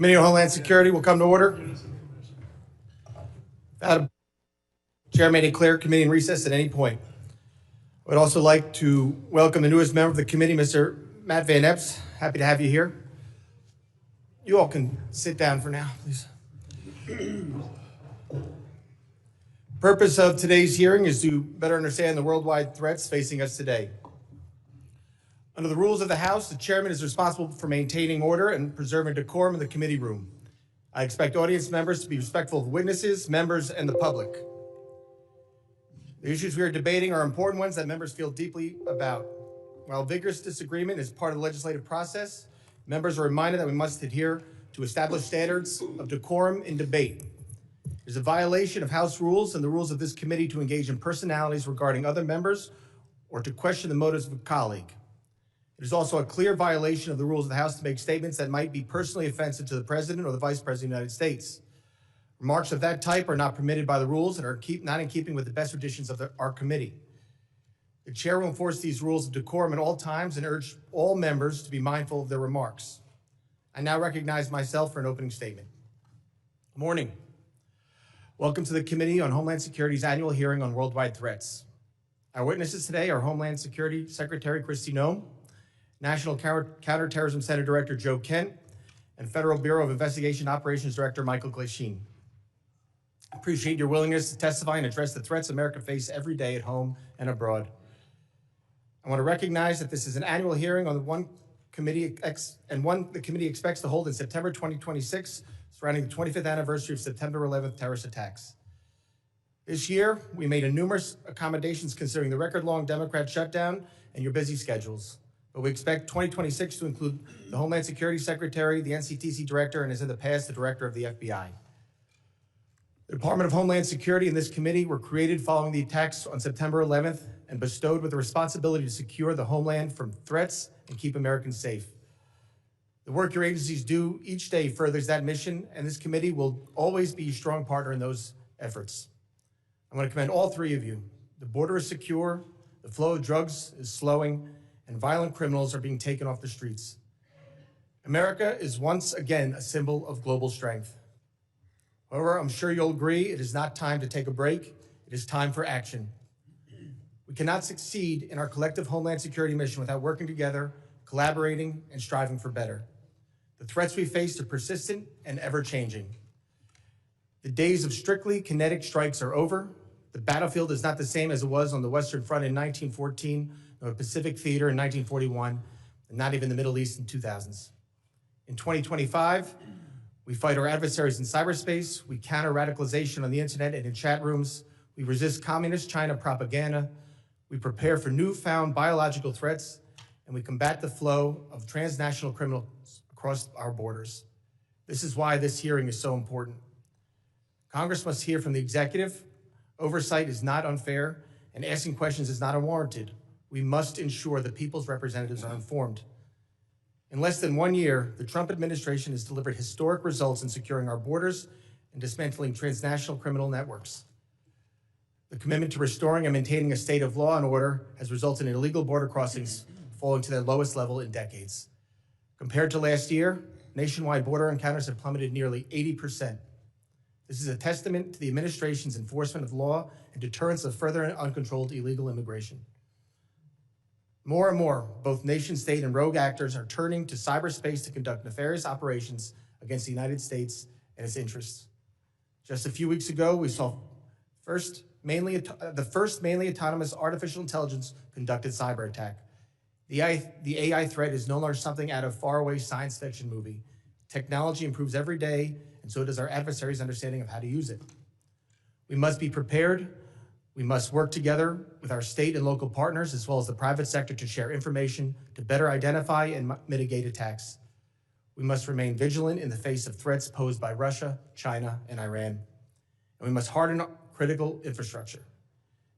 Committee on Homeland Security will come to order. Chair may declare committee in recess at any point. I would also like to welcome the newest member of the committee, Mr. Matt Van Epps. Happy to have you here. You all can sit down for now, please. Purpose of today's hearing is to better understand the worldwide threats facing us today. Under the rules of the House, the chairman is responsible for maintaining order and preserving decorum in the committee room. I expect audience members to be respectful of witnesses, members, and the public. The issues we are debating are important ones that members feel deeply about. While vigorous disagreement is part of the legislative process, members are reminded that we must adhere to established standards of decorum in debate. It is a violation of House rules and the rules of this committee to engage in personalities regarding other members or to question the motives of a colleague. It is also a clear violation of the rules of the House to make statements that might be personally offensive to the President or the Vice President of the United States. Remarks of that type are not permitted by the rules and are not in keeping with the best traditions of our committee. The chair will enforce these rules of decorum at all times and urge all members to be mindful of their remarks. I now recognize myself for an opening statement. Good morning. Welcome to the Committee on Homeland Security's annual hearing on worldwide threats. Our witnesses today are Homeland Security Secretary Kristi Noem, National Counterterrorism Center Director Joe Kent, and Federal Bureau of Investigation Operations Director Michael Glasheen. I appreciate your willingness to testify and address the threats America faces every day at home and abroad. I want to recognize that this is an annual hearing on the one the committee expects to hold in September 2026, surrounding the 25th anniversary of September 11th terrorist attacks. This year, we made numerous accommodations considering the record-long Democrat shutdown and your busy schedules. But we expect 2026 to include the Homeland Security Secretary, the NCTC Director, and as in the past, the Director of the FBI. The Department of Homeland Security and this committee were created following the attacks on September 11th and bestowed with the responsibility to secure the homeland from threats and keep Americans safe. The work your agencies do each day furthers that mission, and this committee will always be a strong partner in those efforts. I want to commend all three of you. The border is secure, the flow of drugs is slowing, and violent criminals are being taken off the streets. America is once again a symbol of global strength. However, I'm sure you'll agree it is not time to take a break. It is time for action. We cannot succeed in our collective Homeland Security mission without working together, collaborating, and striving for better. The threats we face are persistent and ever-changing. The days of strictly kinetic strikes are over. The battlefield is not the same as it was on the Western Front in 1914, nor Pacific Theater in 1941, and not even the Middle East in 2000s. In 2025, we fight our adversaries in cyberspace, we counter radicalization on the internet and in chat rooms, we resist communist China propaganda, we prepare for newfound biological threats, and we combat the flow of transnational criminals across our borders. This is why this hearing is so important. Congress must hear from the executive. Oversight is not unfair, and asking questions is not unwarranted. We must ensure the people's representatives are informed. In less than 1 year, the Trump administration has delivered historic results in securing our borders and dismantling transnational criminal networks. The commitment to restoring and maintaining a state of law and order has resulted in illegal border crossings falling to their lowest level in decades. Compared to last year, nationwide border encounters have plummeted nearly 80%. This is a testament to the administration's enforcement of law and deterrence of further and uncontrolled illegal immigration. More and more, both nation state and rogue actors are turning to cyberspace to conduct nefarious operations against the United States and its interests. Just a few weeks ago, we saw the first mainly autonomous artificial intelligence conducted cyber attack. The AI threat is no longer something out of faraway science fiction movie. Technology improves every day, and so does our adversaries' understanding of how to use it. We must be prepared. We must work together with our state and local partners, as well as the private sector, to share information to better identify and mitigate attacks. We must remain vigilant in the face of threats posed by Russia, China, and Iran. And we must harden critical infrastructure.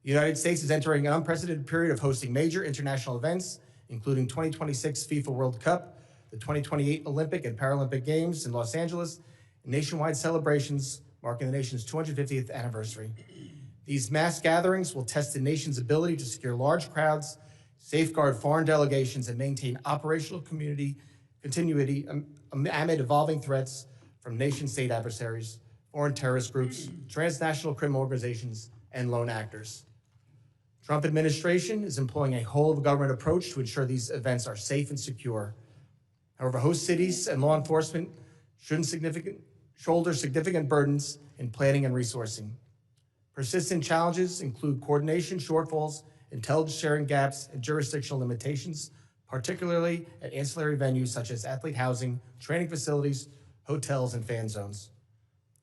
The United States is entering an unprecedented period of hosting major international events, including 2026 FIFA World Cup, the 2028 Olympic and Paralympic Games in Los Angeles, and nationwide celebrations marking the nation's 250th anniversary. These mass gatherings will test the nation's ability to secure large crowds, safeguard foreign delegations, and maintain operational continuity amid evolving threats from nation-state adversaries, foreign terrorist groups, transnational criminal organizations, and lone actors. Trump administration is employing a whole-of-government approach to ensure these events are safe and secure. However, host cities and law enforcement shouldn't shoulder significant burdens in planning and resourcing. Persistent challenges include coordination shortfalls, intelligence sharing gaps, and jurisdictional limitations, particularly at ancillary venues such as athlete housing, training facilities, hotels, and fan zones.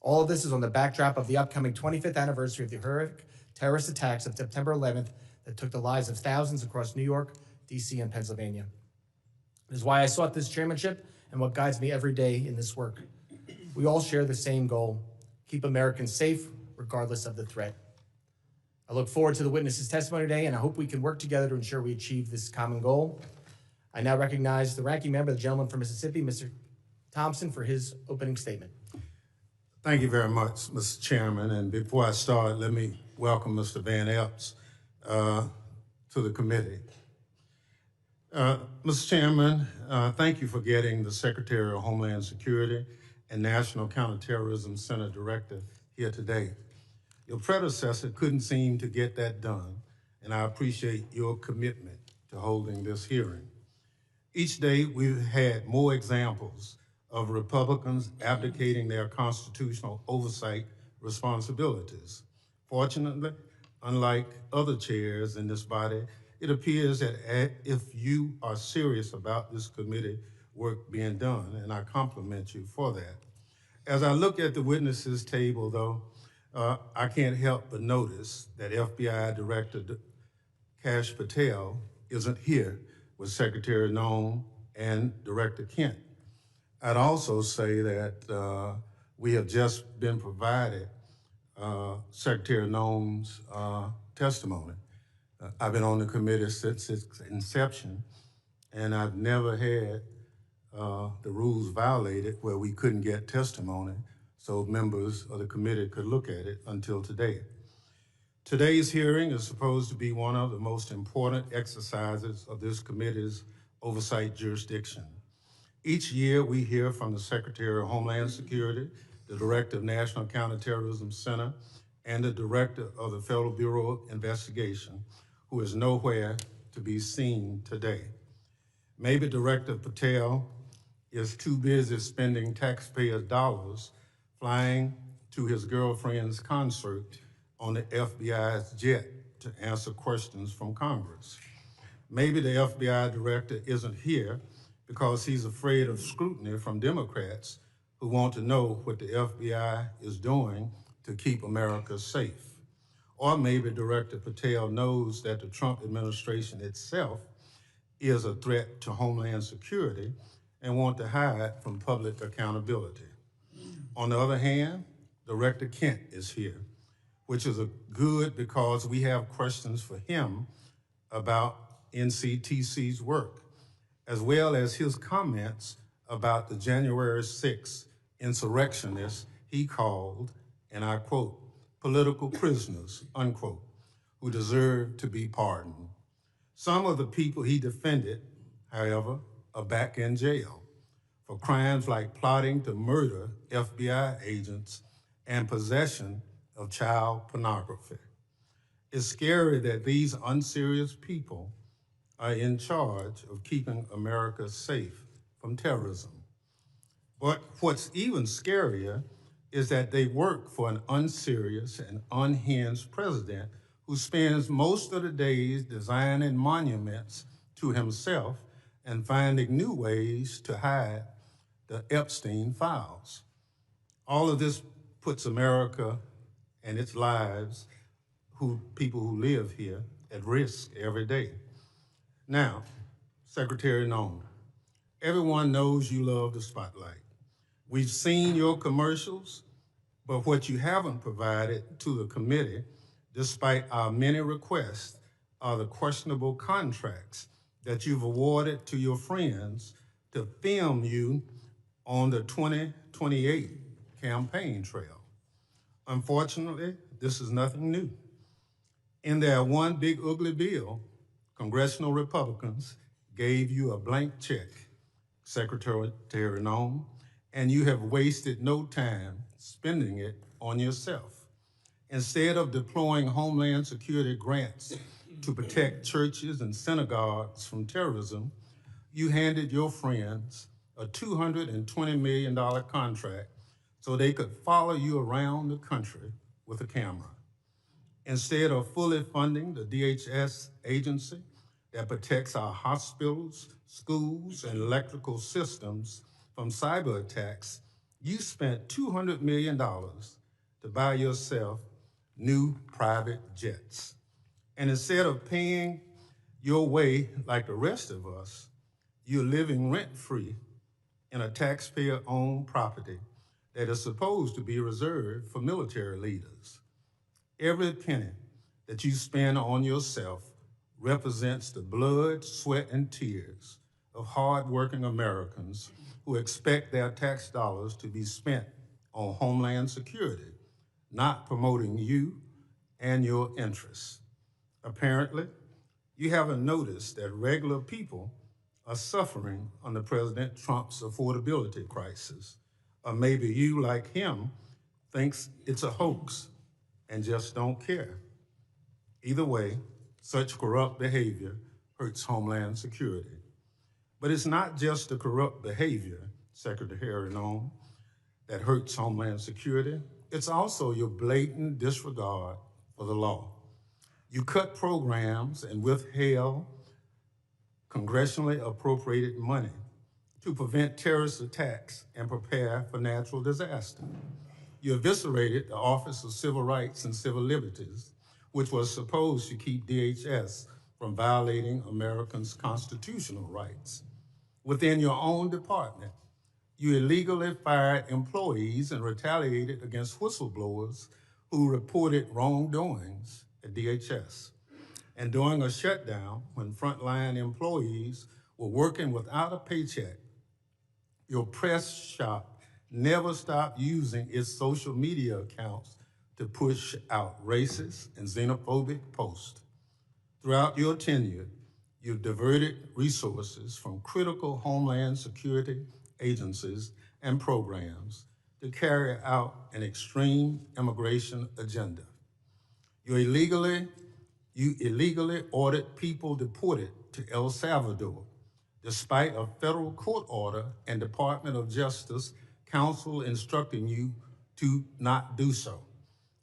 All of this is on the backdrop of the upcoming 25th anniversary of the horrific terrorist attacks of September 11th that took the lives of thousands across New York, DC, and Pennsylvania. It is why I sought this chairmanship and what guides me every day in this work. We all share the same goal: keep Americans safe, regardless of the threat. I look forward to the witnesses' testimony today, and I hope we can work together to ensure we achieve this common goal. I now recognize the ranking member, the gentleman from Mississippi, Mr. Thompson, for his opening statement. Thank you very much, Mr. Chairman. And before I start, let me welcome Mr. Van Epps to the committee. Mr. Chairman, thank you for getting the Secretary of Homeland Security and National Counterterrorism Center Director here today. Your predecessor couldn't seem to get that done, and I appreciate your commitment to holding this hearing. Each day, we've had more examples of Republicans abdicating their constitutional oversight responsibilities. Fortunately, unlike other chairs in this body, it appears that if you are serious about this committee work being done, and I compliment you for that. As I look at the witnesses table, though, I can't help but notice that FBI Director Kash Patel isn't here with Secretary Noem and Director Kent. I'd also say that we have just been provided Secretary Noem's testimony. I've been on the committee since its inception, and I've never had the rules violated where we couldn't get testimony so members of the committee could look at it until today. Today's hearing is supposed to be one of the most important exercises of this committee's oversight jurisdiction. Each year, we hear from the Secretary of Homeland Security, the Director of National Counterterrorism Center, and the Director of the Federal Bureau of Investigation, who is nowhere to be seen today. Maybe Director Patel is too busy spending taxpayers' dollars flying to his girlfriend's concert on the FBI's jet to answer questions from Congress. Maybe the FBI director isn't here because he's afraid of scrutiny from Democrats who want to know what the FBI is doing to keep America safe. Or maybe Director Patel knows that the Trump administration itself is a threat to Homeland Security and want to hide from public accountability. On the other hand, Director Kent is here, which is good because we have questions for him about NCTC's work, as well as his comments about the January 6th insurrectionists he called, and I quote, political prisoners, unquote, who deserve to be pardoned. Some of the people he defended, however, are back in jail for crimes like plotting to murder FBI agents and possession of child pornography. It's scary that these unserious people are in charge of keeping America safe from terrorism. But what's even scarier is that they work for an unserious and unhinged president who spends most of the days designing monuments to himself and finding new ways to hide the Epstein files. All of this puts America and its lives, people who live here, at risk every day. Now, Secretary Noem, everyone knows you love the spotlight. We've seen your commercials, but what you haven't provided to the committee, despite our many requests, are the questionable contracts that you've awarded to your friends to film you on the 2028 campaign trail. Unfortunately, this is nothing new. In their one big ugly bill, congressional Republicans gave you a blank check, Secretary Noem, and you have wasted no time spending it on yourself. Instead of deploying Homeland Security grants to protect churches and synagogues from terrorism, you handed your friends a $220 million contract so they could follow you around the country with a camera. Instead of fully funding the DHS agency that protects our hospitals, schools, and electrical systems from cyber attacks, you spent $200 million to buy yourself new private jets. And instead of paying your way like the rest of us, you're living rent-free in a taxpayer-owned property that is supposed to be reserved for military leaders. Every penny that you spend on yourself represents the blood, sweat, and tears of hardworking Americans who expect their tax dollars to be spent on Homeland Security, not promoting you and your interests. Apparently, you haven't noticed that regular people are suffering under President Trump's affordability crisis. Or maybe you, like him, thinks it's a hoax and just don't care. Either way, such corrupt behavior hurts Homeland Security. But it's not just the corrupt behavior, Secretary Noem, that hurts Homeland Security. It's also your blatant disregard for the law. You cut programs and withheld congressionally appropriated money to prevent terrorist attacks and prepare for natural disaster. You eviscerated the Office of Civil Rights and Civil Liberties, which was supposed to keep DHS from violating Americans' constitutional rights. Within your own department, you illegally fired employees and retaliated against whistleblowers who reported wrongdoings at DHS. And during a shutdown, when frontline employees were working without a paycheck, your press shop never stopped using its social media accounts to push out racist and xenophobic posts. Throughout your tenure, you've diverted resources from critical Homeland Security agencies and programs to carry out an extreme immigration agenda. You illegally ordered people deported to El Salvador, despite a federal court order and Department of Justice counsel instructing you to not do so.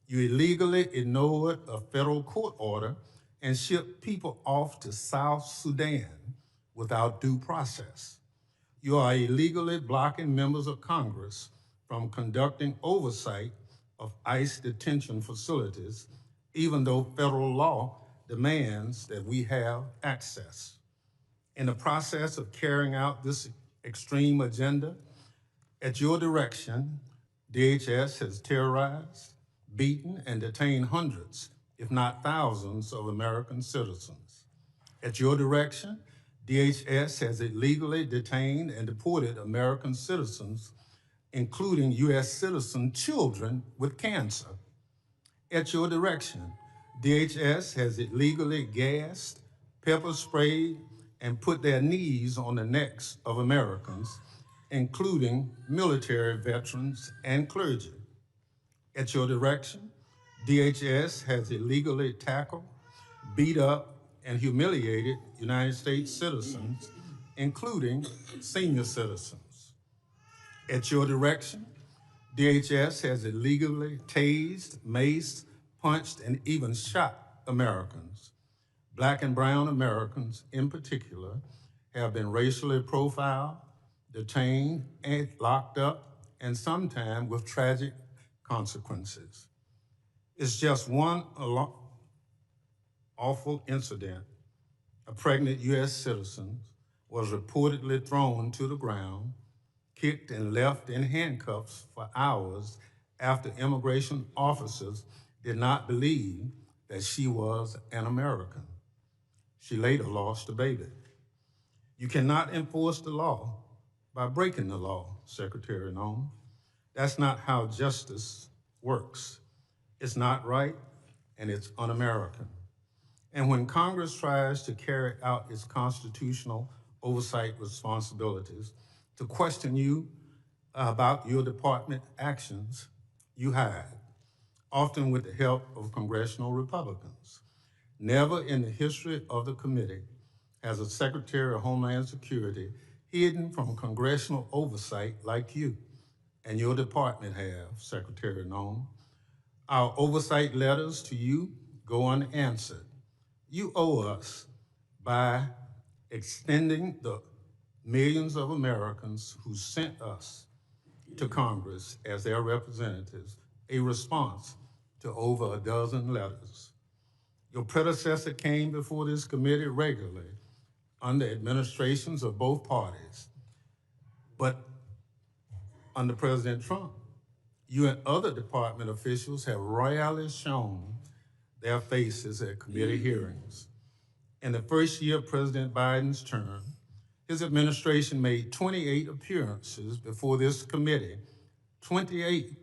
You illegally ignored a federal court order and shipped people off to South Sudan without due process. You are illegally blocking members of Congress from conducting oversight of ICE detention facilities, even though federal law demands that we have access. In the process of carrying out this extreme agenda, at your direction, DHS has terrorized, beaten, and detained hundreds, if not thousands, of American citizens. At your direction, DHS has illegally detained and deported American citizens, including U.S. citizen children with cancer. At your direction, DHS has illegally gassed, pepper sprayed, and put their knees on the necks of Americans, including military veterans and clergy. At your direction, DHS has illegally tackled, beat up, and humiliated United States citizens, including senior citizens. At your direction, DHS has illegally tased, maced, punched, and even shot Americans. Black and brown Americans in particular have been racially profiled, detained, and locked up, and sometimes with tragic consequences. It's just one awful incident. A pregnant U.S. citizen was reportedly thrown to the ground, kicked and left in handcuffs for hours after immigration officers did not believe that she was an American. She later lost a baby. You cannot enforce the law by breaking the law, Secretary Noem. That's not how justice works. It's not right, and it's un-American. And when Congress tries to carry out its constitutional oversight responsibilities, to question you about your department actions you hide, often with the help of congressional Republicans. Never in the history of the committee has a Secretary of Homeland Security hidden from congressional oversight like you and your department have, Secretary Noem. Our oversight letters to you go unanswered. You owe us by extending the millions of Americans who sent us to Congress as their representatives a response to over a dozen letters. Your predecessor came before this committee regularly under administrations of both parties, but under President Trump, you and other department officials have royally shown their faces at committee hearings. In the first year of President Biden's term, his administration made 28 appearances before this committee. 28.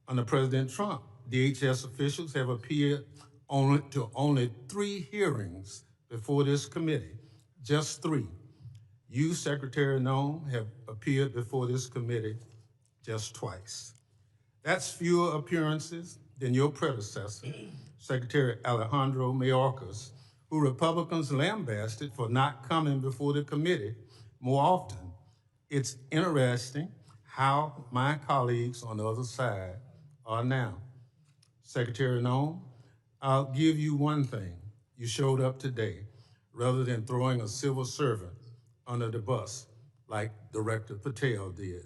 Under President Trump, DHS officials have appeared only 3 hearings before this committee, just 3. You, Secretary Noem, have appeared before this committee just twice. That's fewer appearances than your predecessor, Secretary Alejandro Mayorkas, who Republicans lambasted for not coming before the committee more often. It's interesting how my colleagues on the other side are now. Secretary Noem, I'll give you one thing. You showed up today rather than throwing a civil servant under the bus like Director Patel did.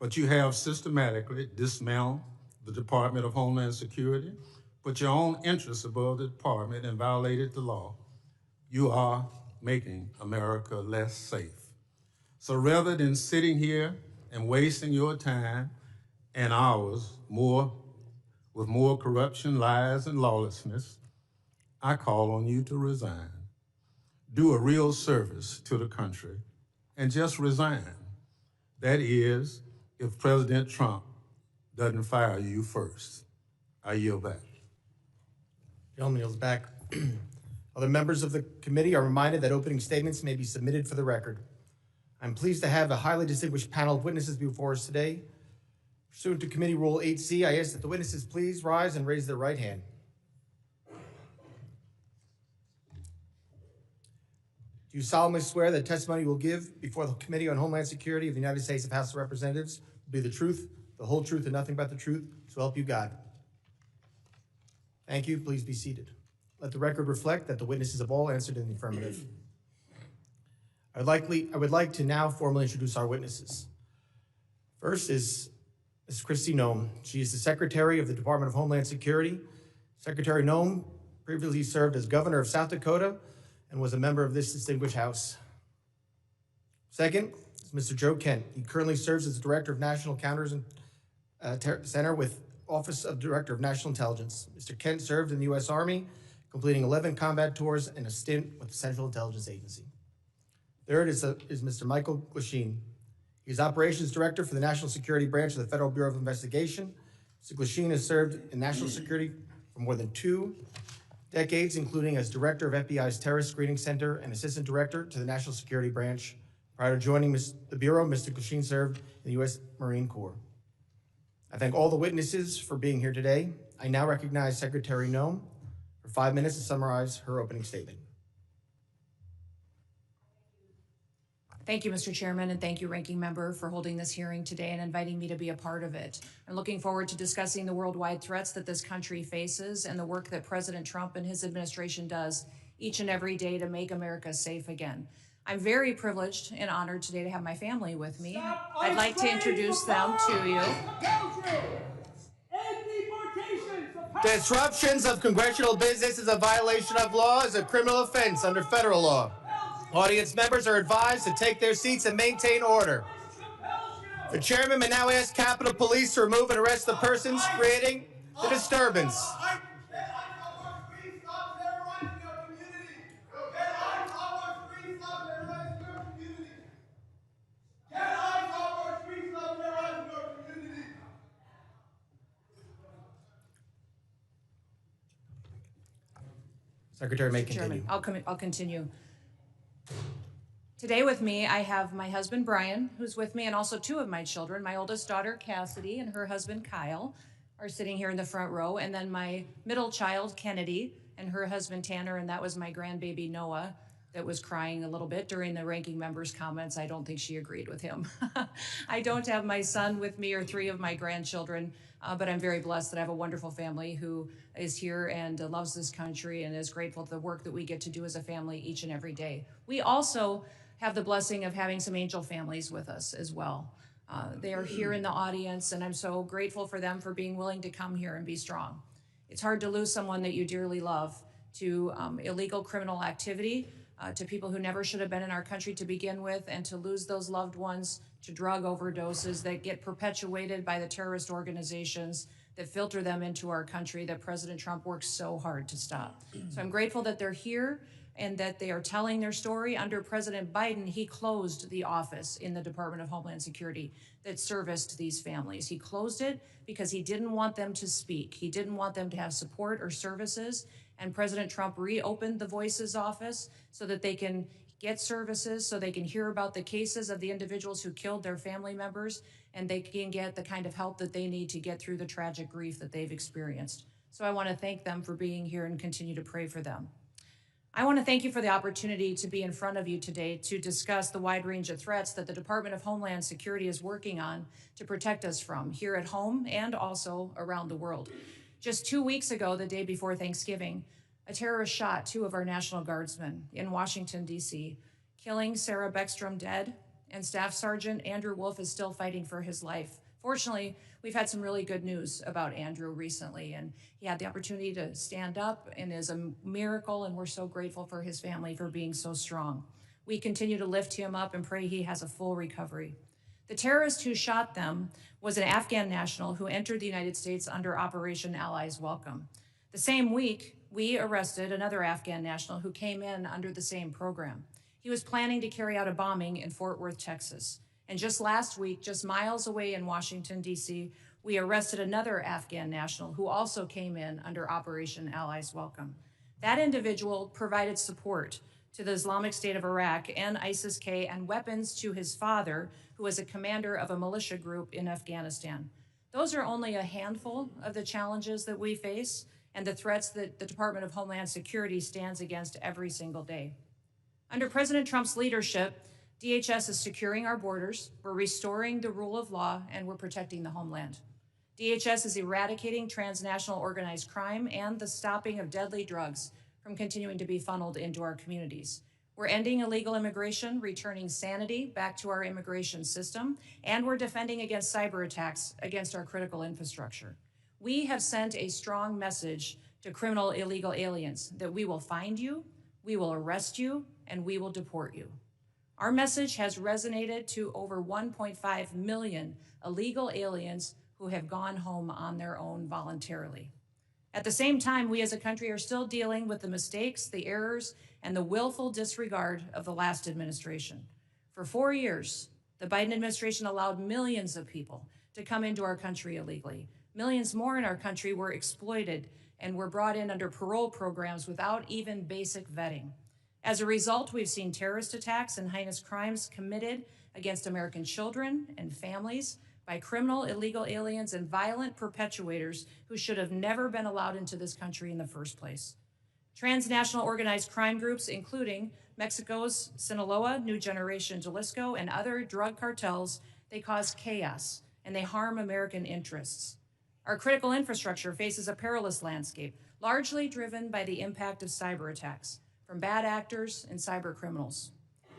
But you have systematically dismantled the Department of Homeland Security, put your own interests above the department, and violated the law. You are making America less safe. So rather than sitting here and wasting your time and ours with more corruption, lies, and lawlessness, I call on you to resign. Do a real service to the country and just resign. That is, if President Trump doesn't fire you first. I yield back. Gentleman yields back. Other members of the committee are reminded that opening statements may be submitted for the record. I'm pleased to have a highly distinguished panel of witnesses before us today. Pursuant to Committee Rule 8C, I ask that the witnesses please rise and raise their right hand. Do you solemnly swear that testimony you will give before the Committee on Homeland Security of the United States House of Representatives will be the truth, the whole truth, and nothing but the truth, so help you God? Thank you. Please be seated. Let the record reflect that the witnesses have all answered in the affirmative. I would like to now formally introduce our witnesses. First is Ms. Kristi Noem. She is the Secretary of the Department of Homeland Security. Secretary Noem previously served as Governor of South Dakota and was a member of this distinguished House. Second is Mr. Joe Kent. He currently serves as the Director of National Counterterrorism Center with Office of Director of National Intelligence. Mr. Kent served in the U.S. Army, completing 11 combat tours and a stint with the Central Intelligence Agency. Third is Mr. Michael Glasheen. He is Operations Director for the National Security Branch of the Federal Bureau of Investigation. Mr. Glasheen has served in national security for more than 2 decades, including as Director of FBI's Terrorist Screening Center and Assistant Director to the National Security Branch. Prior to joining the Bureau, Mr. Glasheen served in the U.S. Marine Corps. I thank all the witnesses for being here today. I now recognize Secretary Noem for 5 minutes to summarize her opening statement. Thank you, Mr. Chairman, and thank you, Ranking Member, for holding this hearing today and inviting me to be a part of it. I'm looking forward to discussing the worldwide threats that this country faces and the work that President Trump and his administration does each and every day to make America safe again. I'm very privileged and honored today to have my family with me. I'd like to introduce them to you. Disruptions of congressional business is a violation of law, is a criminal offense under federal law. Audience members are advised to take their seats and maintain order. The chairman may now ask Capitol Police to remove and arrest the persons creating the disturbance. Secretary may continue. Chairman, I'll continue. Today with me, I have my husband, Brian, who's with me, and also two of my children. My oldest daughter, Cassidy, and her husband, Kyle, are sitting here in the front row. And then my middle child, Kennedy, and her husband, Tanner, and that was my grandbaby, Noah, that was crying a little bit during the ranking member's comments. I don't think she agreed with him. I don't have my son with me or three of my grandchildren, but I'm very blessed that I have a wonderful family who is here and loves this country and is grateful for the work that we get to do as a family each and every day. We also have the blessing of having some angel families with us as well. They are here in the audience, and I'm so grateful for them for being willing to come here and be strong. It's hard to lose someone that you dearly love to illegal criminal activity, to people who never should have been in our country to begin with, and to lose those loved ones to drug overdoses that get perpetuated by the terrorist organizations that filter them into our country that President Trump works so hard to stop. So I'm grateful that they're here and that they are telling their story. Under President Biden, he closed the office in the Department of Homeland Security that serviced these families. He closed it because he didn't want them to speak. He didn't want them to have support or services. And President Trump reopened the Voices office so that they can get services, so they can hear about the cases of the individuals who killed their family members, and they can get the kind of help that they need to get through the tragic grief that they've experienced. So I want to thank them for being here and continue to pray for them. I want to thank you for the opportunity to be in front of you today to discuss the wide range of threats that the Department of Homeland Security is working on to protect us from here at home and also around the world. Just 2 weeks ago, the day before Thanksgiving, a terrorist shot two of our National Guardsmen in Washington, D.C., killing Sarah Beckstrom dead, and Staff Sergeant Andrew Wolf is still fighting for his life. Fortunately, we've had some really good news about Andrew recently, and he had the opportunity to stand up and is a miracle, and we're so grateful for his family for being so strong. We continue to lift him up and pray he has a full recovery. The terrorist who shot them was an Afghan national who entered the United States under Operation Allies Welcome. The same week, we arrested another Afghan national who came in under the same program. He was planning to carry out a bombing in Fort Worth, Texas. And just last week, just miles away in Washington, D.C., we arrested another Afghan national who also came in under Operation Allies Welcome. That individual provided support to the Islamic State of Iraq and ISIS-K and weapons to his father, who was a commander of a militia group in Afghanistan. Those are only a handful of the challenges that we face and the threats that the Department of Homeland Security stands against every single day. Under President Trump's leadership, DHS is securing our borders, we're restoring the rule of law, and we're protecting the homeland. DHS is eradicating transnational organized crime and the stopping of deadly drugs from continuing to be funneled into our communities. We're ending illegal immigration, returning sanity back to our immigration system, and we're defending against cyber attacks against our critical infrastructure. We have sent a strong message to criminal illegal aliens that we will find you, we will arrest you, and we will deport you. Our message has resonated to over 1.5 million illegal aliens who have gone home on their own voluntarily. At the same time, we as a country are still dealing with the mistakes, the errors, and the willful disregard of the last administration. For 4 years, the Biden administration allowed millions of people to come into our country illegally. Millions more in our country were exploited and were brought in under parole programs without even basic vetting. As a result, we've seen terrorist attacks and heinous crimes committed against American children and families by criminal illegal aliens and violent perpetuators who should have never been allowed into this country in the first place. Transnational organized crime groups, including Mexico's Sinaloa, New Generation Jalisco, and other drug cartels, they cause chaos and they harm American interests. Our critical infrastructure faces a perilous landscape, largely driven by the impact of cyber attacks from bad actors and cyber criminals.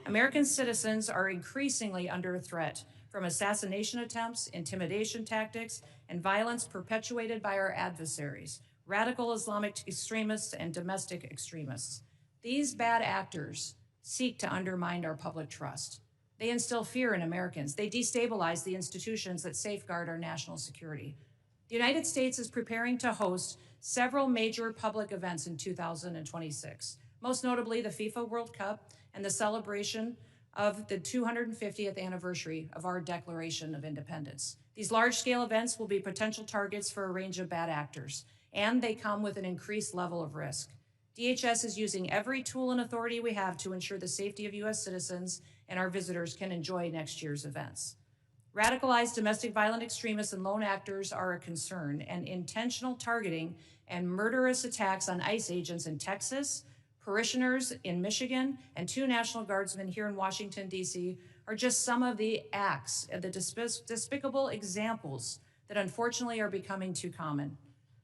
American citizens are increasingly under threat from assassination attempts, intimidation tactics, and violence perpetuated by our adversaries, radical Islamic extremists and domestic extremists. These bad actors seek to undermine our public trust. They instill fear in Americans. They destabilize the institutions that safeguard our national security. The United States is preparing to host several major public events in 2026, most notably the FIFA World Cup and the celebration of the 250th anniversary of our Declaration of Independence. These large-scale events will be potential targets for a range of bad actors, and they come with an increased level of risk. DHS is using every tool and authority we have to ensure the safety of U.S. citizens and our visitors can enjoy next year's events. Radicalized domestic violent extremists and lone actors are a concern, and intentional targeting and murderous attacks on ICE agents in Texas, parishioners in Michigan, and 2 National Guardsmen here in Washington, D.C. are just some of the acts of the despicable examples that unfortunately are becoming too common.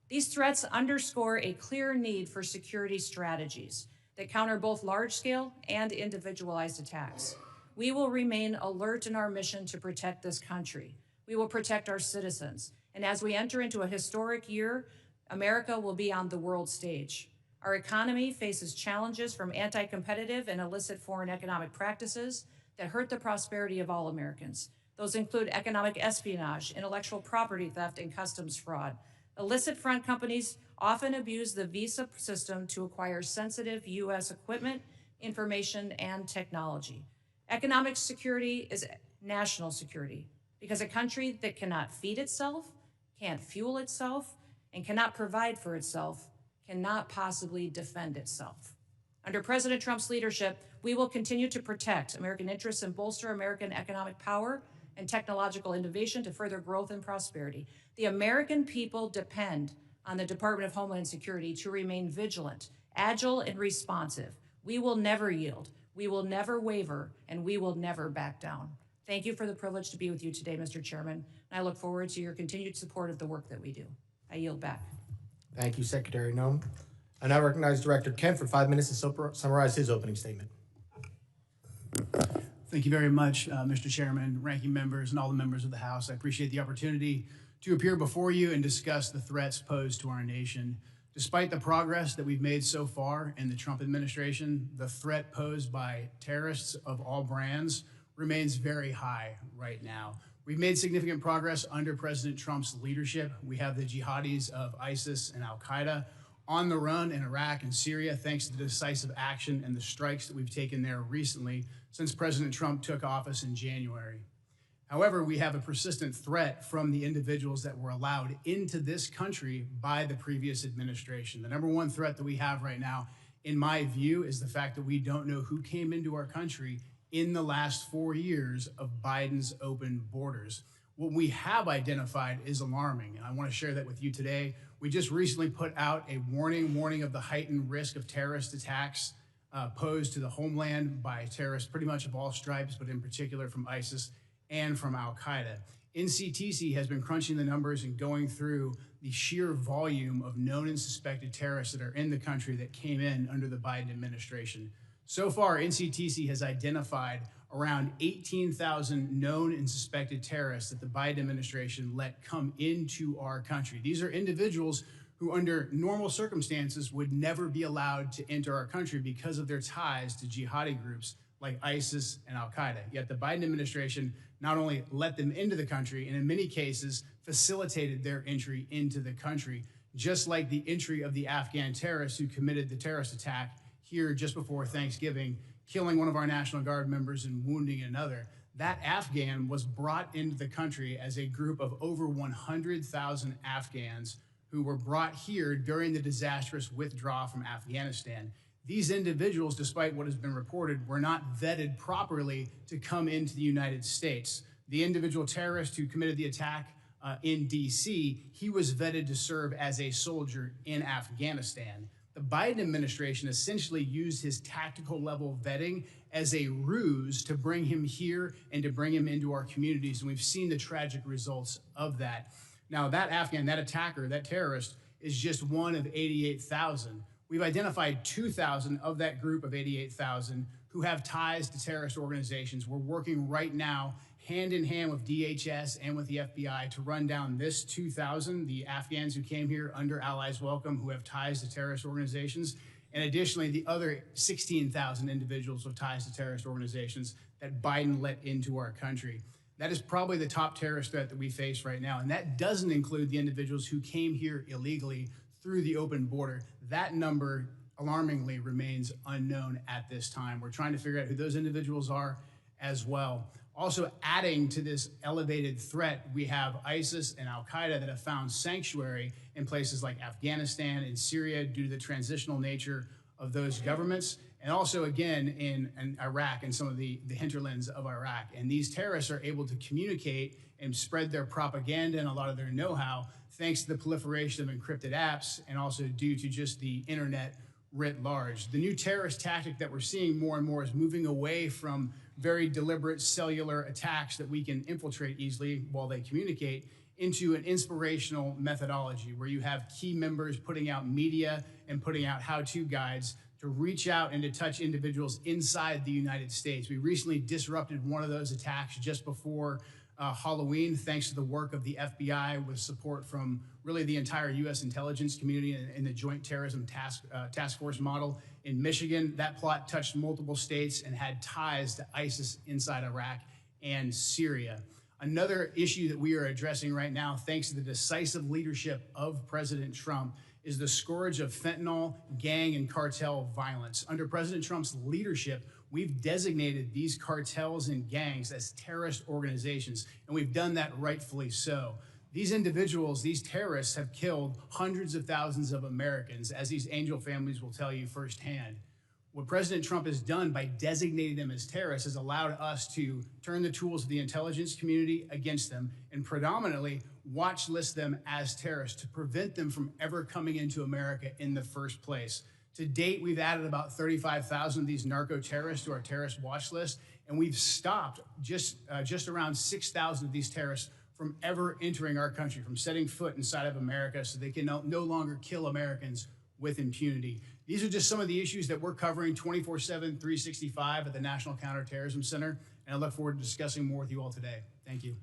These threats underscore a clear need for security strategies that counter both large-scale and individualized attacks. We will remain alert in our mission to protect this country. We will protect our citizens. And as we enter into a historic year, America will be on the world stage. Our economy faces challenges from anti-competitive and illicit foreign economic practices that hurt the prosperity of all Americans. Those include economic espionage, intellectual property theft, and customs fraud. Illicit front companies often abuse the visa system to acquire sensitive U.S. equipment, information, and technology. Economic security is national security because a country that cannot feed itself, can't fuel itself, and cannot provide for itself cannot possibly defend itself. Under President Trump's leadership, we will continue to protect American interests and bolster American economic power and technological innovation to further growth and prosperity. The American people depend on the Department of Homeland Security to remain vigilant, agile, and responsive. We will never yield, we will never waver, and we will never back down. Thank you for the privilege to be with you today, Mr. Chairman, and I look forward to your continued support of the work that we do. I yield back. Thank you, Secretary Noem. I now recognize Director Kent for 5 minutes to summarize his opening statement. Thank you very much, Mr. Chairman, ranking members, and all the members of the House. I appreciate the opportunity to appear before you and discuss the threats posed to our nation. Despite the progress that we've made so far in the Trump administration, the threat posed by terrorists of all brands remains very high right now. We've made significant progress under President Trump's leadership. We have the jihadis of ISIS and al-Qaeda on the run in Iraq and Syria, thanks to the decisive action and the strikes that we've taken there recently since President Trump took office in January. However, we have a persistent threat from the individuals that were allowed into this country by the previous administration. The number one threat that we have right now, in my view, is the fact that we don't know who came into our country in the last 4 years of Biden's open borders. What we have identified is alarming, and I want to share that with you today. We just recently put out a warning of the heightened risk of terrorist attacks posed to the homeland by terrorists pretty much of all stripes, but in particular from ISIS and from al-Qaeda. NCTC has been crunching the numbers and going through the sheer volume of known and suspected terrorists that are in the country that came in under the Biden administration. So far, NCTC has identified around 18,000 known and suspected terrorists that the Biden administration let come into our country. These are individuals who under normal circumstances would never be allowed to enter our country because of their ties to jihadi groups like ISIS and al-Qaeda. Yet the Biden administration not only let them into the country, and in many cases facilitated their entry into the country, just like the entry of the Afghan terrorists who committed the terrorist attack here just before Thanksgiving, killing one of our National Guard members and wounding another. That Afghan was brought into the country as a group of over 100,000 Afghans who were brought here during the disastrous withdrawal from Afghanistan. These individuals, despite what has been reported, were not vetted properly to come into the United States. The individual terrorist who committed the attack in DC, he was vetted to serve as a soldier in Afghanistan. The Biden administration essentially used his tactical level vetting as a ruse to bring him here and to bring him into our communities. And we've seen the tragic results of that. Now, that Afghan, that attacker, that terrorist is just one of 88,000. We've identified 2,000 of that group of 88,000 who have ties to terrorist organizations. We're working right now hand in hand with DHS and with the FBI to run down this 2,000, the Afghans who came here under Allies Welcome who have ties to terrorist organizations, and additionally the other 16,000 individuals with ties to terrorist organizations that Biden let into our country. That is probably the top terrorist threat that we face right now, and that doesn't include the individuals who came here illegally through the open border. That number, alarmingly, remains unknown at this time. We're trying to figure out who those individuals are as well. Also adding to this elevated threat, we have ISIS and al-Qaeda that have found sanctuary in places like Afghanistan and Syria due to the transitional nature of those governments, and also again in Iraq and some of the hinterlands of Iraq. And these terrorists are able to communicate and spread their propaganda and a lot of their know-how thanks to the proliferation of encrypted apps and also due to just the internet writ large. The new terrorist tactic that we're seeing more and more is moving away from very deliberate cellular attacks that we can infiltrate easily while they communicate into an inspirational methodology where you have key members putting out media and putting out how-to guides to reach out and to touch individuals inside the United States. We recently disrupted one of those attacks just before Halloween, thanks to the work of the FBI with support from really the entire U.S. intelligence community and the Joint Terrorism Task Force model in Michigan. That plot touched multiple states and had ties to ISIS inside Iraq and Syria. Another issue that we are addressing right now, thanks to the decisive leadership of President Trump, is the scourge of fentanyl, gang, and cartel violence. Under President Trump's leadership, we've designated these cartels and gangs as terrorist organizations, and we've done that rightfully so. These individuals, these terrorists, have killed hundreds of thousands of Americans, as these angel families will tell you firsthand. What President Trump has done by designating them as terrorists has allowed us to turn the tools of the intelligence community against them and predominantly watch list them as terrorists to prevent them from ever coming into America in the first place. To date, we've added about 35,000 of these narco-terrorists to our terrorist watch list, and we've stopped just around 6,000 of these terrorists from ever entering our country, from setting foot inside of America so they can no longer kill Americans with impunity. These are just some of the issues that we're covering 24/7, 365 at the National Counterterrorism Center, and I look forward to discussing more with you all today. Thank you.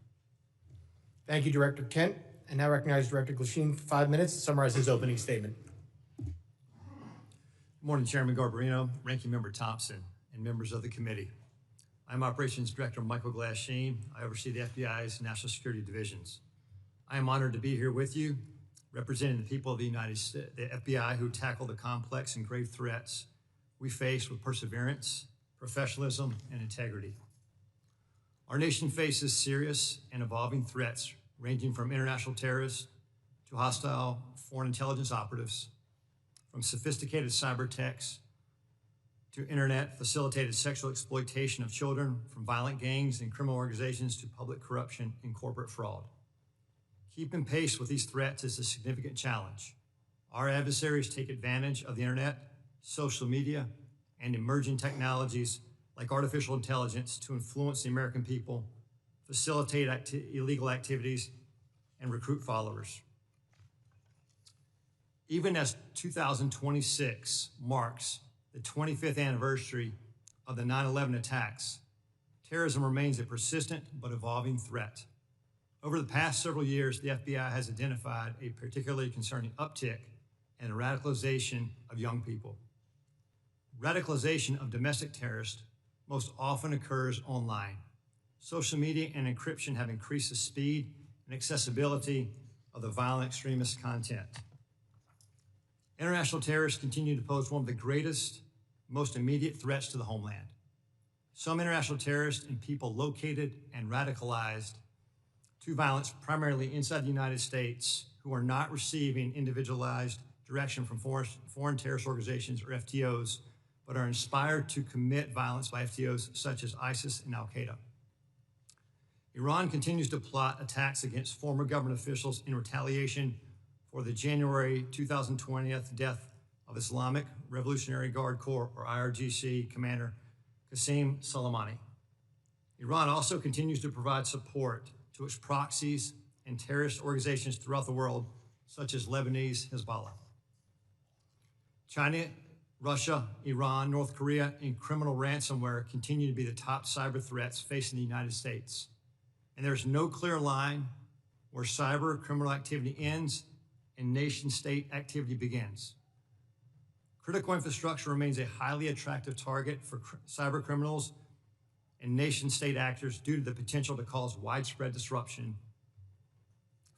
Thank you, Director Kent. And now recognize Director Glasheen for 5 minutes to summarize his opening statement. Good morning, Chairman Garbarino, Ranking Member Thompson, and members of the committee. I'm Operations Director Michael Glasheen. I oversee the FBI's National Security Divisions. I am honored to be here with you, representing the people of the United States, the FBI, who tackle the complex and grave threats we face with perseverance, professionalism, and integrity. Our nation faces serious and evolving threats ranging from international terrorists to hostile foreign intelligence operatives, from sophisticated cyber attacks to internet-facilitated sexual exploitation of children, from violent gangs and criminal organizations to public corruption and corporate fraud. Keeping pace with these threats is a significant challenge. Our adversaries take advantage of the internet, social media, and emerging technologies like artificial intelligence to influence the American people, facilitate illegal activities, and recruit followers. Even as 2026 marks the 25th anniversary of the 9/11 attacks, terrorism remains a persistent but evolving threat. Over the past several years, the FBI has identified a particularly concerning uptick in the radicalization of young people. Radicalization of domestic terrorists most often occurs online. Social media and encryption have increased the speed and accessibility of the violent extremist content. International terrorists continue to pose one of the greatest, most immediate threats to the homeland. Some international terrorists and people located and radicalized to violence primarily inside the United States who are not receiving individualized direction from foreign terrorist organizations or FTOs, but are inspired to commit violence by FTOs such as ISIS and Al-Qaeda. Iran continues to plot attacks against former government officials in retaliation for the January 2020 death of Islamic Revolutionary Guard Corps, or IRGC, Commander Qasem Soleimani. Iran also continues to provide support to its proxies and terrorist organizations throughout the world, such as Lebanese Hezbollah. China, Russia, Iran, North Korea, and criminal ransomware continue to be the top cyber threats facing the United States. And there's no clear line where cyber criminal activity ends and nation-state activity begins. Critical infrastructure remains a highly attractive target for cyber criminals and nation-state actors due to the potential to cause widespread disruption,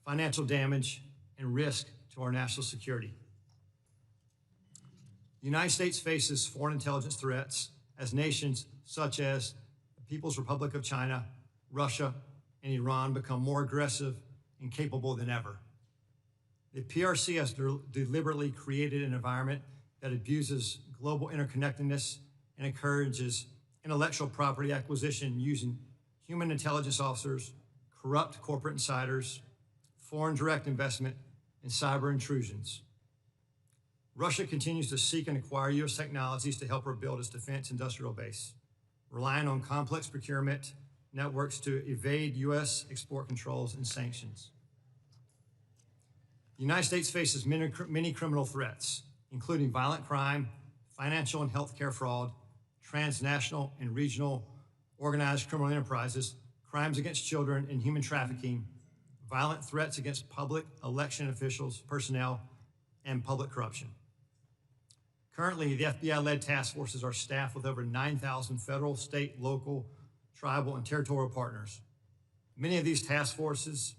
financial damage, and risk to our national security. The United States faces foreign intelligence threats as nations such as the People's Republic of China, Russia, and Iran become more aggressive and capable than ever. The PRC has deliberately created an environment that abuses global interconnectedness and encourages intellectual property acquisition using human intelligence officers, corrupt corporate insiders, foreign direct investment, and cyber intrusions. Russia continues to seek and acquire U.S. technologies to help her build its defense industrial base, relying on complex procurement networks to evade U.S. export controls and sanctions. The United States faces many criminal threats, including violent crime, financial and healthcare fraud, transnational and regional organized criminal enterprises, crimes against children, and human trafficking, violent threats against public election officials, personnel, and public corruption. Currently, the FBI-led task forces are staffed with over 9,000 federal, state, local, tribal, and territorial partners. Many of these task forces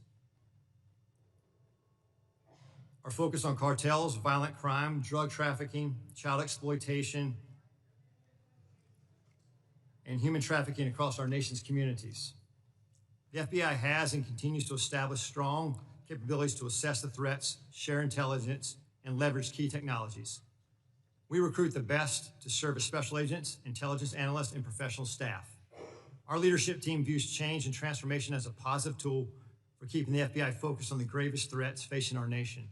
are focused on cartels, violent crime, drug trafficking, child exploitation, and human trafficking across our nation's communities. The FBI has and continues to establish strong capabilities to assess the threats, share intelligence, and leverage key technologies. We recruit the best to serve as special agents, intelligence analysts, and professional staff. Our leadership team views change and transformation as a positive tool for keeping the FBI focused on the gravest threats facing our nation.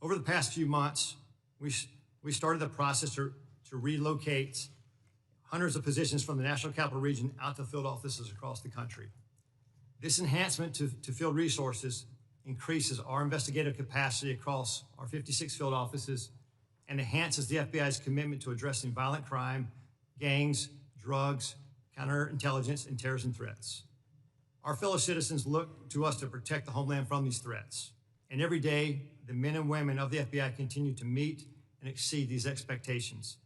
Over the past few months, we started the process to relocate hundreds of positions from the National Capital Region out to field offices across the country. This enhancement to field resources increases our investigative capacity across our 56 field offices and enhances the FBI's commitment to addressing violent crime, gangs, drugs, counterintelligence, and terrorism threats. Our fellow citizens look to us to protect the homeland from these threats. And every day, the men and women of the FBI continue to meet and exceed these expectations.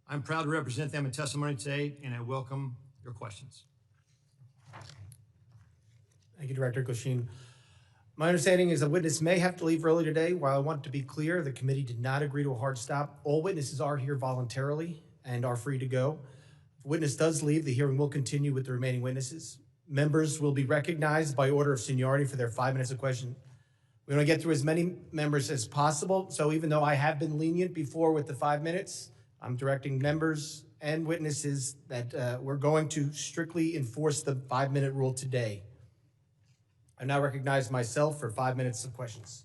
I'm proud to represent them in testimony today, and I welcome your questions. Thank you, Director Glasheen. My understanding is a witness may have to leave early today. While I want to be clear, the committee did not agree to a hard stop. All witnesses are here voluntarily and are free to go. If a witness does leave, the hearing will continue with the remaining witnesses. Members will be recognized by order of seniority for their 5 minutes of question. We want to get through as many members as possible, so even though I have been lenient before with the 5 minutes, I'm directing members and witnesses that we're going to strictly enforce the 5-minute rule today. I now recognize myself for 5 minutes of questions.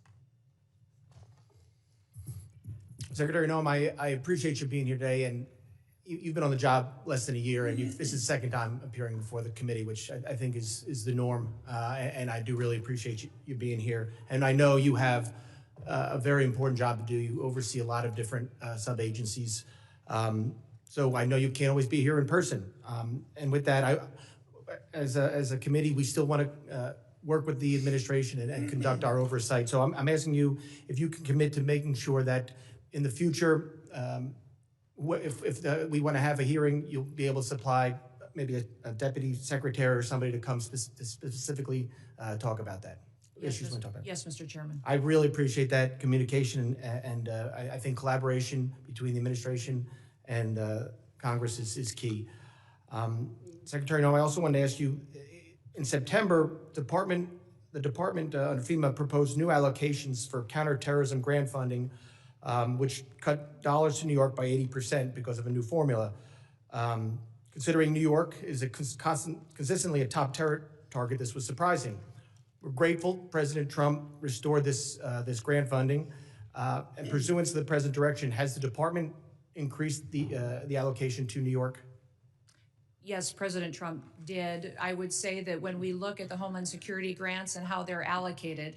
Secretary Noem, I appreciate you being here today, and you've been on the job less than a year, and this is the second time appearing before the committee, which I think is the norm, and I do really appreciate you being here. And I know you have a very important job to do. You oversee a lot of different sub-agencies, so I know you can't always be here in person. And with that, as a committee, we still want to work with the administration and conduct our oversight. So I'm asking you if you can commit to making sure that in the future, if we want to have a hearing, you'll be able to supply maybe a deputy secretary or somebody to come specifically talk about that. Yes, Issues we want to talk about. Yes, Mr. Chairman. I really appreciate that communication, and I think collaboration between the administration and Congress is key. Secretary Noem, I also wanted to ask you, in September, the department under FEMA proposed new allocations for counterterrorism grant funding, which cut dollars to New York by 80% because of a new formula. Considering New York is consistently a top terror target, this was surprising. We're grateful President Trump restored this grant funding, and pursuant to the present direction, has the department increased the allocation to New York? Yes, President Trump did. I would say that when we look at the Homeland Security grants and how they're allocated,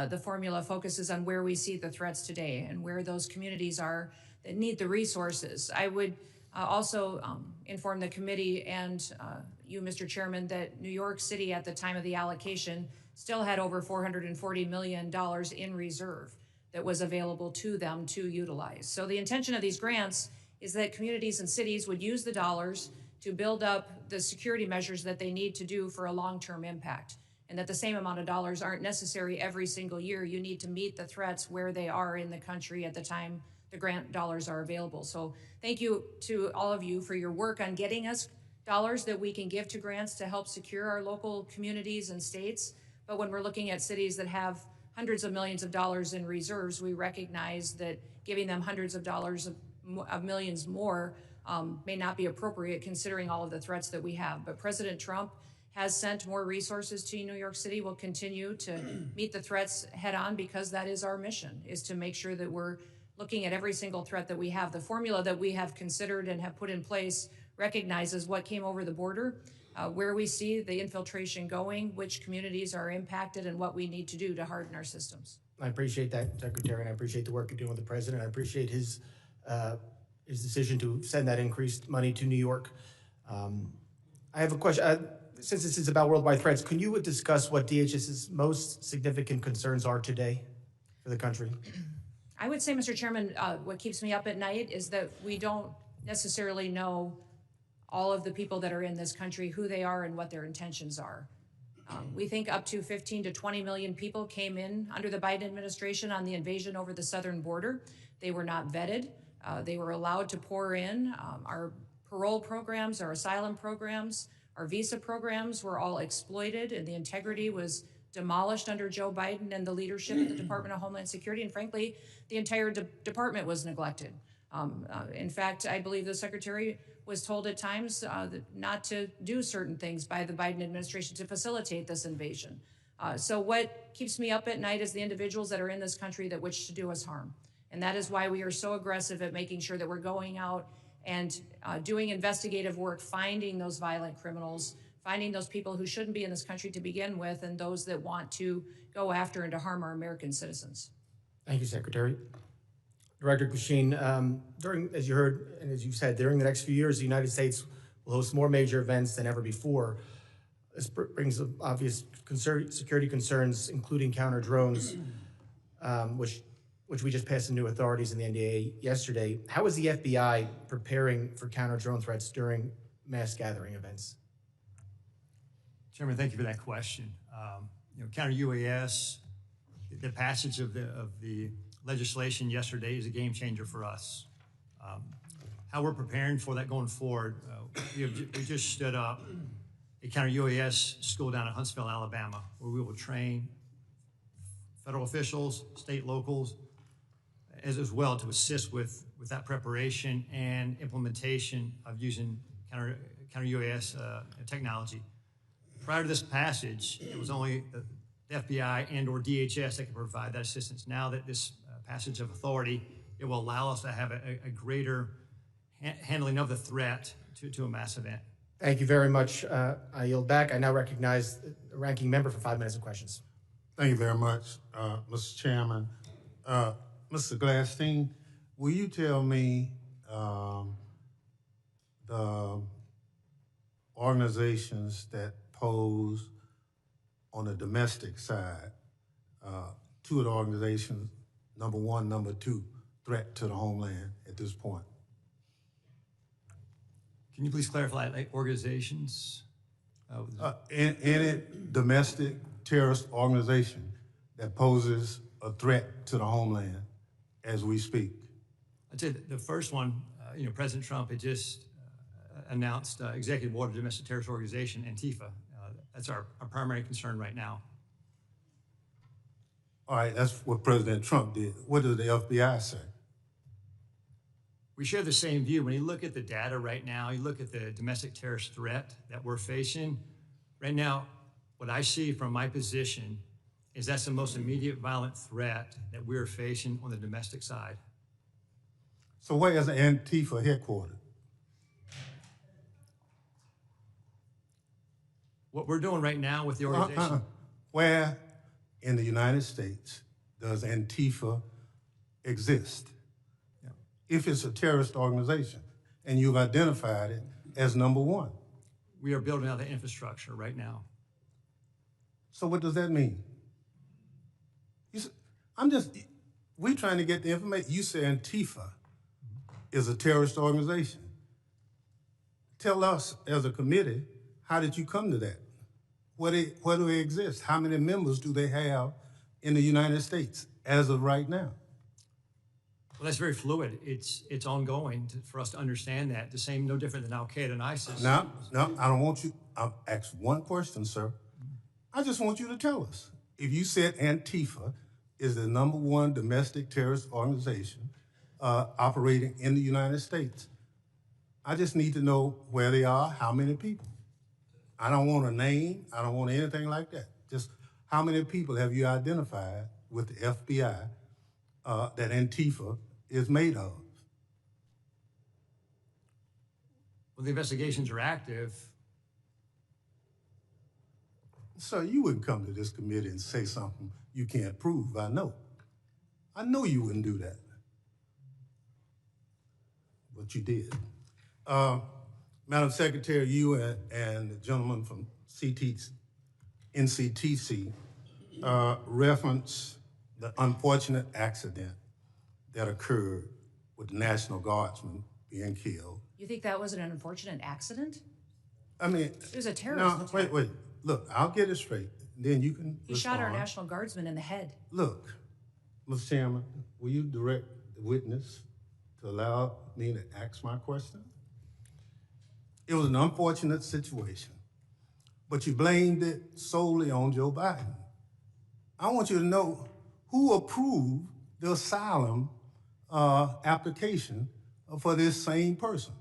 the formula focuses on where we see the threats today and where those communities are that need the resources. I would also inform the committee and you, Mr. Chairman, that New York City at the time of the allocation still had over $440 million in reserve that was available to them to utilize. So the intention of these grants is that communities and cities would use the dollars to build up the security measures that they need to do for a long-term impact, and that the same amount of dollars aren't necessary every single year. You need to meet the threats where they are in the country at the time the grant dollars are available. So thank you to all of you for your work on getting us dollars that we can give to grants to help secure our local communities and states. But when we're looking at cities that have hundreds of millions of dollars in reserves, we recognize that giving them hundreds of dollars of millions more may not be appropriate considering all of the threats that we have. But President Trump has sent more resources to New York City. We'll continue to meet the threats head on because that is our mission, is to make sure that we're looking at every single threat that we have. The formula that we have considered and have put in place recognizes what came over the border, where we see the infiltration going, which communities are impacted, and what we need to do to harden our systems. I appreciate that, Secretary, and I appreciate the work you're doing with the President. I appreciate his decision to send that increased money to New York. I have a question. Since this is about worldwide threats, can you discuss what DHS's most significant concerns are today for the country? I would say, Mr. Chairman, what keeps me up at night is that we don't necessarily know all of the people that are in this country, who they are and what their intentions are. We think up to 15 to 20 million people came in under the Biden administration on the invasion over the southern border. They were not vetted. They were allowed to pour in. Our parole programs, our asylum programs, our visa programs were all exploited, and the integrity was demolished under Joe Biden and the leadership of the Department of Homeland Security. And frankly, the entire department was neglected. In fact, I believe the Secretary was told at times not to do certain things by the Biden administration to facilitate this invasion. So what keeps me up at night is the individuals that are in this country that wish to do us harm. And that is why we are so aggressive at making sure that we're going out and doing investigative work, finding those violent criminals, finding those people who shouldn't be in this country to begin with, and those that want to go after and to harm our American citizens. Thank you, Secretary. Director Glasheen, as you heard and as you've said, during the next few years, the United States will host more major events than ever before. This brings up obvious security concerns, including counter drones, which we just passed into authorities in the NDA yesterday. How is the FBI preparing for counter drone threats during mass gathering events? Chairman, thank you for that question. Counter UAS, the passage of the legislation yesterday is a game changer for us. How we're preparing for that going forward, we just stood up a counter UAS school down in Huntsville, Alabama, where we will train federal officials, state locals, as well to assist with that preparation and implementation of using counter UAS technology. Prior to this passage, it was only the FBI and or DHS that could provide that assistance. Now that this passage of authority, it will allow us to have a greater handling of the threat to a mass event. Thank you very much. I yield back. I now recognize the ranking member for 5 minutes of questions. Thank you very much, Mr. Chairman. Mr. Glasheen, will you tell me the organizations that pose on the domestic side, two of the organizations, number one, number two, threat to the homeland at this point? Can you please clarify, like organizations? Any domestic terrorist organization that poses a threat to the homeland as we speak? I'd say the first one, President Trump had just announced executive order domestic terrorist organization, Antifa. That's our primary concern right now. All right, that's what President Trump did. What does the FBI say? We share the same view. When you look at the data right now, you look at the domestic terrorist threat that we're facing. Right now, what I see from my position is that's the most immediate violent threat that we're facing on the domestic side. So where is Antifa headquartered? What we're doing right now with the organization. Where in the United States does Antifa exist? Yeah. If it's a terrorist organization and you've identified it as number one. We are building out the infrastructure right now. So what does that mean? We're trying to get the information. You say Antifa is a terrorist organization. Tell us as a committee, how did you come to that? Where do they exist? How many members do they have in the United States as of right now? Well, that's very fluid. It's ongoing for us to understand that. The same, no different than Al-Qaeda and ISIS. No, I don't want you. I'll ask one question, sir. I just want you to tell us. If you said Antifa is the #1 domestic terrorist organization operating in the United States. I just need to know where they are, how many people. I don't want a name, I don't want anything like that. Just how many people have you identified with the FBI that Antifa is made of? Well, the investigations are active. Sir, you wouldn't come to this committee and say something you can't prove, I know. I know you wouldn't do that. But you did. Madam Secretary, you and the gentleman from NCTC reference the unfortunate accident that occurred with the National Guardsman being killed. You think that was an unfortunate accident? I mean, It was a terrorist attack. wait. Look, I'll get it straight. Then you can He shot our respond. National Guardsman in the head. Look, Mr. Chairman, will you direct the witness to allow me to ask my question? It was an unfortunate situation, but you blamed it solely on Joe Biden. I want you to know who approved the asylum application for this same person.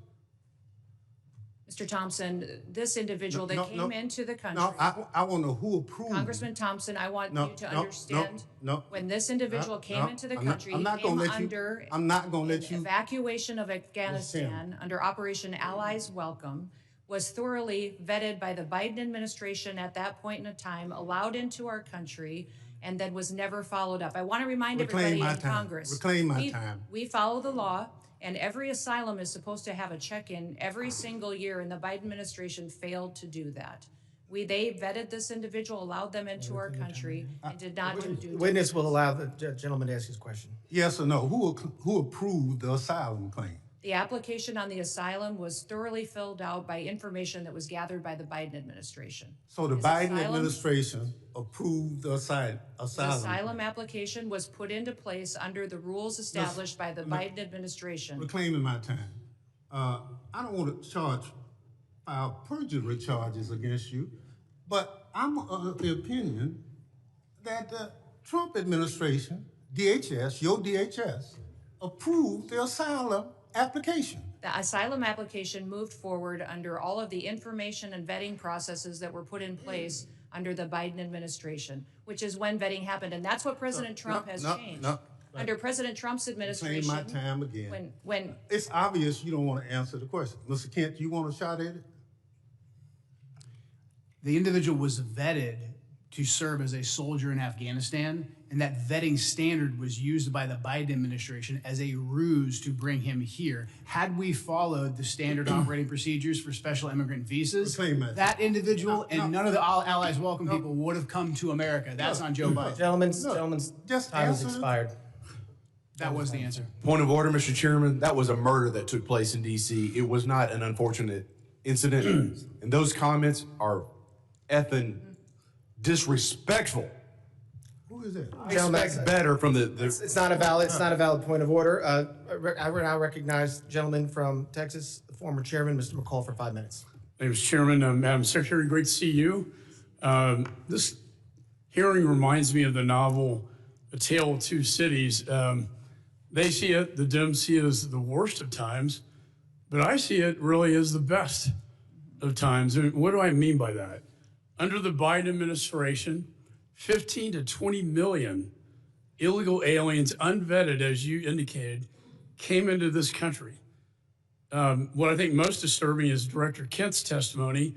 Mr. Thompson, this individual that came into the country. No, I want to know who approved. Congressman Thompson, I want you to understand. When this individual came into the country, he came under I'm not going to let you. Evacuation of Afghanistan under Operation Allies Welcome, was thoroughly vetted by the Biden administration at that point in time, allowed into our country, and then was never followed up. I want to remind everybody in Congress. Reclaim my time. We follow the law. And every asylum is supposed to have a check-in every single year, and the Biden administration failed to do that. They vetted this individual, allowed them into our country, and did not do due diligence. Witness will allow the gentleman to ask his question. Yes or no? Who approved the asylum claim? The application on the asylum was thoroughly filled out by information that was gathered by the Biden administration. So the Biden administration approved the asylum. The asylum application was put into place under the rules established by the Biden administration. Reclaiming my time. I don't want to file perjury charges against you, but I'm of the opinion that the Trump administration, DHS, your DHS, approved the asylum application. The asylum application moved forward under all of the information and vetting processes that were put in place under the Biden administration, which is when vetting happened. And that's what President Trump has changed. Under President Trump's administration. Reclaim my time again. When it's obvious you don't want to answer the question. Mr. Kent, you want a shot at it? The individual was vetted to serve as a soldier in Afghanistan, and that vetting standard was used by the Biden administration as a ruse to bring him here. Had we followed the standard operating procedures for special immigrant visas, that individual and none of the Allies Welcome people would have come to America. That's on Joe Biden. Gentleman's time has expired. That was the answer. Point of order, Mr. Chairman. That was a murder that took place in D.C. It was not an unfortunate incident. And those comments are effing disrespectful. Who is it? I expect better from the It's not a valid point of order. I now recognize the gentleman from Texas, the former chairman, Mr. McCall, for 5 minutes. Thank you, Mr. Chairman. Madam Secretary, great to see you. This hearing reminds me of the novel A Tale of Two Cities. They see it, the Dems see it as the worst of times, but I see it really as the best of times. And what do I mean by that? Under the Biden administration, 15 to 20 million illegal aliens, unvetted, as you indicated, came into this country. What I think most disturbing is Director Kent's testimony.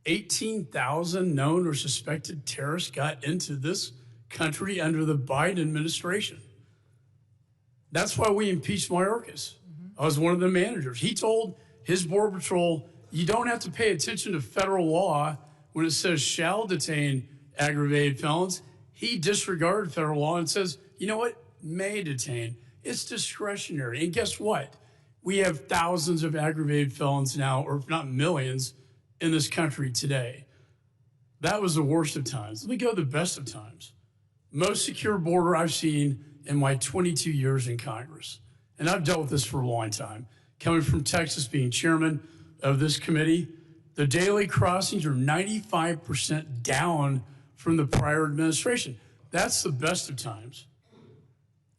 18,000 known or suspected terrorists got into this country under the Biden administration. That's why we impeached Mayorkas. I was one of the managers. He told his Border Patrol, you don't have to pay attention to federal law when it says shall detain aggravated felons. He disregarded federal law and says, you know what, may detain. It's discretionary. And guess what? We have thousands of aggravated felons now, or if not millions, in this country today. That was the worst of times. Let me go to the best of times. Most secure border I've seen in my 22 years in Congress. And I've dealt with this for a long time. Coming from Texas, being chairman of this committee, the daily crossings are 95% down from the prior administration. That's the best of times.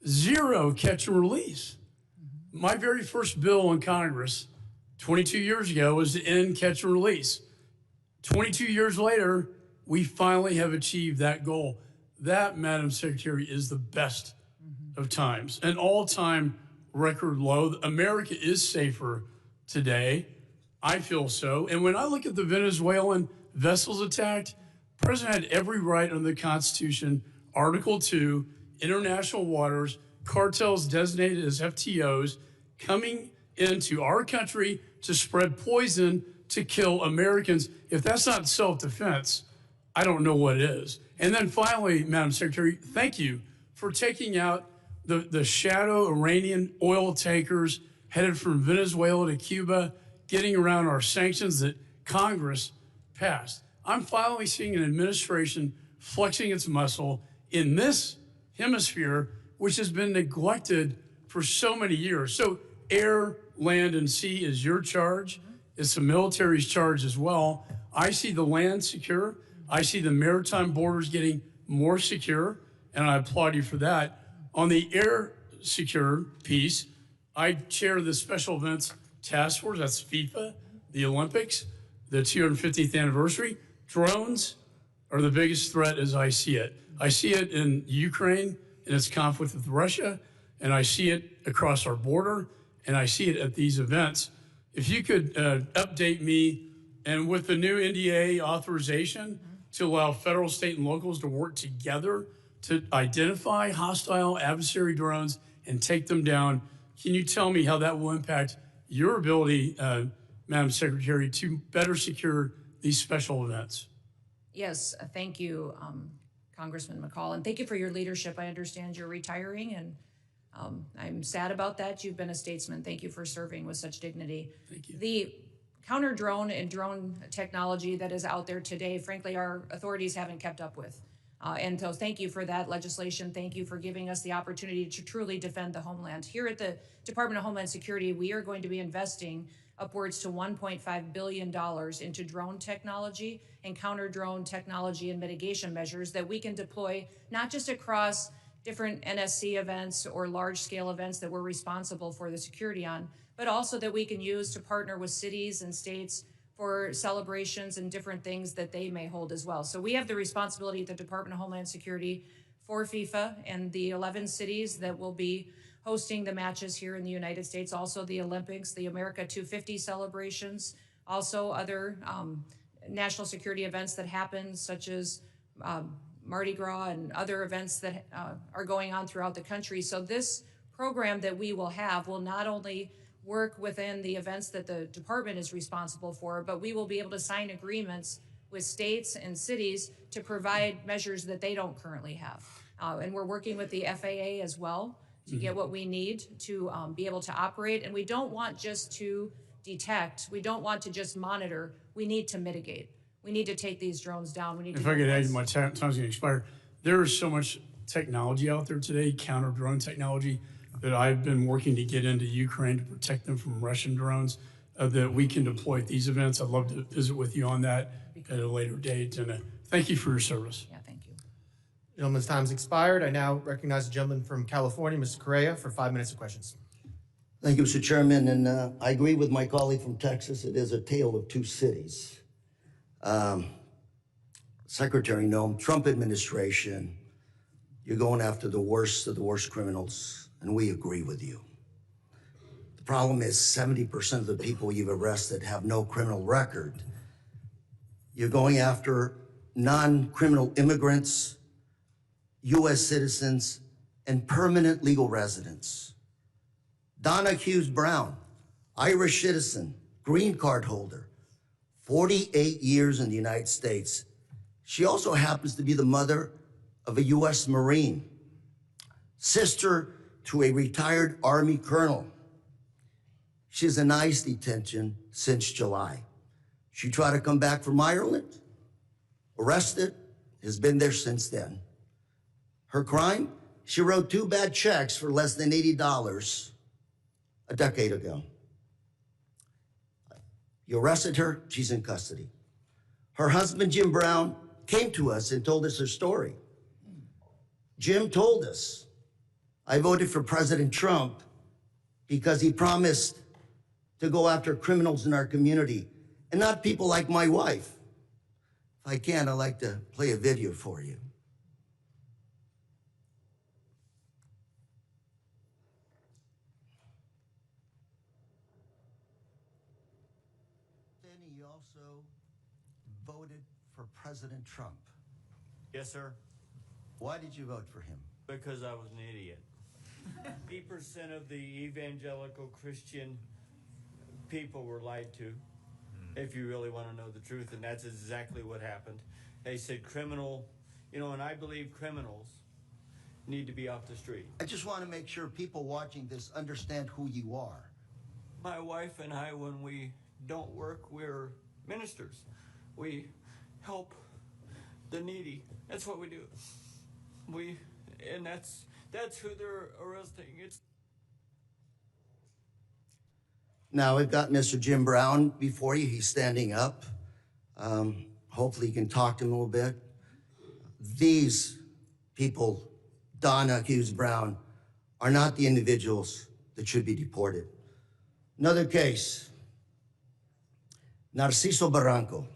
zero catch and release. My very first bill in Congress 22 years ago was to end catch and release. 22 years later, we finally have achieved that goal. That, Madam Secretary, is the best of times. An all-time record low. America is safer today. I feel so. And when I look at the Venezuelan vessels attacked, the president had every right under the Constitution, Article 2, international waters, cartels designated as FTOs, coming into our country to spread poison to kill Americans. If that's not self-defense, I don't know what is. And then finally, Madam Secretary, thank you for taking out the shadow Iranian oil tankers headed from Venezuela to Cuba, getting around our sanctions that Congress passed. I'm finally seeing an administration flexing its muscle in this hemisphere, which has been neglected for so many years. So air, land, and sea is your charge. It's the military's charge as well. I see the land secure. I see the maritime borders getting more secure, and I applaud you for that. On the air secure piece, I chair the Special Events Task Force. That's FIFA, the Olympics, the 250th anniversary. Drones are the biggest threat as I see it. I see it in Ukraine in its conflict with Russia, and I see it across our border, and I see it at these events. If you could update me, and with the new NDA authorization to allow federal, state, and locals to work together to identify hostile adversary drones and take them down, can you tell me how that will impact your ability, Madam Secretary, to better secure these special events? Yes, thank you, Congressman McCall, and thank you for your leadership. I understand you're retiring, and I'm sad about that. You've been a statesman. Thank you for serving with such dignity. Thank you. The counter drone and drone technology that is out there today, frankly, our authorities haven't kept up with. And so thank you for that legislation. Thank you for giving us the opportunity to truly defend the homeland. Here at the Department of Homeland Security, we are going to be investing upwards to $1.5 billion into drone technology and counter drone technology and mitigation measures that we can deploy not just across different NSC events or large scale events that we're responsible for the security on, but also that we can use to partner with cities and states for celebrations and different things that they may hold as well. So we have the responsibility at the Department of Homeland Security for FIFA and the 11 cities that will be hosting the matches here in the United States, also the Olympics, the America 250 celebrations, also other national security events that happen, such as Mardi Gras and other events that are going on throughout the country. So this program that we will have will not only work within the events that the department is responsible for, but we will be able to sign agreements with states and cities to provide measures that they don't currently have. And we're working with the FAA as well to get what we need to be able to operate. And we don't want just to detect. We don't want to just monitor. We need to mitigate. We need to take these drones down. We need If to I could add, my time's going to expire. There is so much technology out there today, counter drone technology, that I've been working to get into Ukraine to protect them from Russian drones that we can deploy at these events. I'd love to visit with you on that at a later date. And thank you for your service. Yeah, thank you. Gentleman's time's expired. I now recognize the gentleman from California, Mr. Correa, for 5 minutes of questions. Thank you, Mr. Chairman, and I agree with my colleague from Texas. It is a tale of two cities. Secretary Noem, Trump administration, you're going after the worst of the worst criminals, and we agree with you. The problem is 70% of the people you've arrested have no criminal record. You're going after non-criminal immigrants, U.S. citizens, and permanent legal residents. Donna Hughes Brown, Irish citizen, green card holder, 48 years in the United States. She also happens to be the mother of a U.S. Marine, sister to a retired Army colonel. She's in ICE detention since July. She tried to come back from Ireland, arrested, has been there since then. Her crime? She wrote 2 bad checks for less than $80 a decade ago. You arrested her, she's in custody. Her husband, Jim Brown, came to us and told us her story. Jim told us I voted for President Trump because he promised to go after criminals in our community and not people like my wife. If I can, I'd like to play a video for you. Then he also voted for President Trump. Yes, sir, Why did you vote for him? because I was an idiot. 80% of the evangelical Christian people were lied to, if you really want to know the truth, and that's exactly what happened. They said criminal, and I believe criminals need to be off the street. I just want to make sure people watching this understand who you are. My wife and I, when we don't work, we're ministers. We help the needy. That's what we do. And that's who they're arresting. Now we've got Mr. Jim Brown before you. He's standing up. Hopefully you can talk to him a little bit. These people, Donna Hughes Brown, are not the individuals that should be deported. Another case, Narciso Barranco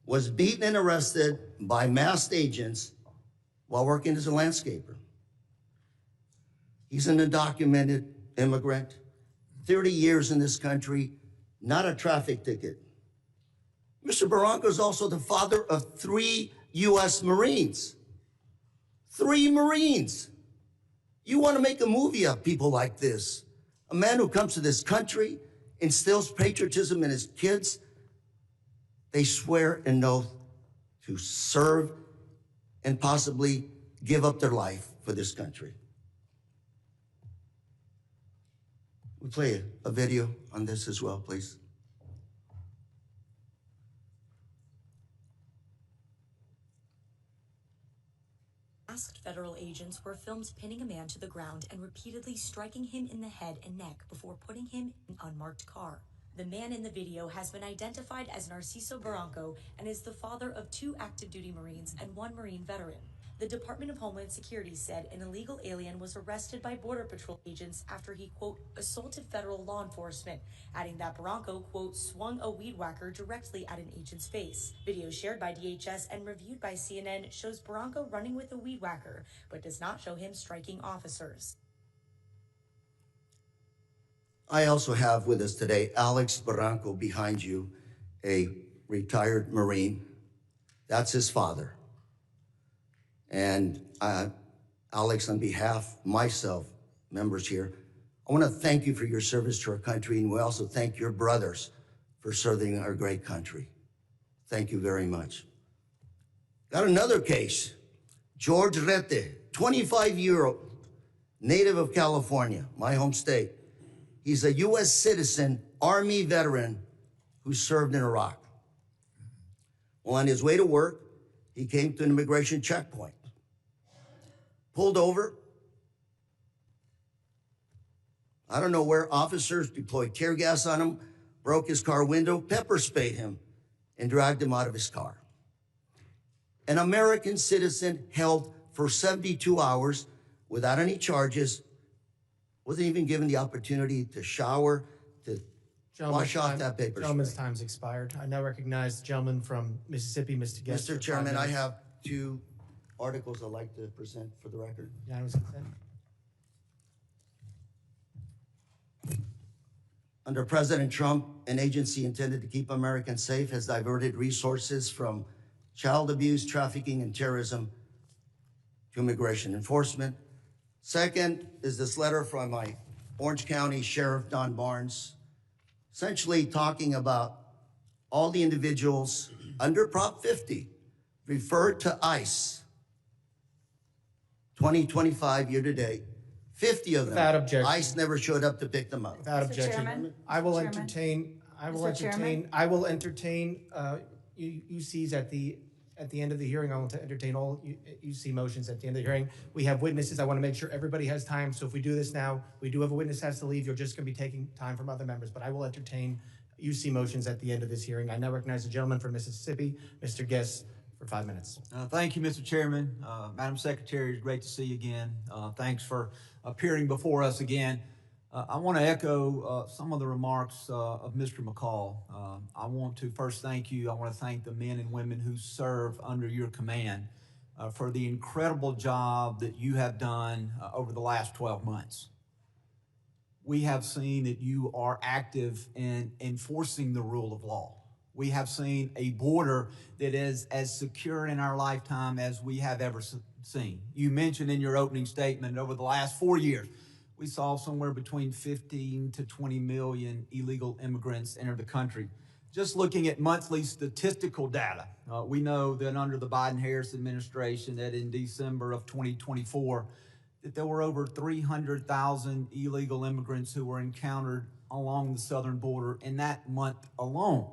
was beaten and arrested by masked agents while working as a landscaper. He's an undocumented immigrant, 30 years in this country, not a traffic ticket. Mr. Barranco is also the father of 3 U.S. Marines. 3 Marines. You want to make a movie of people like this. A man who comes to this country, instills patriotism in his kids. They swear an oath to serve and possibly give up their life for this country. We play a video on this as well, please. Masked federal agents were filmed pinning a man to the ground and repeatedly striking him in the head and neck before putting him in an unmarked car. The man in the video has been identified as Narciso Barranco and is the father of 2 active duty Marines and 1 Marine veteran. The Department of Homeland Security said an illegal alien was arrested by Border Patrol agents after he, quote, assaulted federal law enforcement, adding that Barranco, quote, swung a weed whacker directly at an agent's face. Video shared by DHS and reviewed by CNN shows Barranco running with a weed whacker, but does not show him striking officers. I also have with us today Alex Barranco behind you, a retired Marine. That's his father. And Alex, on behalf of myself, members here, I want to thank you for your service to our country, and we also thank your brothers for serving our great country. Thank you very much. Got another case. George Rete, 25-year-old, native of California, my home state. He's a U.S. citizen, Army veteran who served in Iraq. Well, on his way to work, he came to an immigration checkpoint. Pulled over. I don't know where officers deployed tear gas on him, broke his car window, pepper sprayed him, and dragged him out of his car. An American citizen held for 72 hours without any charges, wasn't even given the opportunity to shower, to wash off that paper spray. Gentleman's time's expired. I now recognize the gentleman from Mississippi, Mr. Guest. Mr. Chairman, I have 2 articles I'd like to present for the record. Unanimous consent. Under President Trump, an agency intended to keep Americans safe has diverted resources from child abuse, trafficking, and terrorism to immigration enforcement. Second is this letter from my Orange County Sheriff, Don Barnes, essentially talking about all the individuals under Prop 50 referred to ICE. 2025 year to date, 50 of them. Without objection. ICE never showed up to pick them up. Without objection. Chairman? I will Chairman? entertain, Chairman? I will entertain UCs at the end of the hearing. I will entertain all UC motions at the end of the hearing. We have witnesses. I want to make sure everybody has time. So if we do this now, we do have a witness has to leave. You're just going to be taking time from other members, but I will entertain UC motions at the end of this hearing. I now recognize the gentleman from Mississippi, Mr. Guest, for 5 minutes. Thank you, Mr. Chairman. Madam Secretary, it's great to see you again. Thanks for appearing before us again. I want to echo some of the remarks of Mr. McCall. I want to first thank you. I want to thank the men and women who serve under your command for the incredible job that you have done over the last 12 months. We have seen that you are active in enforcing the rule of law. We have seen a border that is as secure in our lifetime as we have ever seen. You mentioned in your opening statement over the last 4 years, we saw somewhere between 15 to 20 million illegal immigrants enter the country. Just looking at monthly statistical data, we know that under the Biden-Harris administration that in December of 2024, that there were over 300,000 illegal immigrants who were encountered along the southern border in that month alone.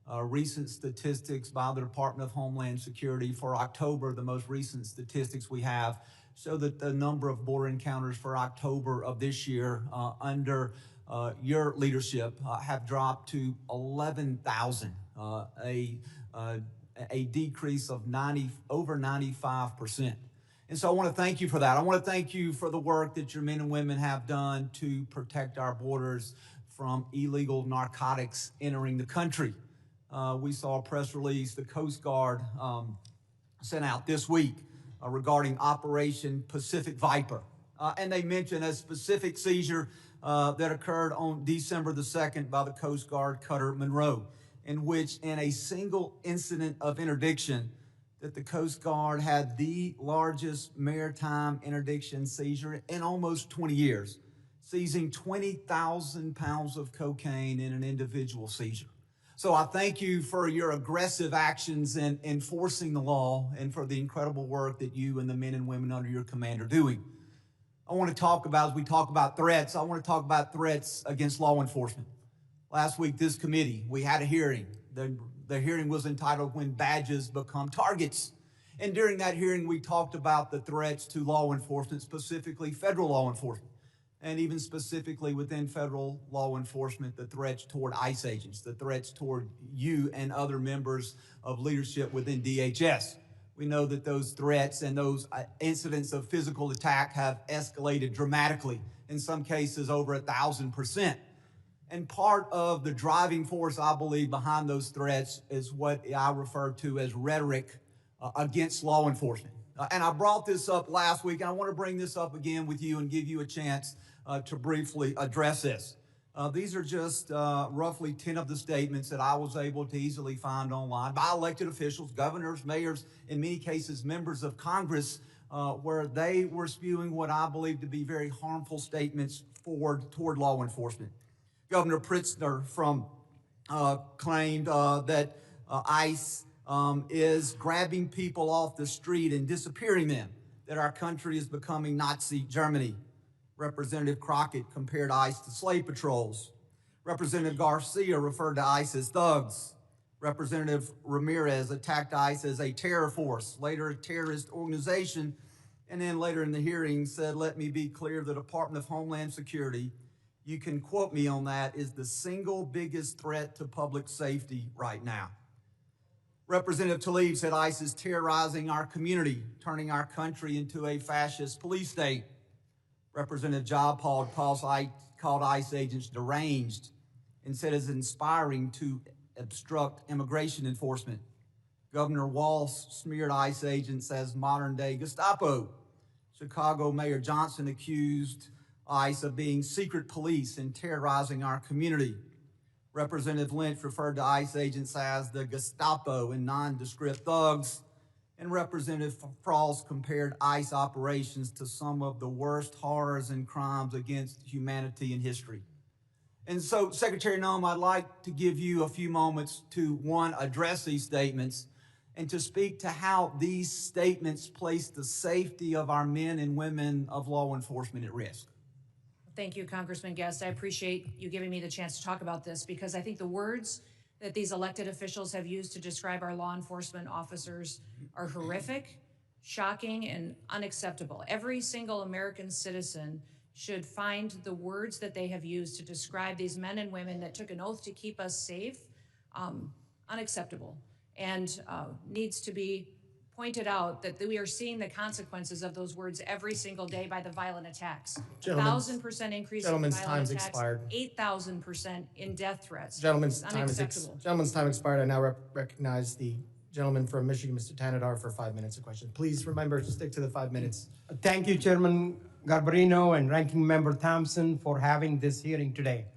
Recent statistics by the Department of Homeland Security for October, the most recent statistics we have, show that the number of border encounters for October of this year under your leadership have dropped to 11,000, a decrease of over 95%. And so I want to thank you for that. I want to thank you for the work that your men and women have done to protect our borders from illegal narcotics entering the country. We saw a press release the Coast Guard sent out this week regarding Operation Pacific Viper. And they mentioned a specific seizure that occurred on December the 2nd by the Coast Guard cutter Monroe, in which in a single incident of interdiction that the Coast Guard had the largest maritime interdiction seizure in almost 20 years, seizing 20,000 pounds of cocaine in an individual seizure. So I thank you for your aggressive actions in enforcing the law and for the incredible work that you and the men and women under your command are doing. I want to talk about, as we talk about threats, I want to talk about threats against law enforcement. Last week, this committee, we had a hearing. The hearing was entitled When Badges Become Targets. And during that hearing, we talked about the threats to law enforcement, specifically federal law enforcement. And even specifically within federal law enforcement, the threats toward ICE agents, the threats toward you and other members of leadership within DHS. We know that those threats and those incidents of physical attack have escalated dramatically, in some cases over 1,000%. And part of the driving force, I believe, behind those threats is what I refer to as rhetoric against law enforcement. And I brought this up last week, and I want to bring this up again with you and give you a chance to briefly address this. These are just roughly 10 of the statements that I was able to easily find online by elected officials, governors, mayors, in many cases members of Congress, where they were spewing what I believe to be very harmful statements toward law enforcement. Governor Pritzker claimed that ICE is grabbing people off the street and disappearing them, that our country is becoming Nazi Germany. Representative Crockett compared ICE to slave patrols. Representative Garcia referred to ICE as thugs. Representative Ramirez attacked ICE as a terror force, later a terrorist organization, and then later in the hearing said, let me be clear, the Department of Homeland Security, you can quote me on that, is the single biggest threat to public safety right now. Representative Tlaib said ICE is terrorizing our community, turning our country into a fascist police state. Representative Jayapal called ICE agents deranged and said it's inspiring to obstruct immigration enforcement. Governor Walz smeared ICE agents as modern-day Gestapo. Chicago Mayor Johnson accused ICE of being secret police and terrorizing our community. Representative Lynch referred to ICE agents as the Gestapo and nondescript thugs. And Representative Frost compared ICE operations to some of the worst horrors and crimes against humanity in history. And so, Secretary Noem, I'd like to give you a few moments to, one, address these statements and to speak to how these statements place the safety of our men and women of law enforcement at risk. Thank you, Congressman Guest. I appreciate you giving me the chance to talk about this because I think the words that these elected officials have used to describe our law enforcement officers are horrific, shocking, and unacceptable. Every single American citizen should find the words that they have used to describe these men and women that took an oath to keep us safe unacceptable and needs to be pointed out that we are seeing the consequences of those words every single day by the violent attacks. Gentlemen's- 1,000% increase in gentlemen's violent time's attacks, expired. 8,000% in death threats. Gentlemen's It's time is unacceptable. gentlemen's time expired. I now recognize the gentleman from Michigan, Mr. Tanadar, for 5 minutes of question. Please remember to stick to the 5 minutes. Thank you, Chairman Garbarino and Ranking Member Thompson, for having this hearing today.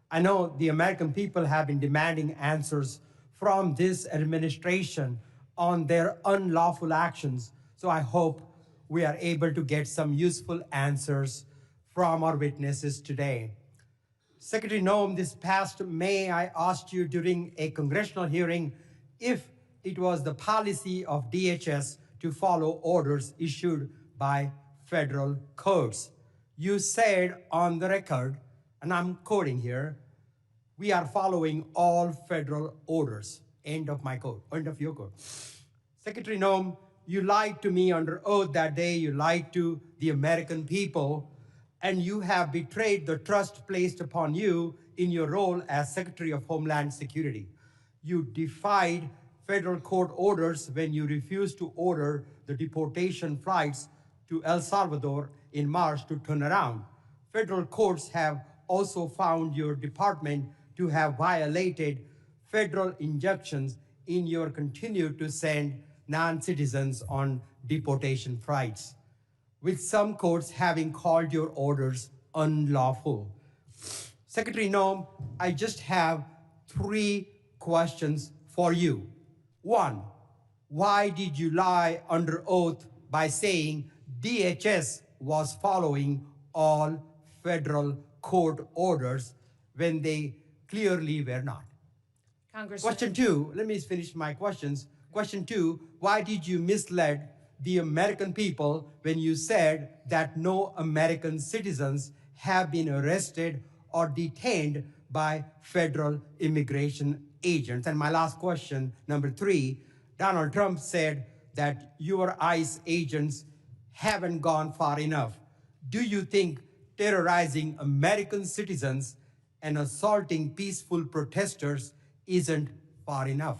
I know the American people have been demanding answers from this administration on their unlawful actions. So I hope we are able to get some useful answers from our witnesses today. Secretary Noem, this past May, I asked you during a congressional hearing if it was the policy of DHS to follow orders issued by federal courts. You said on the record, and I'm quoting here, "We are following all federal orders." End of my quote, end of your quote. Secretary Noem, you lied to me under oath that day. You lied to the American people, and you have betrayed the trust placed upon you in your role as Secretary of Homeland Security. You defied federal court orders when you refused to order the deportation flights to El Salvador in March to turn around. Federal courts have also found your department to have violated federal injunctions in your continue to send non-citizens on deportation flights, with some courts having called your orders unlawful. Secretary Noem, I just have 3 questions for you. 1, why did you lie under oath by saying DHS was following all federal court orders when they clearly were not? Congressman. Question 2, let me finish my questions. Question 2, why did you mislead the American people when you said that no American citizens have been arrested or detained by federal immigration agents? And my last question, number 3, Donald Trump said that your ICE agents haven't gone far enough. Do you think terrorizing American citizens and assaulting peaceful protesters isn't far enough?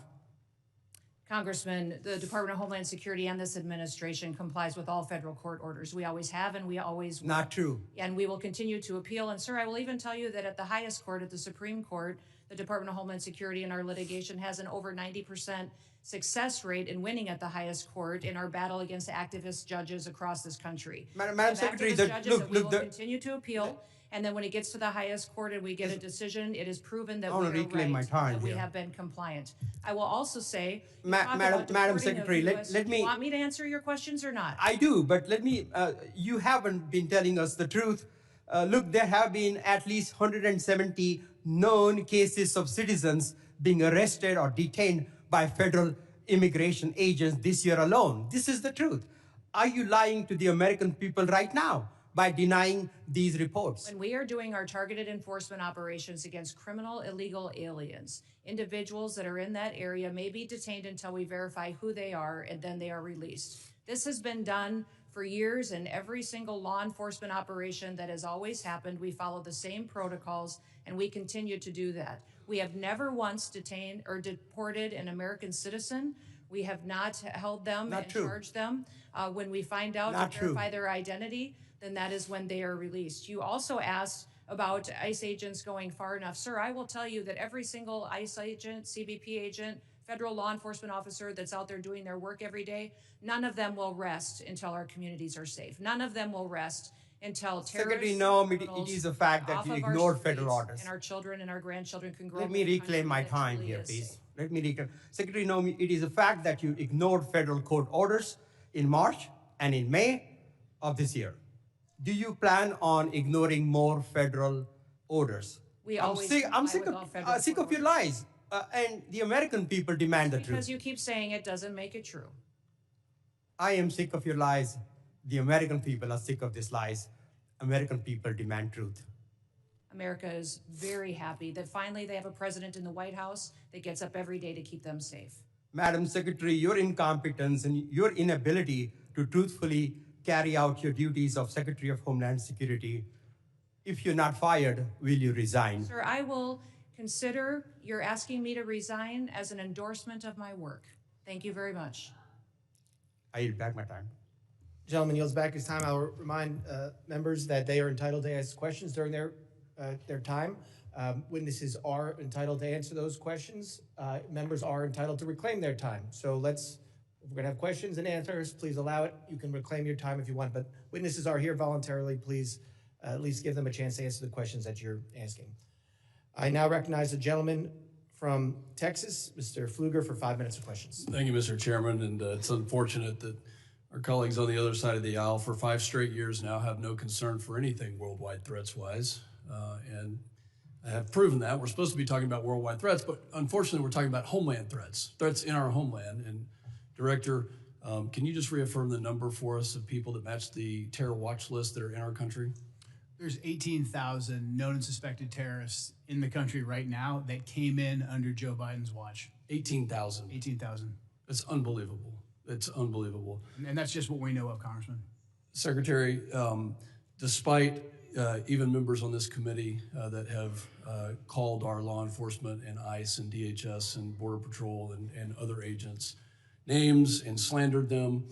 Congressman, the Department of Homeland Security and this administration complies with all federal court orders. We always have and we always will. Not true. And we will continue to appeal. And sir, I will even tell you that at the highest court, at the Supreme Court, the Department of Homeland Security in our litigation has an over 90% success rate in winning at the highest court in our battle against activist judges across this country. Madam Secretary, we will continue to appeal. And then when it gets to the highest court and we get a decision, it is proven that we are reclaim my right, time that we here. have been compliant. I will also say, Madam Secretary, let me. You want me to answer your questions or not? I do, but let me. You haven't been telling us the truth. Look, there have been at least 170 known cases of citizens being arrested or detained by federal immigration agents this year alone. This is the truth. Are you lying to the American people right now by denying these reports? When we are doing our targeted enforcement operations against criminal illegal aliens, individuals that are in that area may be detained until we verify who they are, and then they are released. This has been done for years, and every single law enforcement operation that has always happened, we follow the same protocols, and we continue to do that. We have never once detained or deported an American citizen. We have not held them and charged them. When we find out and verify their identity, then that is when they are released. You also asked about ICE agents going far enough. Sir, I will tell you that every single ICE agent, CBP agent, federal law enforcement officer that's out there doing their work every day, none of them will rest until our communities are safe. None of them will rest until Secretary Noem, it is a fact that you ignored federal orders. And our children and our grandchildren can grow. Let me reclaim my time here, please. Let me reclaim. Secretary Noem, it is a fact that you ignored federal court orders in March and in May of this year. Do you plan on ignoring more federal orders? I'm sick of your lies. And the American people demand the truth. Because you keep saying it doesn't make it true. I am sick of your lies. The American people are sick of these lies. American people demand truth. America is very happy that finally they have a president in the White House that gets up every day to keep them safe. Madam Secretary, your incompetence and your inability to truthfully carry out your duties of Secretary of Homeland Security, if you're not fired, will you resign? Sir, I will consider your asking me to resign as an endorsement of my work. Thank you very much. I yield back my time. Gentleman yields back his time. I'll remind members that they are entitled to ask questions during their time. Witnesses are entitled to answer those questions. Members are entitled to reclaim their time. So if we're gonna have questions and answers, please allow it. You can reclaim your time if you want, but witnesses are here voluntarily. Please at least give them a chance to answer the questions that you're asking. I now recognize the gentleman from Texas, Mr. Pfluger, for 5 minutes of questions. Thank you, Mr. Chairman, and it's unfortunate that our colleagues on the other side of the aisle for 5 straight years now have no concern for anything worldwide threats-wise, and have proven that. We're supposed to be talking about worldwide threats, but unfortunately we're talking about homeland threats in our homeland. And Director, can you just reaffirm the number for us of people that match the terror watch list that are in our country? There's 18,000 known and suspected terrorists in the country right now that came in under Joe Biden's watch. 18,000. 18,000. It's unbelievable. It's unbelievable. And that's just what we know of, Congressman. Secretary, despite even members on this committee that have called our law enforcement and ICE and DHS and Border Patrol and other agents names and slandered them,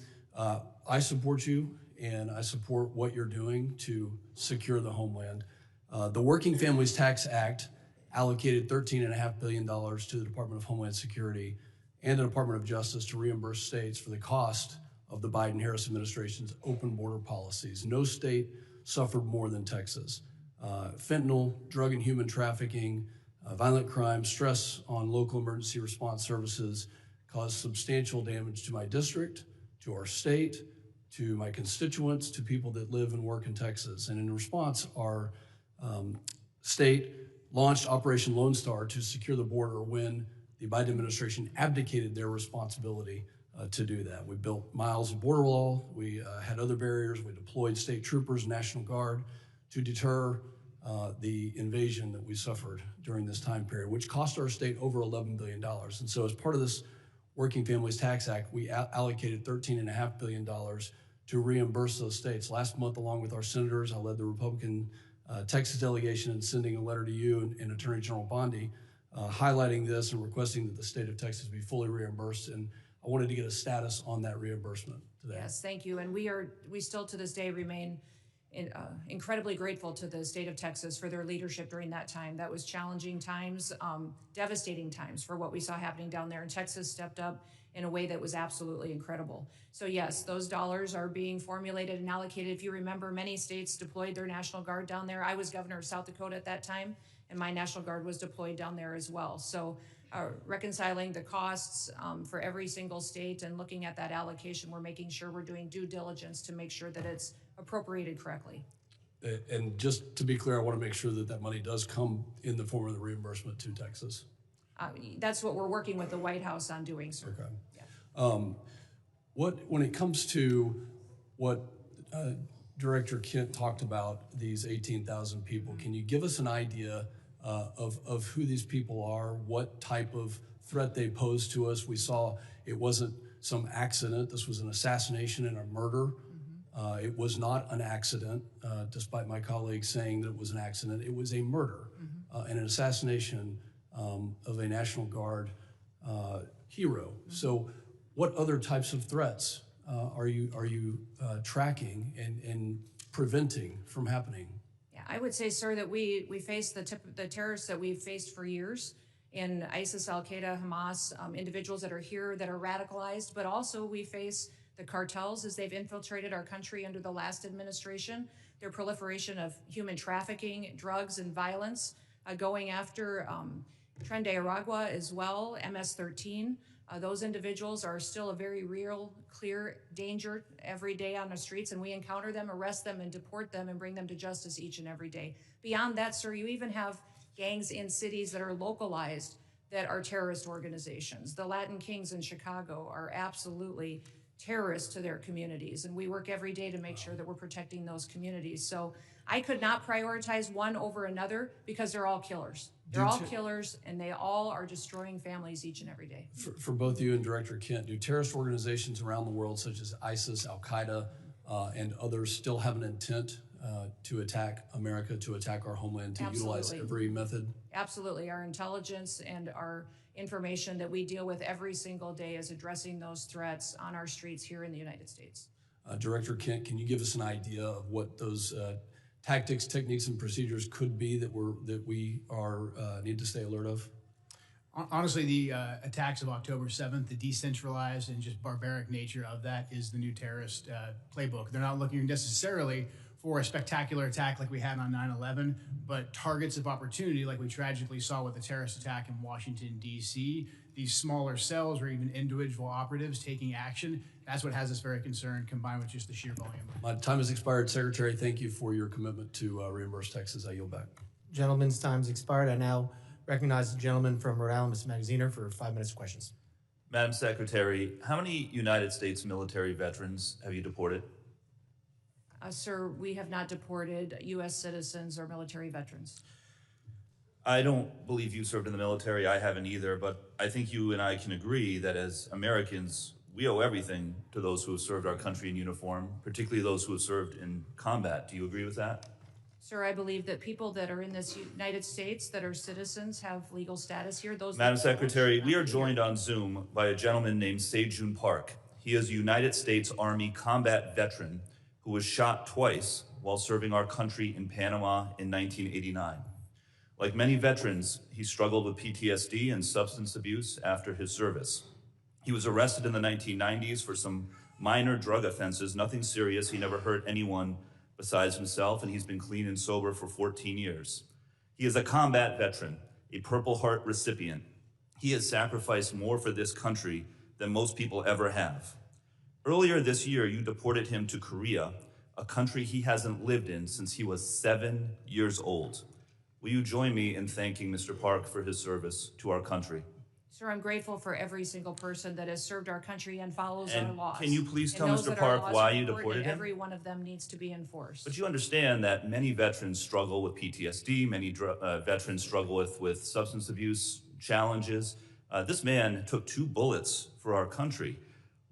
I support you and I support what you're doing to secure the homeland. The Working Families Tax Act allocated $13.5 billion to the Department of Homeland Security and the Department of Justice to reimburse states for the cost of the Biden-Harris administration's open border policies. No state suffered more than Texas. Fentanyl, drug and human trafficking, violent crime, stress on local emergency response services caused substantial damage to my district, to our state, to my constituents, to people that live and work in Texas. And in response, our state launched Operation Lone Star to secure the border when the Biden administration abdicated their responsibility to do that. We built miles of border wall, we had other barriers, we deployed state troopers, National Guard to deter the invasion that we suffered during this time period, which cost our state over $11 billion. And so as part of this Working Families Tax Act, we allocated $13.5 billion to reimburse those states. Last month, along with our senators, I led the Republican Texas delegation in sending a letter to you and Attorney General Bondi highlighting this and requesting that the state of Texas be fully reimbursed. And I wanted to get a status on that reimbursement today. Yes, thank you. And we still to this day remain incredibly grateful to the state of Texas for their leadership during that time. That was challenging times, devastating times for what we saw happening down there. And Texas stepped up in a way that was absolutely incredible. So yes, those dollars are being formulated and allocated. If you remember, many states deployed their National Guard down there. I was governor of South Dakota at that time, and my National Guard was deployed down there as well. So reconciling the costs for every single state and looking at that allocation, we're making sure we're doing due diligence to make sure that it's appropriated correctly. And just to be clear, I want to make sure that that money does come in the form of the reimbursement to Texas. That's what we're working with the White House on doing, sir. Okay. Yeah. When it comes to what Director Kent talked about, these 18,000 people, can you give us an idea of who these people are, what type of threat they pose to us? We saw it wasn't some accident. This was an assassination and a murder. It was not an accident, despite my colleagues saying that it was an accident. It was a murder and an assassination of a National Guard hero. So what other types of threats are you tracking and preventing from happening? Yeah, I would say, sir, that we face the terrorists that we've faced for years in ISIS, Al-Qaeda, Hamas, individuals that are here that are radicalized, but also we face the cartels as they've infiltrated our country under the last administration, their proliferation of human trafficking, drugs, and violence, going after Tren de Aragua as well, MS-13. Those individuals are still a very real, clear danger every day on the streets, and we encounter them, arrest them, and deport them and bring them to justice each and every day. Beyond that, sir, you even have gangs in cities that are localized that are terrorist organizations. The Latin Kings in Chicago are absolutely terrorists to their communities, and we work every day to make sure that we're protecting those communities. So I could not prioritize one over another because they're all killers. They're all killers, and they all are destroying families each and every day. For both you and Director Kent, do terrorist organizations around the world, such as ISIS, Al-Qaeda, and others, still have an intent to attack America, to attack our homeland, to utilize Absolutely. every method? Absolutely. Our intelligence and our information that we deal with every single day is addressing those threats on our streets here in the United States. Director Kent, can you give us an idea of what those tactics, techniques, and procedures could be that we need to stay alert of? Honestly, the attacks of October 7th, the decentralized and just barbaric nature of that is the new terrorist playbook. They're not looking necessarily for a spectacular attack like we had on 9/11, but targets of opportunity like we tragically saw with the terrorist attack in Washington, D.C., these smaller cells or even individual operatives taking action. That's what has us very concerned, combined with just the sheer volume. My time has expired. Secretary, thank you for your commitment to reimburse taxes. I yield back. Gentleman's time's expired. I now recognize the gentleman from Rhode Island, Mr. Magaziner, for 5 minutes of questions. Madam Secretary, how many United States military veterans have you deported? Sir, we have not deported U.S. citizens or military veterans. I don't believe you served in the military. I haven't either, but I think you and I can agree that as Americans, we owe everything to those who have served our country in uniform, particularly those who have served in combat. Do you agree with that? Sir, I believe that people that are in this United States that are citizens have legal status here. Madam Secretary, we are joined on Zoom by a gentleman named Se-Jun Park. He is a United States Army combat veteran who was shot twice while serving our country in Panama in 1989. Like many veterans, he struggled with PTSD and substance abuse after his service. He was arrested in the 1990s for some minor drug offenses, nothing serious. He never hurt anyone besides himself, and he's been clean and sober for 14 years. He is a combat veteran, a Purple Heart recipient. He has sacrificed more for this country than most people ever have. Earlier this year, you deported him to Korea, a country he hasn't lived in since he was 7 years old. Will you join me in thanking Mr. Park for his service to our country? Sir, I'm grateful for every single person that has served our country and follows our laws. Can you please tell And knows Mr. that our Park laws why are you important deported and him? Every one of them needs to be enforced. But you understand that many veterans struggle with PTSD, many veterans struggle with substance abuse challenges. This man took 2 bullets for our country.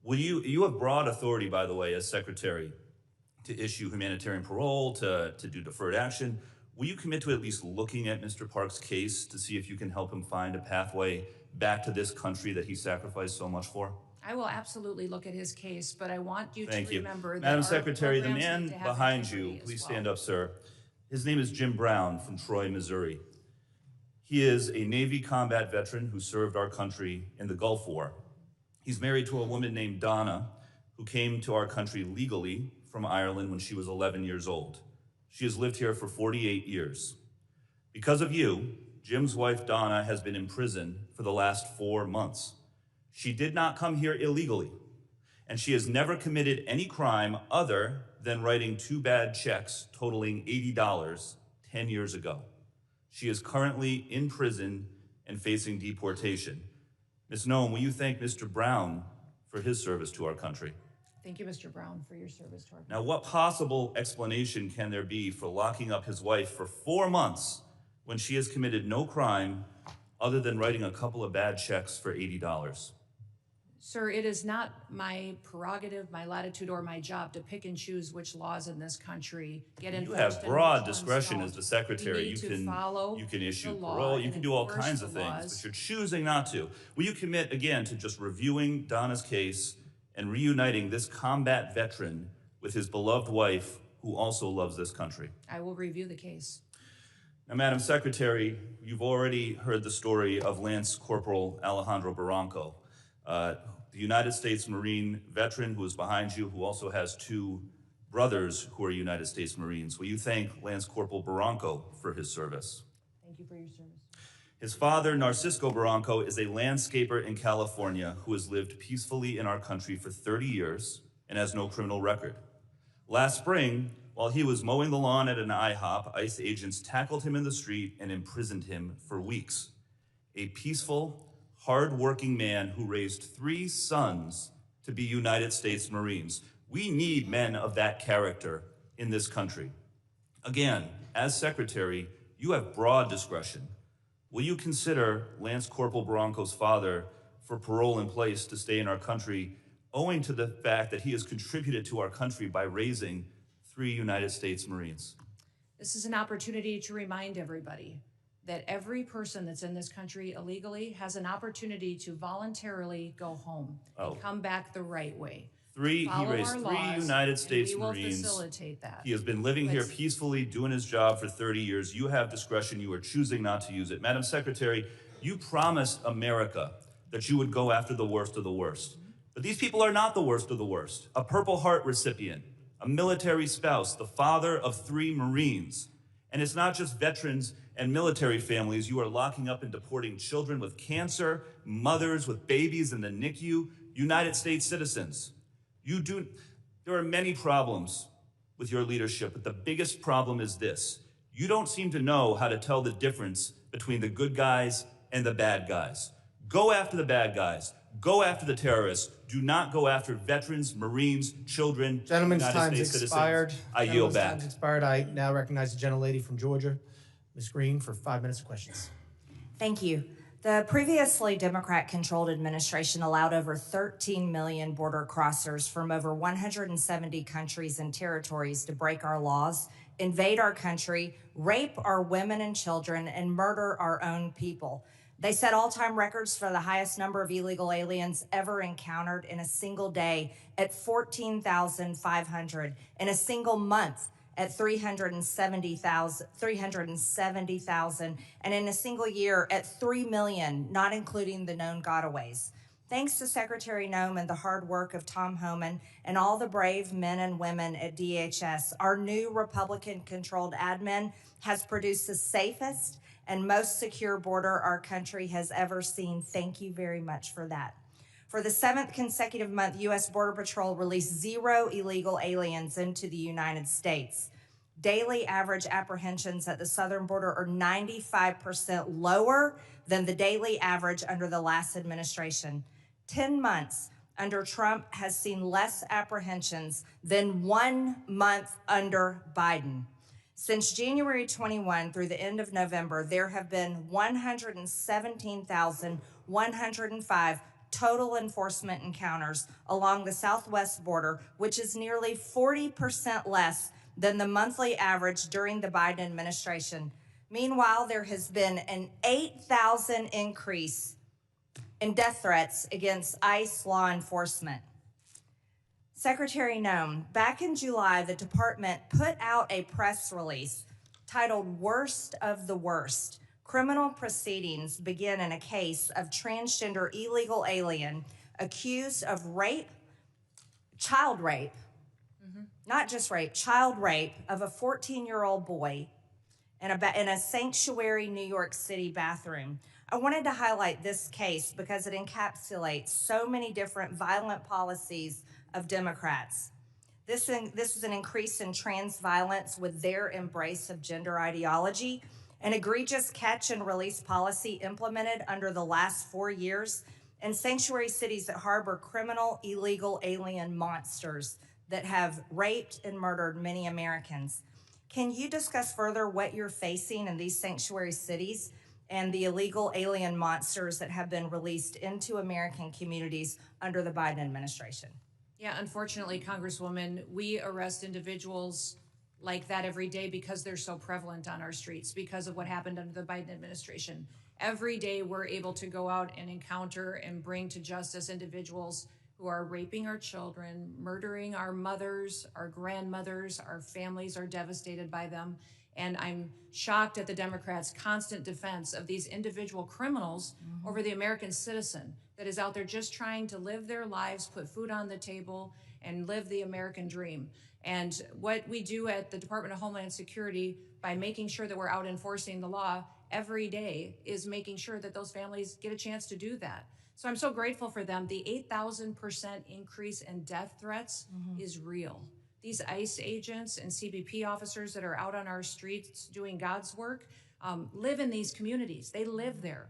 Will you have broad authority, by the way, as Secretary, to issue humanitarian parole, to do deferred action. Will you commit to at least looking at Mr. Park's case to see if you can help him find a pathway back to this country that he sacrificed so much for? I will absolutely look at his case, but I want you Thank to you. remember that Madam our Secretary, the programs man need to have behind integrity you, as please well. stand up, sir. His name is Jim Brown from Troy, Missouri. He is a Navy combat veteran who served our country in the Gulf War. He's married to a woman named Donna, who came to our country legally from Ireland when she was 11 years old. She has lived here for 48 years. Because of you, Jim's wife Donna has been in prison for the last 4 months. She did not come here illegally, and she has never committed any crime other than writing 2 bad checks totaling $80 10 years ago. She is currently in prison and facing deportation. Ms. Noem, will you thank Mr. Brown for his service to our country? Thank you, Mr. Brown, for your service to our country. Now, what possible explanation can there be for locking up his wife for 4 months when she has committed no crime other than writing a couple of bad checks for $80? Sir, it is not my prerogative, my latitude, or my job to pick and choose which laws in this country get enforced. You have and broad which ones discretion don't. as the secretary. We need to follow You can issue the law parole, you and can do all enforce kinds of the things, laws. but you're choosing not to. Will you commit again to just reviewing Donna's case and reuniting this combat veteran with his beloved wife, who also loves this country? I will review the case. Now, Madam Secretary, you've already heard the story of Lance Corporal Alejandro Barranco, the United States Marine veteran who is behind you, who also has 2 brothers who are United States Marines. Will you thank Lance Corporal Barranco for his service? Thank you for your service. His father, Narcisco Barranco, is a landscaper in California who has lived peacefully in our country for 30 years and has no criminal record. Last spring, while he was mowing the lawn at an IHOP, ICE agents tackled him in the street and imprisoned him for weeks. A peaceful, hard-working man who raised 3 sons to be United States Marines. We need men of that character in this country. Again, as Secretary, you have broad discretion. Will you consider Lance Corporal Barranco's father for parole in place to stay in our country, owing to the fact that he has contributed to our country by raising 3 United States Marines. This is an opportunity to remind everybody that every person that's in this country illegally has an opportunity to voluntarily go home and come back the right way. He raised 3 United States we will Marines. Facilitate that. He has been living here peacefully, doing his job for 30 years. You have discretion. You are choosing not to use it. Madam Secretary, you promised America that you would go after the worst of the worst. But these people are not the worst of the worst. A Purple Heart recipient, a military spouse, the father of 3 Marines. And it's not just veterans and military families. You are locking up and deporting children with cancer, mothers with babies in the NICU, United States citizens. There are many problems with your leadership, but the biggest problem is this. You don't seem to know how to tell the difference between the good guys and the bad guys. Go after the bad guys. Go after the terrorists. Do not go after veterans, Marines, children, Gentleman's United time's States expired. citizens. I yield back. Time's expired. I now recognize the gentlelady from Georgia, Ms. Green, for 5 minutes of questions. Thank you. The previously Democrat-controlled administration allowed over 13 million border crossers from over 170 countries and territories to break our laws, invade our country, rape our women and children, and murder our own people. They set all-time records for the highest number of illegal aliens ever encountered in a single day at 14,500, in a single month at 370,000, and in a single year at 3 million, not including the known gotaways. Thanks to Secretary Noem and the hard work of Tom Homan and all the brave men and women at DHS, our new Republican-controlled admin has produced the safest and most secure border our country has ever seen. Thank you very much for that. For the 7th consecutive month, U.S. Border Patrol released 0 illegal aliens into the United States. Daily average apprehensions at the southern border are 95% lower than the daily average under the last administration. 10 months under Trump has seen less apprehensions than 1 month under Biden. Since January 21 through the end of November, there have been 117,105 total enforcement encounters along the southwest border, which is nearly 40% less than the monthly average during the Biden administration. Meanwhile, there has been an 8,000 increase in death threats against ICE law enforcement. Secretary Noem, back in July, the department put out a press release titled "Worst of the Worst." Criminal proceedings begin in a case of transgender illegal alien accused of rape, child rape, not just rape, child rape of a 14-year-old boy in a sanctuary New York City bathroom. I wanted to highlight this case because it encapsulates so many different violent policies of Democrats. This is an increase in trans violence with their embrace of gender ideology, an egregious catch and release policy implemented under the last 4 years, and sanctuary cities that harbor criminal illegal alien monsters that have raped and murdered many Americans. Can you discuss further what you're facing in these sanctuary cities and the illegal alien monsters that have been released into American communities under the Biden administration? Yeah, unfortunately, Congresswoman, we arrest individuals like that every day because they're so prevalent on our streets because of what happened under the Biden administration. Every day we're able to go out and encounter and bring to justice individuals who are raping our children, murdering our mothers, our grandmothers, our families are devastated by them. And I'm shocked at the Democrats' constant defense of these individual criminals over the American citizen that is out there just trying to live their lives, put food on the table, and live the American dream. And what we do at the Department of Homeland Security by making sure that we're out enforcing the law every day is making sure that those families get a chance to do that. So I'm so grateful for them. The 8,000% increase in death threats is real. These ICE agents and CBP officers that are out on our streets doing God's work live in these communities. They live there.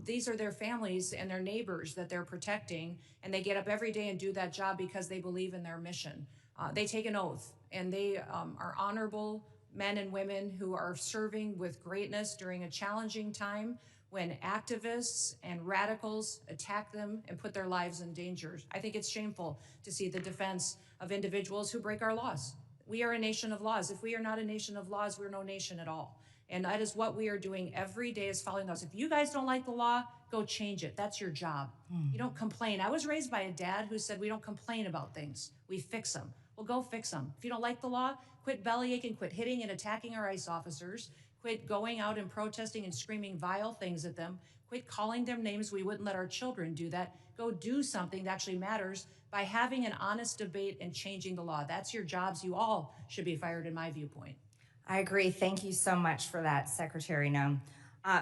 These are their families and their neighbors that they're protecting, and they get up every day and do that job because they believe in their mission. They take an oath, and they are honorable men and women who are serving with greatness during a challenging time when activists and radicals attack them and put their lives in danger. I think it's shameful to see the defense of individuals who break our laws. We are a nation of laws. If we are not a nation of laws, we're no nation at all. And that is what we are doing every day, is following those. If you guys don't like the law, go change it. That's your job. You don't complain. I was raised by a dad who said we don't complain about things. We fix them. Well, go fix them. If you don't like the law, quit bellyaching, quit hitting and attacking our ICE officers, quit going out and protesting and screaming vile things at them, quit calling them names. We wouldn't let our children do that. Go do something that actually matters by having an honest debate and changing the law. That's your jobs. You all should be fired, in my viewpoint. I agree. Thank you so much for that, Secretary Noem.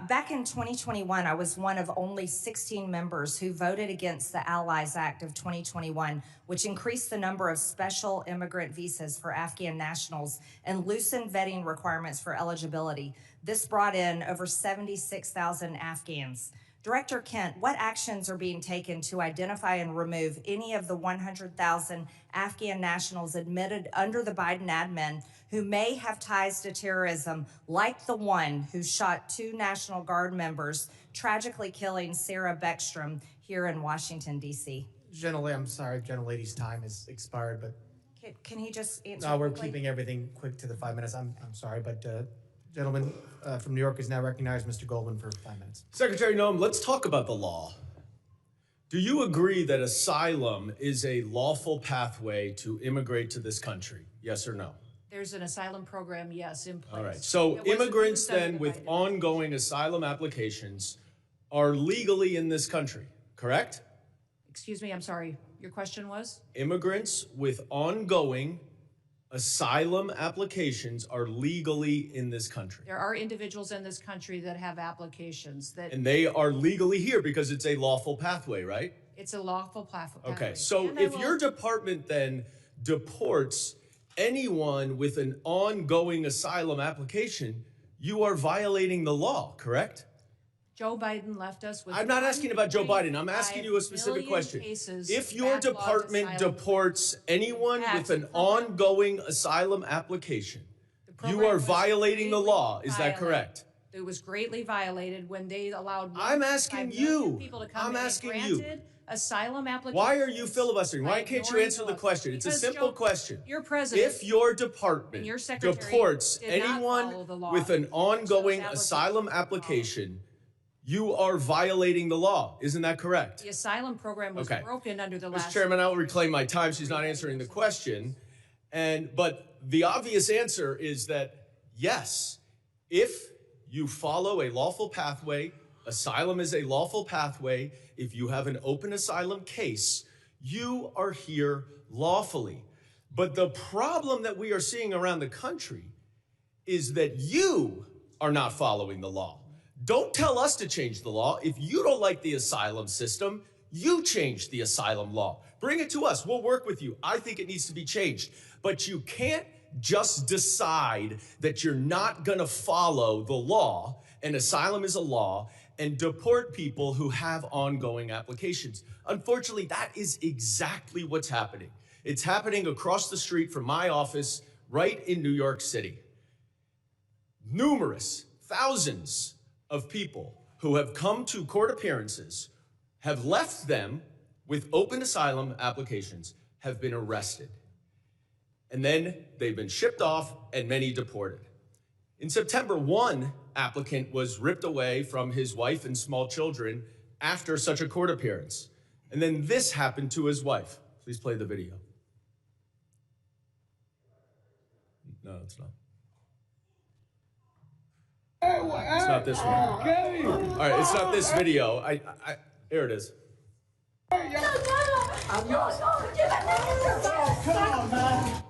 Back in 2021, I was one of only 16 members who voted against the Allies Act of 2021, which increased the number of special immigrant visas for Afghan nationals and loosened vetting requirements for eligibility. This brought in over 76,000 Afghans. Director Kent, what actions are being taken to identify and remove any of the 100,000 Afghan nationals admitted under the Biden admin who may have ties to terrorism, like the one who shot 2 National Guard members, tragically killing Sarah Beckstrom here in Washington, D.C.? I'm sorry, gentlelady's time has expired, but Can he just answer? no, we're quickly? keeping everything quick to the 5 minutes. I'm sorry, but gentleman from New York is now recognized, Mr. Goldman, for 5 minutes. Secretary Noem, let's talk about the law. Do you agree that asylum is a lawful pathway to immigrate to this country? Yes or no? There's an asylum program, yes, in place. All right. So It wasn't immigrants used under then the with Biden. ongoing asylum applications are legally in this country, correct? Excuse me, I'm sorry. Your question was? Immigrants with ongoing asylum applications are legally in this country. There are individuals in this country that have applications that And they are legally here because it's a lawful pathway, right? it's a lawful pathway. Okay, so And I if will- your department then deports anyone with an ongoing asylum application, you are violating the law, correct? Joe Biden left us with. I'm not asking about Joe Biden. I'm asking you a 1.5 specific million question. cases If your backlogged department asylum. deports anyone with Yes, an the program- ongoing asylum application, you program are was violating the greatly law. Is that violated. correct? It was greatly violated when they allowed. I'm 1.5 asking million you. People to come I'm in and asking you. granted asylum applications. Why are you filibustering? Why by can't you ignoring answer the the law. question? It's a Because, simple Joe, question. Your president. If your department and your secretary deports did not follow anyone the law, with an ongoing applications asylum application, you are violating the law. Isn't that correct? The asylum program was Okay. broken under the Mr. last. Chairman, I will reclaim my time. She's not answering the question. But the obvious answer is that yes, if you follow a lawful pathway, asylum is a lawful pathway. If you have an open asylum case, you are here lawfully. But the problem that we are seeing around the country is that you are not following the law. Don't tell us to change the law. If you don't like the asylum system, you change the asylum law. Bring it to us. We'll work with you. I think it needs to be changed. But you can't just decide that you're not going to follow the law, and asylum is a law, and deport people who have ongoing applications. Unfortunately, that is exactly what's happening. It's happening across the street from my office right in New York City. Numerous, thousands of people who have come to court appearances, have left them with open asylum applications, have been arrested. And then they've been shipped off and many deported. In September, one applicant was ripped away from his wife and small children after such a court appearance. And then this happened to his wife. Please play the video. No, it's not. It's not this one. All right, it's not this video. Here it is. Come on, man.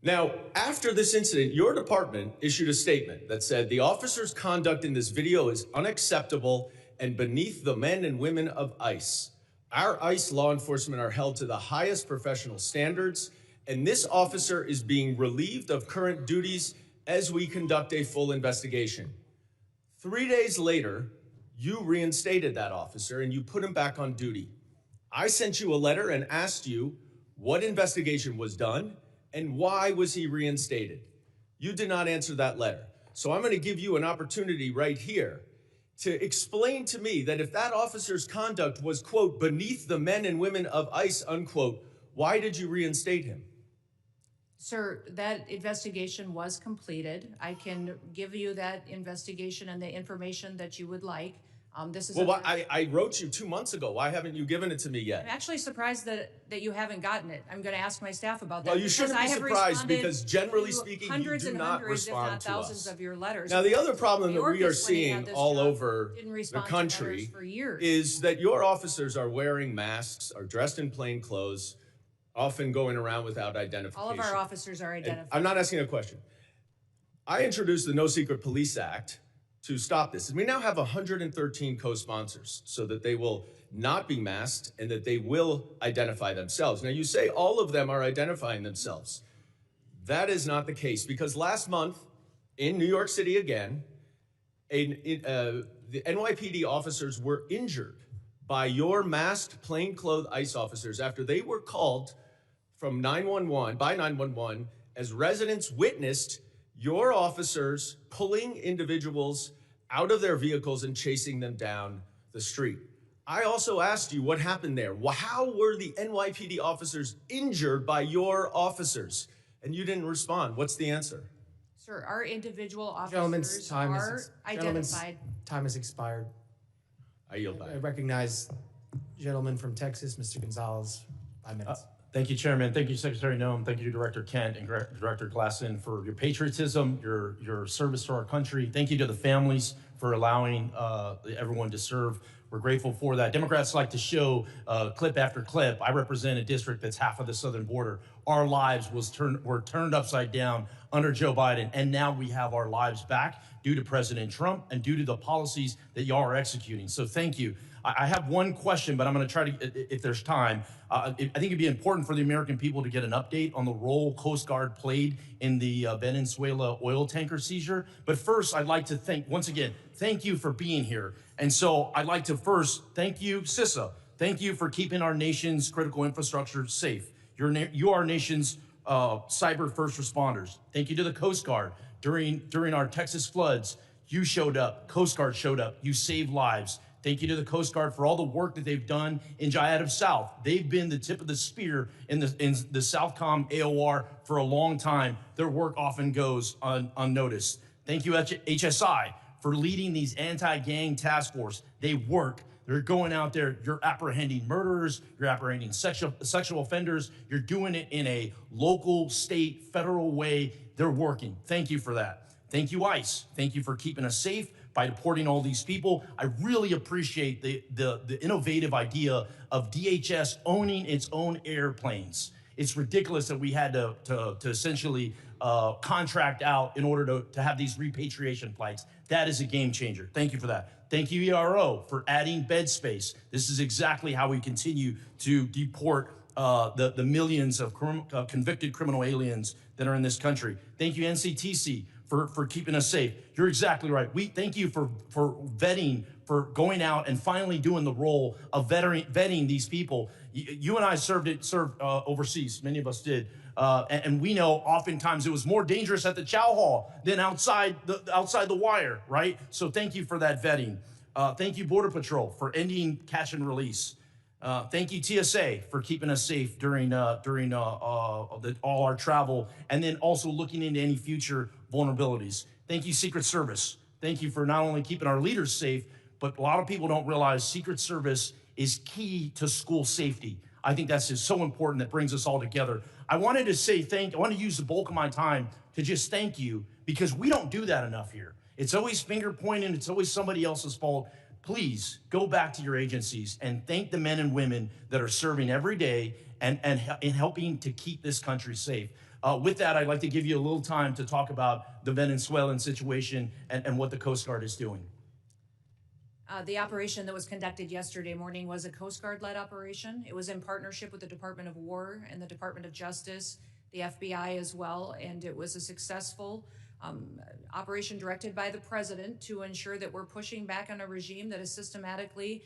Now, after this incident, your department issued a statement that said the officer's conduct in this video is unacceptable and beneath the men and women of ICE. Our ICE law enforcement are held to the highest professional standards, and this officer is being relieved of current duties as we conduct a full investigation. 3 days later, you reinstated that officer and you put him back on duty. I sent you a letter and asked you what investigation was done and why was he reinstated. You did not answer that letter. So I'm going to give you an opportunity right here to explain to me that if that officer's conduct was, quote, beneath the men and women of ICE, unquote, why did you reinstate him? Sir, that investigation was completed. I can give you that investigation and the information that you would like. This is Well, I wrote you 2 months ago. Why haven't you given it to me yet? I'm actually surprised that you haven't gotten it. I'm going to ask my staff about that. Well, you shouldn't be surprised because generally to speaking, you hundreds do and not hundreds, if respond not to thousands us. of your letters. Now, the other problem that we are Mayorkas, when he had seeing this all job, over didn't the respond to country letters for years. is that your officers are wearing masks, are dressed in plain clothes, often going around without identification. All of our officers are identified. I'm not asking a question. I introduced the No Secret Police Act to stop this. And we now have 113 co-sponsors so that they will not be masked and that they will identify themselves. Now, you say all of them are identifying themselves. That is not the case because last month in New York City again, the NYPD officers were injured by your masked, plainclothes ICE officers after they were called from 911 as residents witnessed your officers pulling individuals out of their vehicles and chasing them down the street. I also asked you what happened there. How were the NYPD officers injured by your officers? And you didn't respond. What's the answer? Sir, our individual officers Gentlemen's time are is identified. time has expired. I yield back. I recognize gentleman from Texas, Mr. Gonzalez, 5 minutes. Thank you, Chairman. Thank you, Secretary Noem. Thank you, Director Kent and Director Glasheen, for your patriotism, your service to our country. Thank you to the families for allowing everyone to serve. We're grateful for that. Democrats like to show clip after clip. I represent a district that's half of the southern border. Our lives were turned upside down under Joe Biden, and now we have our lives back due to President Trump and due to the policies that y'all are executing. So thank you. I have one question, but I'm going to try to, if there's time. I think it'd be important for the American people to get an update on the role Coast Guard played in the Venezuela oil tanker seizure. But first, I'd like to once again, thank you for being here. And so I'd like to first thank you, CISA. Thank you for keeping our nation's critical infrastructure safe. You are our nation's cyber first responders. Thank you to the Coast Guard. During our Texas floods, you showed up, Coast Guard showed up, you saved lives. Thank you to the Coast Guard for all the work that they've done in Jayada South. They've been the tip of the spear in the Southcom AOR for a long time. Their work often goes unnoticed. Thank you, HSI, for leading these anti-gang task force. They work. They're going out there. You're apprehending murderers. You're apprehending sexual offenders. You're doing it in a local, state, federal way. They're working. Thank you for that. Thank you, ICE. Thank you for keeping us safe by deporting all these people. I really appreciate the innovative idea of DHS owning its own airplanes. It's ridiculous that we had to essentially contract out in order to have these repatriation flights. That is a game changer. Thank you for that. Thank you, ERO, for adding bed space. This is exactly how we continue to deport the millions of convicted criminal aliens that are in this country. Thank you, NCTC, for keeping us safe. You're exactly right. We thank you for vetting, for going out and finally doing the role of vetting these people. You and I served overseas. Many of us did. And we know oftentimes it was more dangerous at the chow hall than outside the wire, right? So thank you for that vetting. Thank you, Border Patrol, for ending catch and release. Thank you, TSA, for keeping us safe during all our travel, and then also looking into any future vulnerabilities. Thank you, Secret Service. Thank you for not only keeping our leaders safe, but a lot of people don't realize Secret Service is key to school safety. I think that's just so important that brings us all together. I wanted to say I want to use the bulk of my time to just thank you, because we don't do that enough here. It's always finger pointing. It's always somebody else's fault. Please go back to your agencies and thank the men and women that are serving every day and helping to keep this country safe. With that, I'd like to give you a little time to talk about the Venezuelan situation and what the Coast Guard is doing. The operation that was conducted yesterday morning was a Coast Guard-led operation. It was in partnership with the Department of War and the Department of Justice, the FBI as well, and it was a successful operation directed by the president to ensure that we're pushing back on a regime that is systematically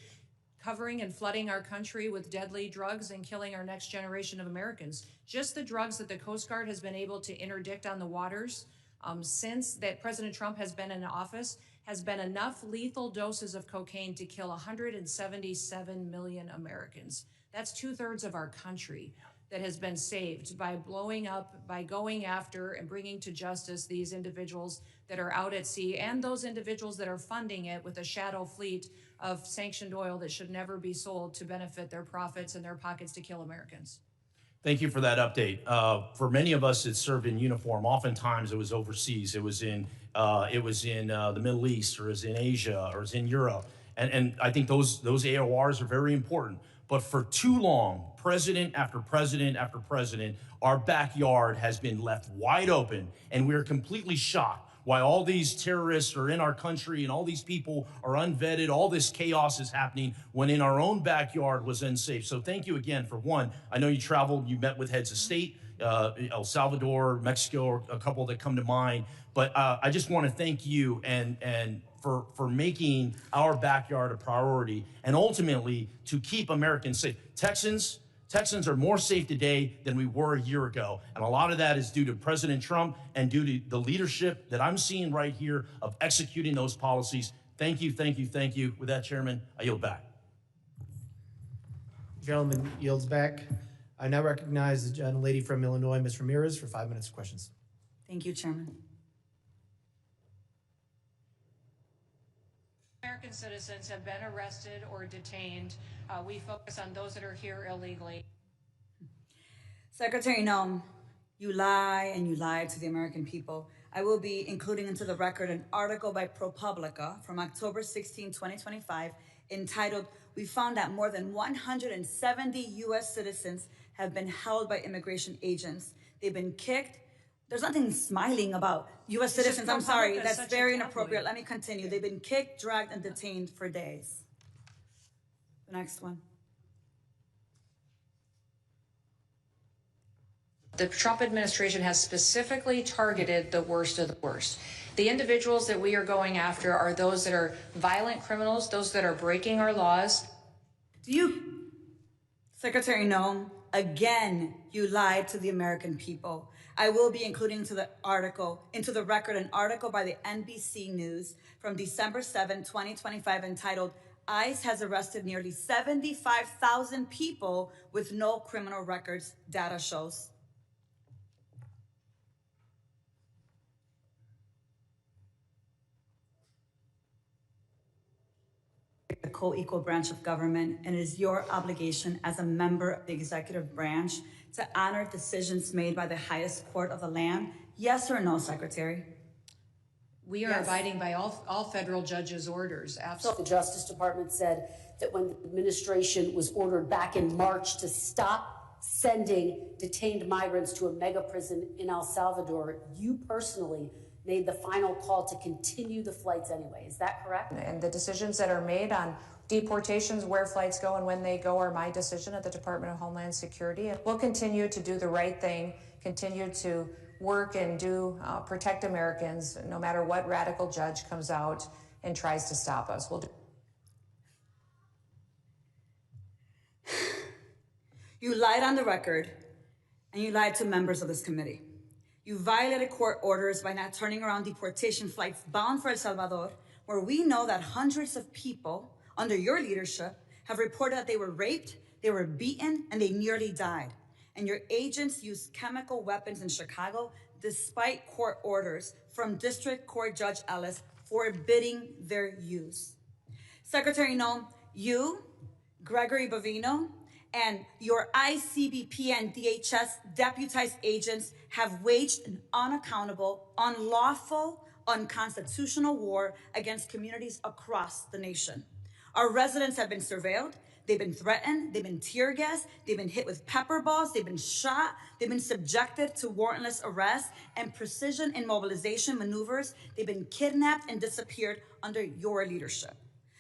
covering and flooding our country with deadly drugs and killing our next generation of Americans. Just the drugs that the Coast Guard has been able to interdict on the waters since that President Trump has been in office has been enough lethal doses of cocaine to kill 177 million Americans. That's 2/3 of our country that has been saved by blowing up, by going after and bringing to justice these individuals that are out at sea and those individuals that are funding it with a shadow fleet of sanctioned oil that should never be sold to benefit their profits and their pockets to kill Americans. Thank you for that update. For many of us that served in uniform, oftentimes it was overseas. It was in the Middle East, or it was in Asia, or it was in Europe. And I think those AORs are very important. But for too long, president after president after president, our backyard has been left wide open, and we're completely shocked why all these terrorists are in our country and all these people are unvetted. All this chaos is happening when in our own backyard was unsafe. So thank you again for one. I know you traveled, you met with heads of state, El Salvador, Mexico, a couple that come to mind. But I just want to thank you and for making our backyard a priority and ultimately to keep Americans safe. Texans are more safe today than we were a year ago. And a lot of that is due to President Trump and due to the leadership that I'm seeing right here of executing those policies. Thank you, thank you, thank you. With that, Chairman, I yield back. Gentleman yields back. I now recognize the gentlelady from Illinois, Ms. Ramirez, for 5 minutes of questions. Thank you, Chairman. American citizens have been arrested or detained. We focus on those that are here illegally. Secretary Noem, you lie and you lied to the American people. I will be including into the record an article by ProPublica from October 16, 2025, entitled, "We found that more than 170 U.S. citizens have been held by immigration agents. They've been kicked." There's nothing smiling about U.S. citizens. I'm sorry, that's very inappropriate. Let me continue. They've been kicked, dragged, and detained for days. The next one. The Trump administration has specifically targeted the worst of the worst. The individuals that we are going after are those that are violent criminals, those that are breaking our laws. Secretary Noem, again, you lied to the American people. I will be including into the record an article by the NBC News from December 7, 2025, entitled, "ICE has arrested nearly 75,000 people with no criminal records, data shows." The co-equal branch of government, and it is your obligation as a member of the executive branch to honor decisions made by the highest court of the land. Yes or no, Secretary? We are abiding by all federal judges' orders. Absolutely. The Justice Department said that when the administration was ordered back in March to stop sending detained migrants to a mega prison in El Salvador, you personally made the final call to continue the flights anyway. Is that correct? And the decisions that are made on deportations, where flights go and when they go, are my decision at the Department of Homeland Security. And we'll continue to do the right thing, continue to work and protect Americans, no matter what radical judge comes out and tries to stop us. We'll do. You lied on the record, and you lied to members of this committee. You violated court orders by not turning around deportation flights bound for El Salvador, where we know that hundreds of people under your leadership have reported that they were raped, they were beaten, and they nearly died. And your agents used chemical weapons in Chicago despite court orders from District Court Judge Ellis forbidding their use. Secretary Noem, you, Gregory Bovino, and your ICBP and DHS deputized agents have waged an unaccountable, unlawful, unconstitutional war against communities across the nation. Our residents have been surveilled, they've been threatened, they've been tear gassed, they've been hit with pepper balls, they've been shot, they've been subjected to warrantless arrest and precision and mobilization maneuvers, they've been kidnapped and disappeared under your leadership.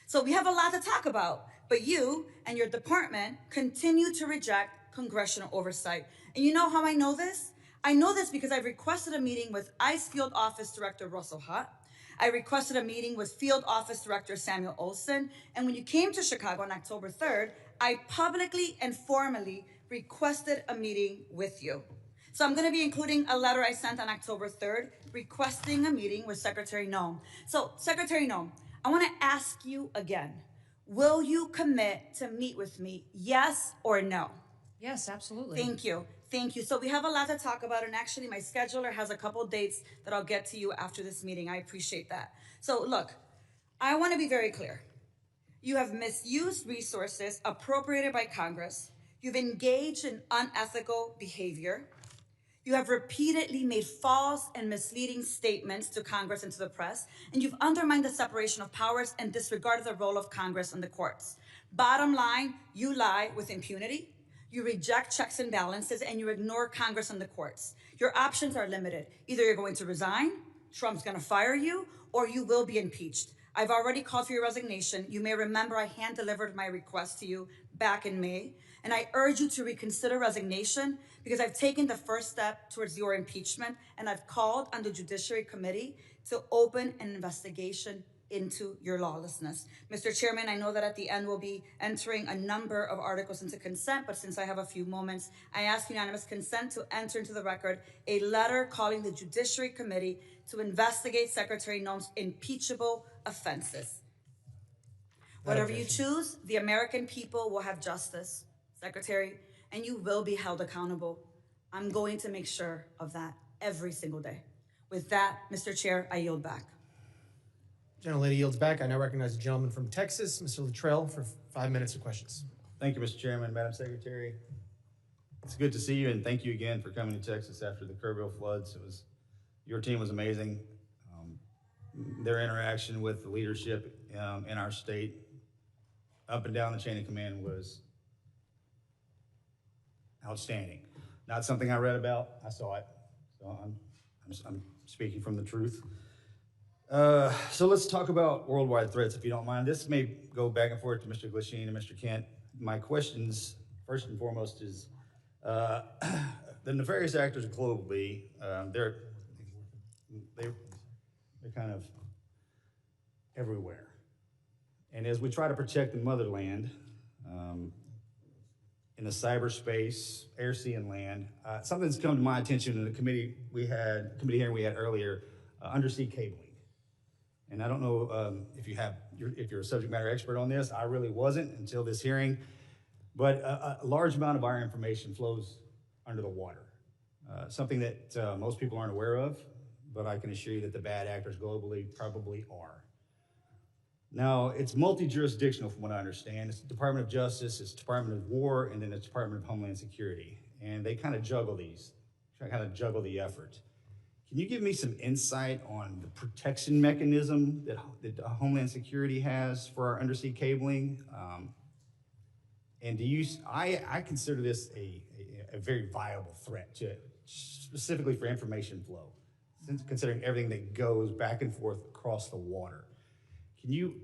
So we have a lot to talk about, but you and your department continue to reject congressional oversight. And you know how I know this? I know this because I requested a meeting with ICE Field Office Director Russell Hutt. I requested a meeting with Field Office Director Samuel Olson. And when you came to Chicago on October 3rd, I publicly and formally requested a meeting with you. So I'm going to be including a letter I sent on October 3rd requesting a meeting with Secretary Noem. So, Secretary Noem, I want to ask you again, will you commit to meet with me, yes or no? Yes, absolutely. Thank you. Thank you. So we have a lot to talk about, and actually my scheduler has a couple dates that I'll get to you after this meeting. I appreciate that. So look, I want to be very clear. You have misused resources appropriated by Congress. You've engaged in unethical behavior. You have repeatedly made false and misleading statements to Congress and to the press, and you've undermined the separation of powers and disregarded the role of Congress and the courts. Bottom line, you lie with impunity. You reject checks and balances, and you ignore Congress and the courts. Your options are limited. Either you're going to resign, Trump's going to fire you, or you will be impeached. I've already called for your resignation. You may remember I hand-delivered my request to you back in May, and I urge you to reconsider resignation because I've taken the first step towards your impeachment, and I've called on the Judiciary Committee to open an investigation into your lawlessness. Mr. Chairman, I know that at the end we'll be entering a number of articles into consent, but since I have a few moments, I ask unanimous consent to enter into the record a letter calling the Judiciary Committee to investigate Secretary Noem's impeachable offenses. Whatever you choose, the American people will have justice, Secretary, and you will be held accountable. I'm going to make sure of that every single day. With that, Mr. Chair, I yield back. Gentlelady yields back. I now recognize the gentleman from Texas, Mr. Luttrell, for 5 minutes of questions. Thank you, Mr. Chairman, Madam Secretary. It's good to see you, and thank you again for coming to Texas after the Kerrville floods. Your team was amazing. Their interaction with the leadership in our state, up and down the chain of command, was outstanding. Not something I read about, I saw it. So I'm speaking from the truth. So let's talk about worldwide threats, if you don't mind. This may go back and forth to Mr. Glasheen and Mr. Kent. My questions, first and foremost, is the nefarious actors globally, they're kind of everywhere. And as we try to protect the motherland, in the cyberspace, air, sea, and land, something that's come to my attention in the committee hearing we had earlier, undersea cabling. And I don't know if you're a subject matter expert on this. I really wasn't until this hearing. But a large amount of our information flows under the water, something that most people aren't aware of, but I can assure you that the bad actors globally probably are. Now, it's multi-jurisdictional from what I understand. It's the Department of Justice, it's Department of War, and then it's Department of Homeland Security. And they kind of juggle these, kind of juggle the effort. Can you give me some insight on the protection mechanism that Homeland Security has for our undersea cabling? And I consider this a very viable threat specifically for information flow, considering everything that goes back and forth across the water. Can you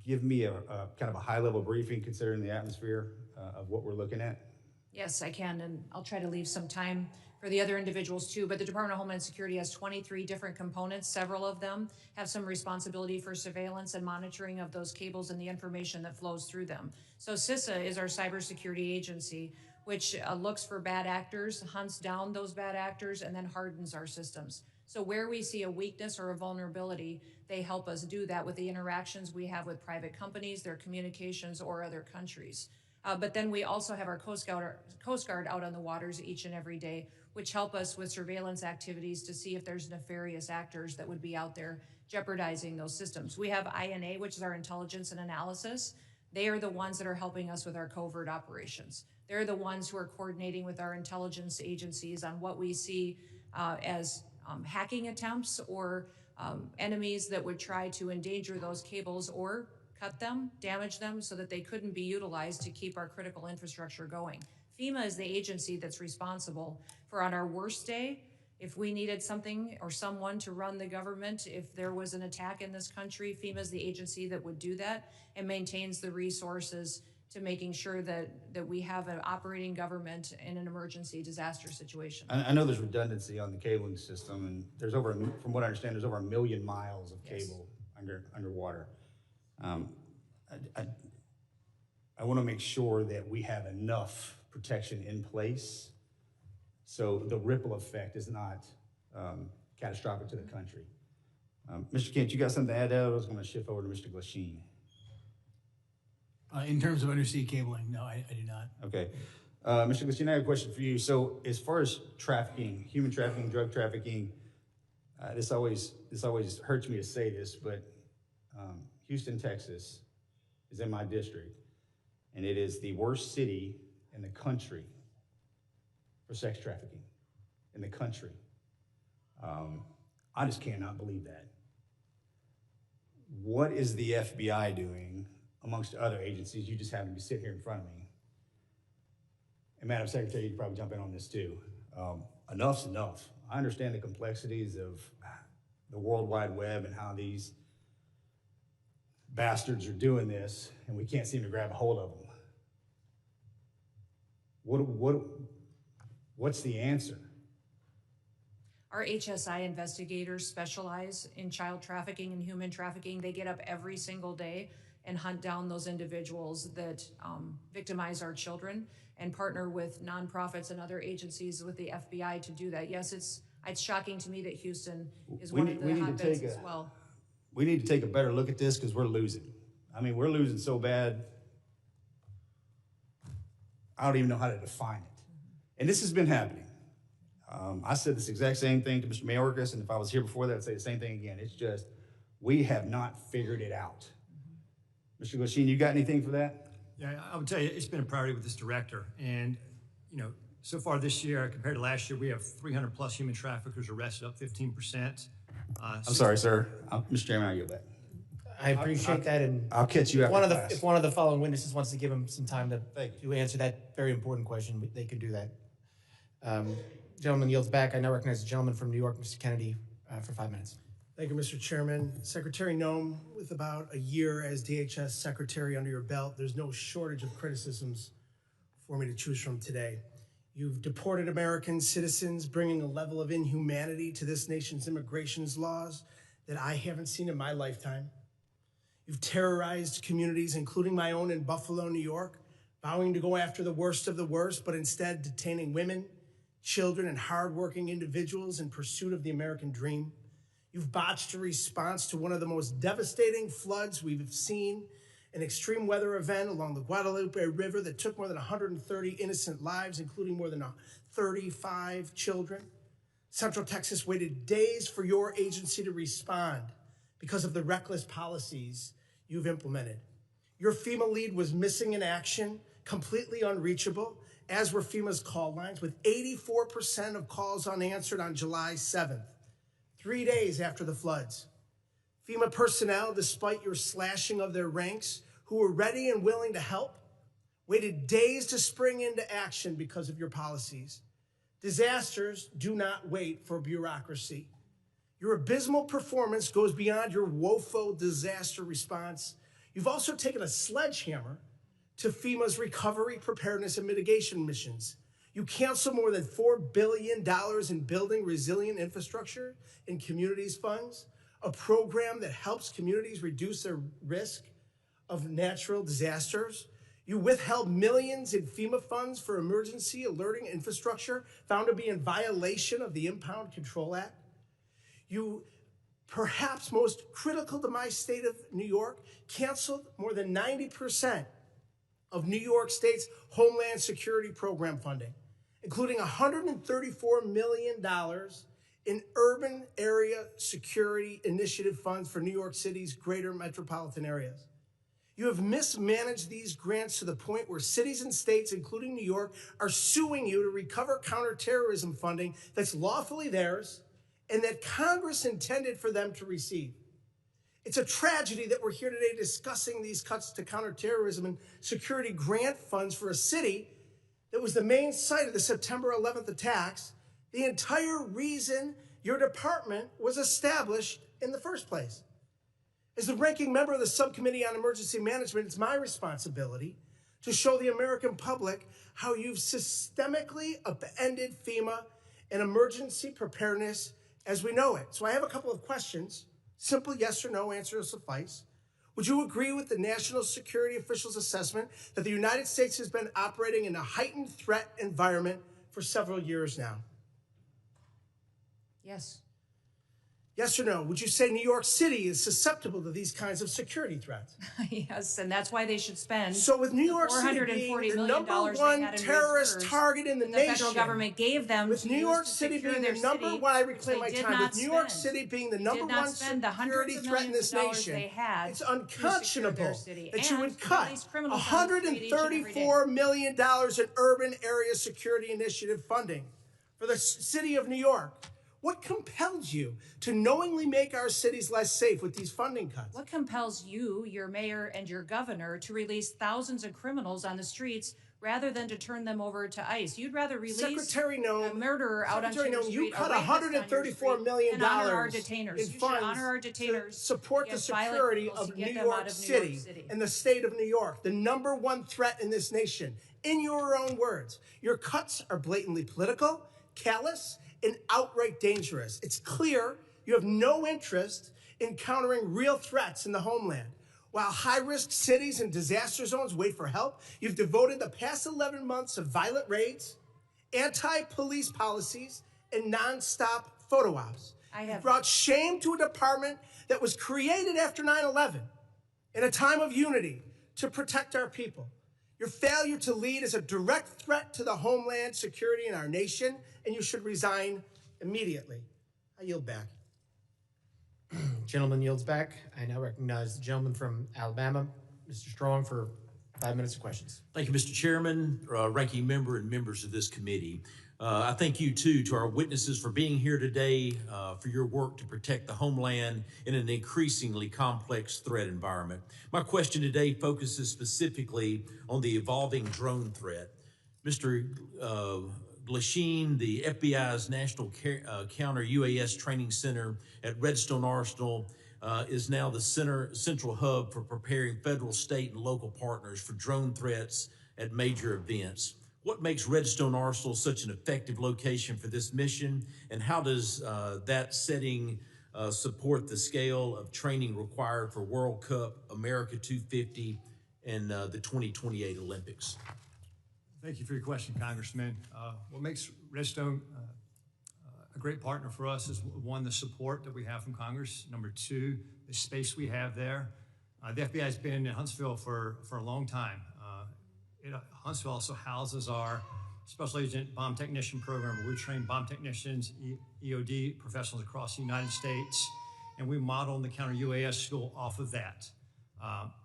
give me a kind of a high-level briefing considering the atmosphere of what we're looking at? Yes, I can, and I'll try to leave some time for the other individuals too, but the Department of Homeland Security has 23 different components. Several of them have some responsibility for surveillance and monitoring of those cables and the information that flows through them. So CISA is our cybersecurity agency, which looks for bad actors, hunts down those bad actors, and then hardens our systems. So where we see a weakness or a vulnerability, they help us do that with the interactions we have with private companies, their communications, or other countries. But then we also have our Coast Guard out on the waters each and every day, which help us with surveillance activities to see if there's nefarious actors that would be out there jeopardizing those systems. We have INA, which is our intelligence and analysis. They are the ones that are helping us with our covert operations. They're the ones who are coordinating with our intelligence agencies on what we see as hacking attempts or enemies that would try to endanger those cables or cut them, damage them so that they couldn't be utilized to keep our critical infrastructure going. FEMA is the agency that's responsible for, on our worst day, if we needed something or someone to run the government, if there was an attack in this country, FEMA is the agency that would do that and maintains the resources to making sure that we have an operating government in an emergency disaster situation. I know there's redundancy on the cabling system, and there's from what I understand, there's over 1 million miles of cable underwater. I want to make sure that we have enough protection in place so the ripple effect is not catastrophic to the country. Mr. Kent, you got something to add there? I was going to shift over to Mr. Glasheen. In terms of undersea cabling, no, I do not. Okay. Mr. Glasheen, I have a question for you. So as far as trafficking, human trafficking, drug trafficking, this always hurts me to say this, but Houston, Texas is in my district, and it is the worst city in the country for sex trafficking in the country. I just cannot believe that. What is the FBI doing amongst other agencies? You just happen to be sitting here in front of me. And Madam Secretary, you can probably jump in on this too. Enough's enough. I understand the complexities of the World Wide Web and how these bastards are doing this, and we can't seem to grab a hold of them. What's the answer? Our HSI investigators specialize in child trafficking and human trafficking. They get up every single day and hunt down those individuals that victimize our children and partner with nonprofits and other agencies with the FBI to do that. Yes, it's shocking to me that Houston is one of the hotbeds as well. We need to take a better look at this because we're losing. I mean, we're losing so bad, I don't even know how to define it. And this has been happening. I said this exact same thing to Mr. Mayorkas, and if I was here before that, I'd say the same thing again. It's just, we have not figured it out. Mr. Glasheen, you got anything for that? Yeah, I would tell you, it's been a priority with this director. And, you know, so far this year, compared to last year, we have 300 plus human traffickers arrested, up 15%. I'm sorry, sir. Mr. Chairman, I yield that. I appreciate that, and I'll catch you after class. If one of the following witnesses wants to give him some time to answer that very important question, they can do that. Gentleman yields back. I now recognize the gentleman from New York, Mr. Kennedy, for 5 minutes. Thank you, Mr. Chairman. Secretary Noem, with about a year as DHS Secretary under your belt, there's no shortage of criticisms for me to choose from today. You've deported American citizens, bringing a level of inhumanity to this nation's immigration laws that I haven't seen in my lifetime. You've terrorized communities, including my own in Buffalo, New York, vowing to go after the worst of the worst, but instead detaining women, children, and hardworking individuals in pursuit of the American dream. You've botched a response to one of the most devastating floods we've seen, an extreme weather event along the Guadalupe River that took more than 130 innocent lives, including more than 35 children. Central Texas waited days for your agency to respond because of the reckless policies you've implemented. Your FEMA lead was missing in action, completely unreachable, as were FEMA's call lines, with 84% of calls unanswered on July 7th, 3 days after the floods. FEMA personnel, despite your slashing of their ranks, who were ready and willing to help, waited days to spring into action because of your policies. Disasters do not wait for bureaucracy. Your abysmal performance goes beyond your woeful disaster response. You've also taken a sledgehammer to FEMA's recovery, preparedness, and mitigation missions. You canceled more than $4 billion in building resilient infrastructure in communities funds, a program that helps communities reduce their risk of natural disasters. You withheld millions in FEMA funds for emergency alerting infrastructure found to be in violation of the Impound Control Act. You, perhaps most critical to my state of New York, canceled more than 90% of New York State's Homeland Security Program funding, including $134 million in urban area security initiative funds for New York City's greater metropolitan areas. You have mismanaged these grants to the point where cities and states, including New York, are suing you to recover counterterrorism funding that's lawfully theirs and that Congress intended for them to receive. It's a tragedy that we're here today discussing these cuts to counterterrorism and security grant funds for a city that was the main site of the September 11th attacks, the entire reason your department was established in the first place. As the ranking member of the Subcommittee on Emergency Management, it's my responsibility to show the American public how you've systemically upended FEMA and emergency preparedness as we know it. So I have a couple of questions. Simple yes or no answer will suffice. Would you agree with the national security officials' assessment that the United States has been operating in a heightened threat environment for several years now? Yes. Yes or no? Would you say New York City is susceptible to these kinds of security threats? Yes, and that's why they should spend So with New York City $440 being the million number they one had in terrorist reserves target in the that nation, the federal government gave them with to New use York to City secure being their the number, city, why I which reclaim they my did time, not with New York spend. City being the They number did not one spend the security hundreds of threat in millions this of dollars nation, they had it's to secure unconscionable their city that you and would to cut release criminals on the street each and every day. $134 million in urban area security initiative funding for the city of New York. What compels you to knowingly make our cities less safe with these funding cuts? What compels you, your mayor, and your governor to release thousands of criminals on the streets rather than to turn them over to ICE? You'd rather release Secretary Noem, a murderer out onto Secretary your Noem, street, you cut a rapist on your $134 street, million and honor our detainers. in You should funds honor our to detainers support the against violent security criminals of to get New them out York of New York City City. and the state of New York, the number one threat in this nation. In your own words, your cuts are blatantly political, callous, and outright dangerous. It's clear you have no interest in countering real threats in the homeland. While high-risk cities and disaster zones wait for help, you've devoted the past 11 months of violent raids, anti-police policies, and nonstop photo ops. You've brought shame to a department that was created after 9/11 in a time of unity to protect our people. Your failure to lead is a direct threat to the homeland security in our nation, and you should resign immediately. I yield back. Gentleman yields back. I now recognize the gentleman from Alabama, Mr. Strong, for 5 minutes of questions. Thank you, Mr. Chairman, ranking member, and members of this committee. I thank you, too, to our witnesses for being here today, for your work to protect the homeland in an increasingly complex threat environment. My question today focuses specifically on the evolving drone threat. Mr. Glasheen, the FBI's National Counter-UAS Training Center at Redstone Arsenal, is now the central hub for preparing federal, state, and local partners for drone threats at major events. What makes Redstone Arsenal such an effective location for this mission, and how does that setting support the scale of training required for World Cup, America 250, and the 2028 Olympics? Thank you for your question, Congressman. What makes Redstone a great partner for us is, one, the support that we have from Congress. Number two, the space we have there. The FBI has been in Huntsville for a long time. Huntsville also houses our Special Agent Bomb Technician Program, where we train bomb technicians, EOD professionals across the United States, and we model the counter-UAS school off of that.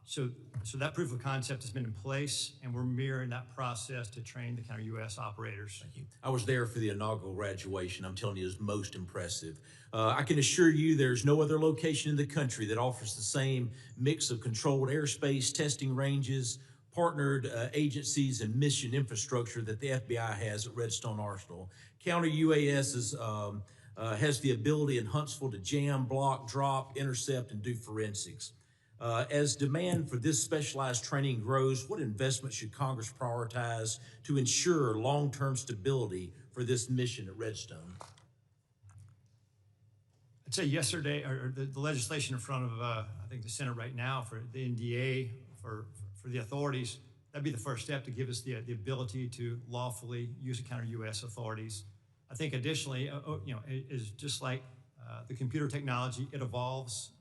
So that proof of concept has been in place, and we're mirroring that process to train the counter-UAS operators. Thank you. I was there for the inaugural graduation. I'm telling you, it was most impressive. I can assure you there's no other location in the country that offers the same mix of controlled airspace, testing ranges, partnered agencies, and mission infrastructure that the FBI has at Redstone Arsenal. Counter-UAS has the ability in Huntsville to jam, block, drop, intercept, and do forensics. As demand for this specialized training grows, what investment should Congress prioritize to ensure long-term stability for this mission at Redstone? I'd say yesterday, or the legislation in front of, I think, the Senate right now for the NDA, for the authorities, that'd be the first step to give us the ability to lawfully use the counter-UAS authorities. I think additionally, is just like the computer technology, it evolves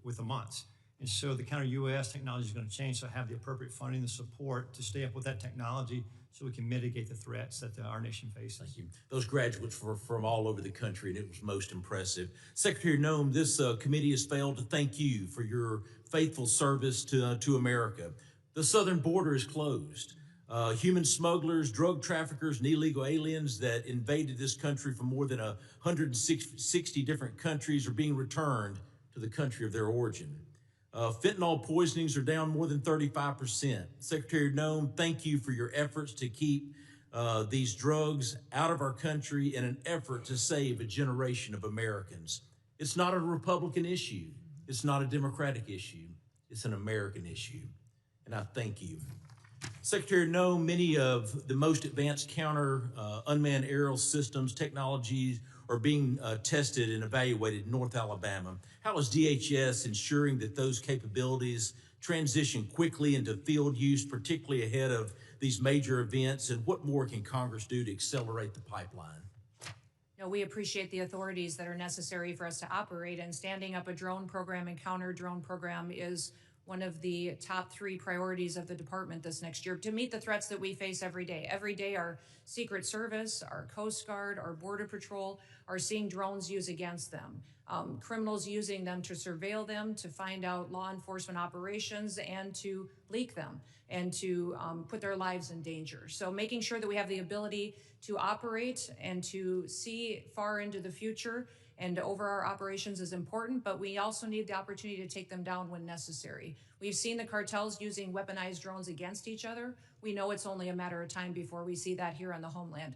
with the months. And so the counter-UAS technology is going to change, so have the appropriate funding and support to stay up with that technology so we can mitigate the threats that our nation faces. Thank you. Those graduates were from all over the country, and it was most impressive. Secretary Noem, this committee has failed to thank you for your faithful service to America. The southern border is closed. Human smugglers, drug traffickers, and illegal aliens that invaded this country from more than 160 different countries are being returned to the country of their origin. Fentanyl poisonings are down more than 35%. Secretary Noem, thank you for your efforts to keep these drugs out of our country in an effort to save a generation of Americans. It's not a Republican issue. It's not a Democratic issue. It's an American issue. And I thank you. Secretary Noem, many of the most advanced counter unmanned aerial systems technologies are being tested and evaluated in North Alabama. How is DHS ensuring that those capabilities transition quickly into field use, particularly ahead of these major events? And what more can Congress do to accelerate the pipeline? No, we appreciate the authorities that are necessary for us to operate, and standing up a drone program and counter drone program is one of the top 3 priorities of the department this next year to meet the threats that we face every day. Every day, our Secret Service, our Coast Guard, our Border Patrol are seeing drones used against them. Criminals using them to surveil them, to find out law enforcement operations, and to leak them, and to put their lives in danger. So making sure that we have the ability to operate and to see far into the future and over our operations is important, but we also need the opportunity to take them down when necessary. We've seen the cartels using weaponized drones against each other. We know it's only a matter of time before we see that here on the homeland.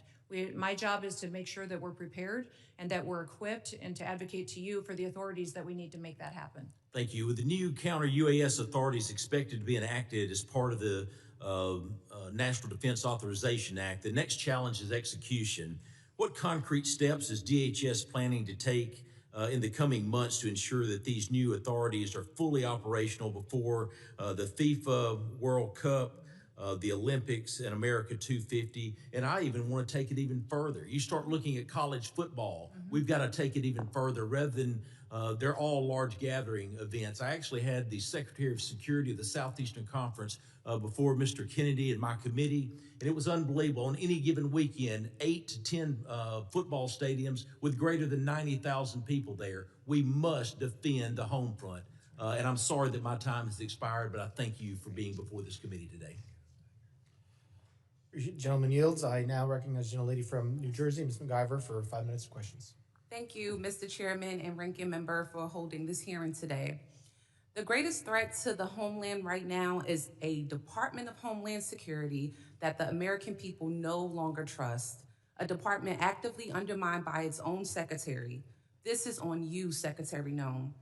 My job is to make sure that we're prepared and that we're equipped, and to advocate to you for the authorities that we need to make that happen. Thank you. With the new counter-UAS authorities expected to be enacted as part of the National Defense Authorization Act, the next challenge is execution. What concrete steps is DHS planning to take in the coming months to ensure that these new authorities are fully operational before the FIFA World Cup, the Olympics, and America 250? And I even want to take it even further. You start looking at college football. We've got to take it even further rather than they're all large gathering events. I actually had the Secretary of Security of the Southeastern Conference before Mr. Kennedy and my committee, and it was unbelievable. On any given weekend, 8 to 10 football stadiums with greater than 90,000 people there. We must defend the home front. And I'm sorry that my time has expired, but I thank you for being before this committee today. Gentleman yields. I now recognize the gentlelady from New Jersey, Ms. McIver, for 5 minutes of questions. Thank you, Mr. Chairman and Ranking Member, for holding this hearing today. The greatest threat to the homeland right now is a Department of Homeland Security that the American people no longer trust, a department actively undermined by its own secretary. This is on you, Secretary Noem.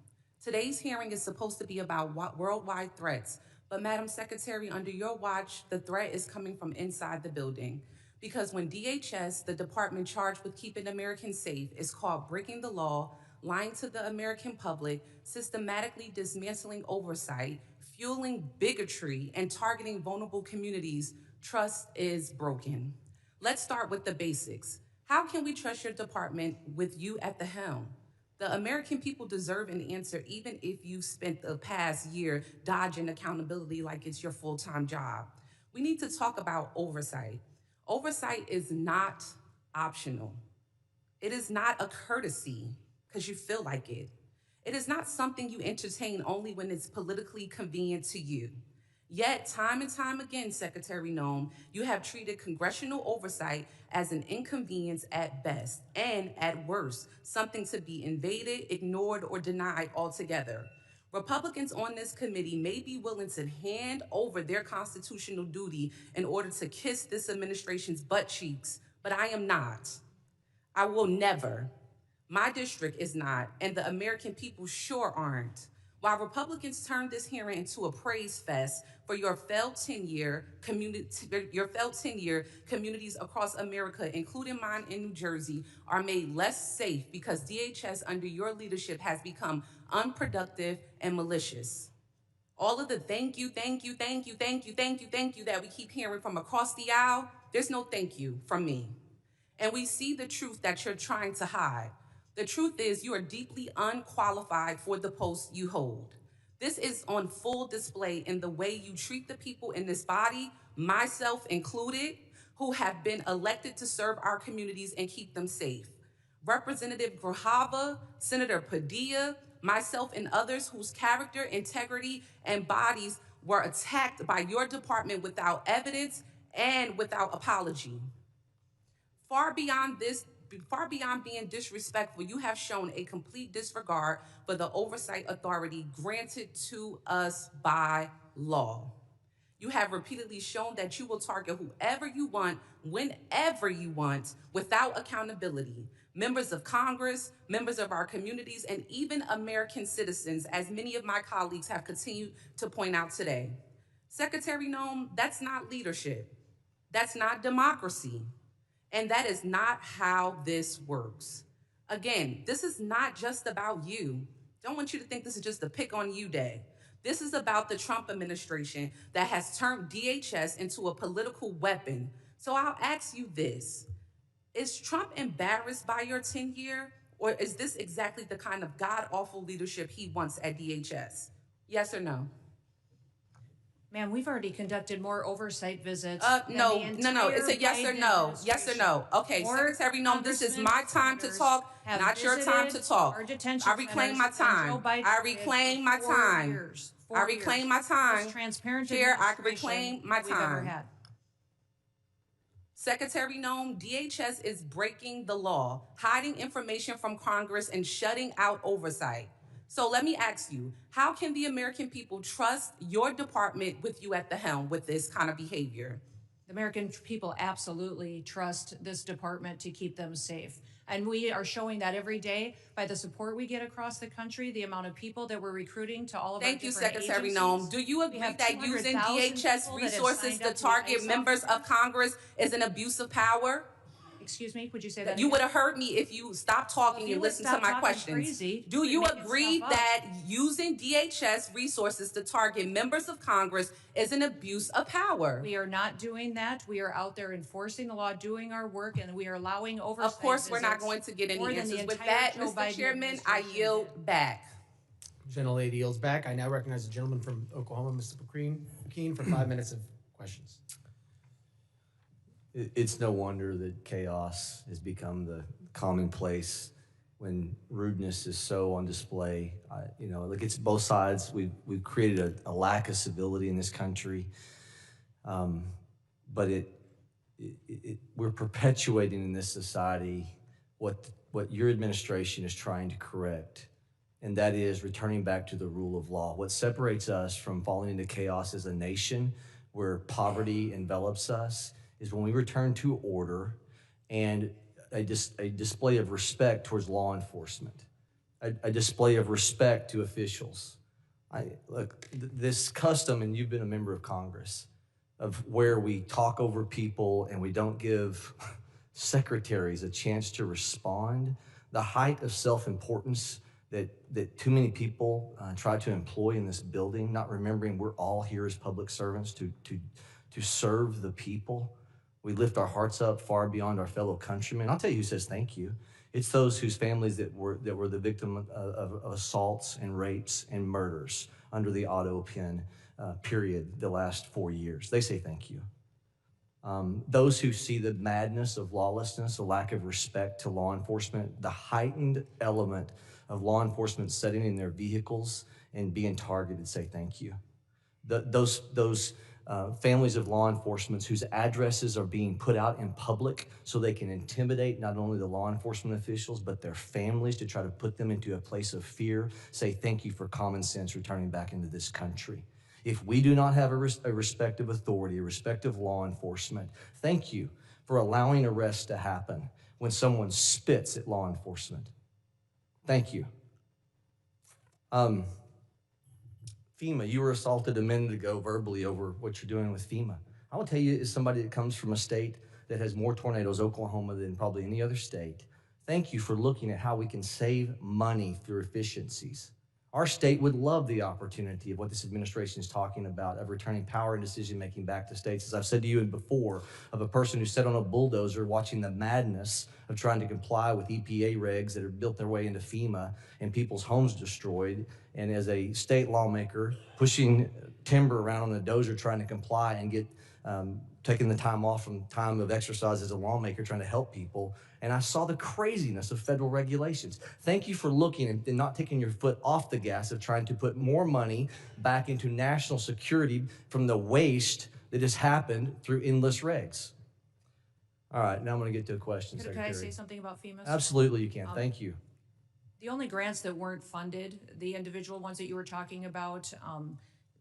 Today's hearing is supposed to be about worldwide threats, but Madam Secretary, under your watch, the threat is coming from inside the building. Because when DHS, the department charged with keeping Americans safe, is caught breaking the law, lying to the American public, systematically dismantling oversight, fueling bigotry, and targeting vulnerable communities, trust is broken. Let's start with the basics. How can we trust your department with you at the helm? The American people deserve an answer, even if you've spent the past year dodging accountability like it's your full-time job. We need to talk about oversight. Oversight is not optional. It is not a courtesy because you feel like it. It is not something you entertain only when it's politically convenient to you. Yet, time and time again, Secretary Noem, you have treated congressional oversight as an inconvenience at best, and at worst, something to be invaded, ignored, or denied altogether. Republicans on this committee may be willing to hand over their constitutional duty in order to kiss this administration's butt cheeks, but I am not. I will never. My district is not, and the American people sure aren't. While Republicans turned this hearing into a praise fest for your failed 10-year communities across America, including mine in New Jersey, are made less safe because DHS under your leadership has become unproductive and malicious. All of the thank you that we keep hearing from across the aisle, there's no thank you from me. And we see the truth that you're trying to hide. The truth is you are deeply unqualified for the post you hold. This is on full display in the way you treat the people in this body, myself included, who have been elected to serve our communities and keep them safe. Representative Grajava, Senator Padilla, myself and others whose character, integrity, and bodies were attacked by your department without evidence and without apology. Far beyond being disrespectful, you have shown a complete disregard for the oversight authority granted to us by law. You have repeatedly shown that you will target whoever you want, whenever you want, without accountability. Members of Congress, members of our communities, and even American citizens, as many of my colleagues have continued to point out today. Secretary Noem, that's not leadership. That's not democracy. And that is not how this works. Again, this is not just about you. Don't want you to think this is just a pick on you day. This is about the Trump administration that has turned DHS into a political weapon. So I'll ask you this. Is Trump embarrassed by your tenure, or is this exactly the kind of god-awful leadership he wants at DHS? Yes or no? Ma'am, we've already conducted more oversight visits. No. It's a yes or no. Yes or no. Okay, Secretary Noem, this is my time to talk, not your time to talk. I reclaim my time. I reclaim my time. I reclaim my time. Chair, I reclaim my time. Secretary Noem, DHS is breaking the law, hiding information from Congress, and shutting out oversight. So let me ask you, how can the American people trust your department with you at the helm with this kind of behavior? The American people absolutely trust this department to keep them safe. And we are showing that every day by the support we get across the country, the amount of people that we're recruiting to all of our different agencies. Thank you, Secretary Noem. Do you agree that using DHS resources to target members of Congress is an abuse of power? Excuse me, would you say that You again? would have heard me if you stopped talking and listened to my questions. Do you agree that using DHS resources to target members of Congress is an abuse of power? We are not doing that. We are out there enforcing the law, doing our work, and we are allowing oversight. Of course, we're not going to get any answers. With that, Mr. Chairman, I yield back. Gentlelady yields back. I now recognize the gentleman from Oklahoma, Mr. Keen, for 5 minutes of questions. It's no wonder that chaos has become the commonplace when rudeness is so on display. Like it's both sides. We've created a lack of civility in this country, but we're perpetuating in this society what your administration is trying to correct, and that is returning back to the rule of law. What separates us from falling into chaos as a nation where poverty envelops us is when we return to order and a display of respect towards law enforcement, a display of respect to officials. This custom, and you've been a member of Congress, of where we talk over people and we don't give secretaries a chance to respond, the height of self-importance that too many people try to employ in this building, not remembering we're all here as public servants to serve the people. We lift our hearts up far beyond our fellow countrymen. I'll tell you who says thank you. It's those whose families that were the victim of assaults and rapes and murders under the auto pen period the last 4 years. They say thank you. Those who see the madness of lawlessness, the lack of respect to law enforcement, the heightened element of law enforcement sitting in their vehicles and being targeted say thank you. Those families of law enforcement whose addresses are being put out in public so they can intimidate not only the law enforcement officials, but their families to try to put them into a place of fear, say thank you for common sense returning back into this country. If we do not have a respect of authority, a respect of law enforcement, thank you for allowing arrests to happen when someone spits at law enforcement. Thank you. FEMA, you were assaulted a minute ago verbally over what you're doing with FEMA. I will tell you, as somebody that comes from a state that has more tornadoes, Oklahoma, than probably any other state, thank you for looking at how we can save money through efficiencies. Our state would love the opportunity of what this administration is talking about, of returning power and decision-making back to states. As I've said to you before, of a person who sat on a bulldozer watching the madness of trying to comply with EPA regs that have built their way into FEMA and people's homes destroyed. And as a state lawmaker, pushing timber around on a dozer trying to comply and get taking the time off from time of exercise as a lawmaker trying to help people. And I saw the craziness of federal regulations. Thank you for looking and not taking your foot off the gas of trying to put more money back into national security from the waste that has happened through endless regs. All right, now I'm going to get to a question, Secretary. Can I say something about FEMA? Absolutely, you can. Thank you. The only grants that weren't funded, the individual ones that you were talking about,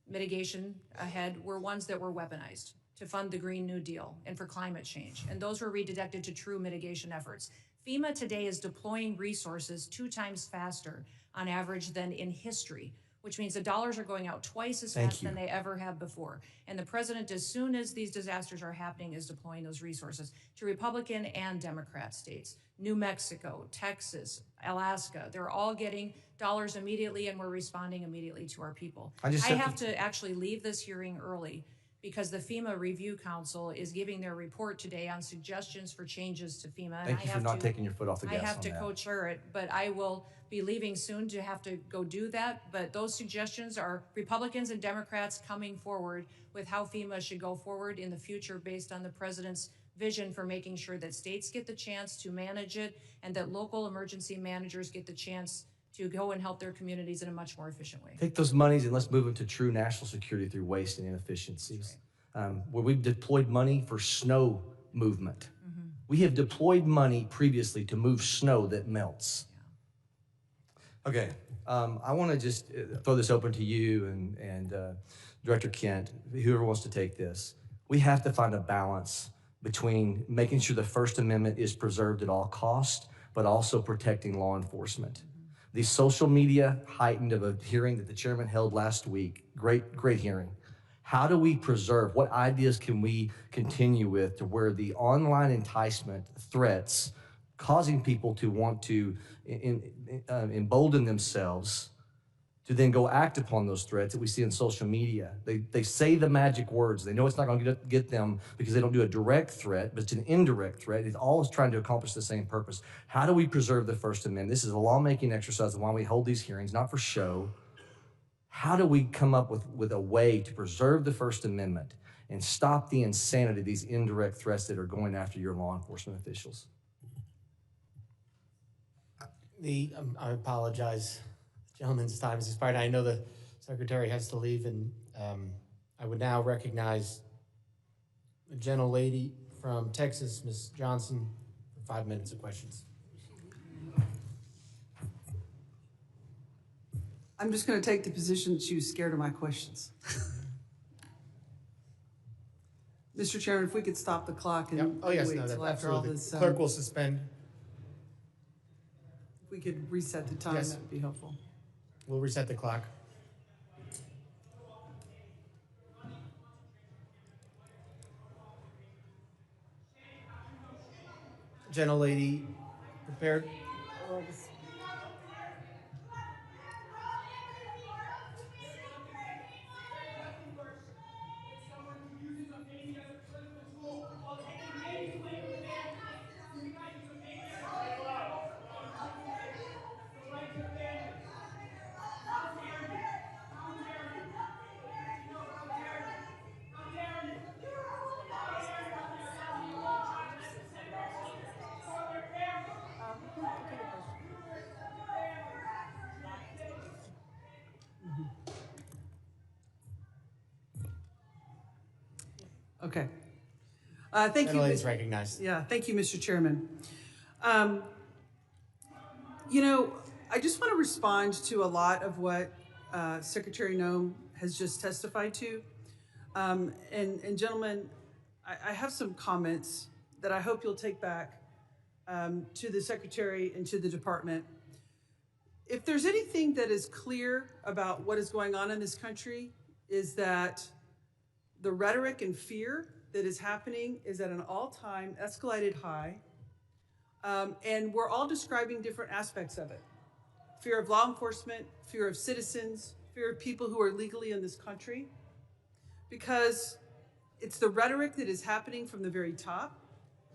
mitigation ahead, were ones that were weaponized to fund the Green New Deal and for climate change. And those were redirected to true mitigation efforts. FEMA today is deploying resources 2 times faster on average than in history, which means the dollars are going out twice as fast than they ever have before. And the president, as soon as these disasters are happening, is deploying those resources to Republican and Democrat states. New Mexico, Texas, Alaska, they're all getting dollars immediately, and we're responding immediately to our people. I have to actually leave this hearing early because the FEMA Review Council is giving their report today on suggestions for changes to FEMA. and Thank I you for have not to- taking your foot off the gas I have on to that. co-chair it, but I will be leaving soon to have to go do that. But those suggestions are Republicans and Democrats coming forward with how FEMA should go forward in the future based on the president's vision for making sure that states get the chance to manage it and that local emergency managers get the chance to go and help their communities in a much more efficient way. Take those monies and let's move them to true national security through waste and inefficiencies. Where we've deployed money for snow movement. We have deployed money previously to move snow that melts. Okay, I want to just throw this open to you and Director Kent, whoever wants to take this. We have to find a balance between making sure the First Amendment is preserved at all costs, but also protecting law enforcement. The social media heightened of a hearing that the chairman held last week, great hearing. How do we preserve, what ideas can we continue with to where the online enticement threats causing people to want to embolden themselves to then go act upon those threats that we see in social media. They say the magic words. They know it's not going to get them because they don't do a direct threat, but it's an indirect threat. It's always trying to accomplish the same purpose. How do we preserve the First Amendment? This is a lawmaking exercise and why we hold these hearings, not for show. How do we come up with a way to preserve the First Amendment and stop the insanity of these indirect threats that are going after your law enforcement officials? I apologize. The gentleman's time has expired. I know the secretary has to leave, and I would now recognize the gentlelady from Texas, Ms. Johnson, for 5 minutes of questions. I'm just going to take the position that she was scared of my questions. Mr. Chairman, if we could stop the clock and Oh, yes, wait no, till after all absolutely. this. Clerk will suspend. If we could reset the time, Yes. that would be helpful. We'll reset the clock. Gentlelady, prepared? Okay. Thank you. Gentlelady's recognized. Yeah, thank you, Mr. Chairman. I just want to respond to a lot of what Secretary Noem has just testified to. And gentlemen, I have some comments that I hope you'll take back to the Secretary and to the Department. If there's anything that is clear about what is going on in this country, is that the rhetoric and fear that is happening is at an all-time escalated high. And we're all describing different aspects of it. Fear of law enforcement, fear of citizens, fear of people who are legally in this country. Because it's the rhetoric that is happening from the very top,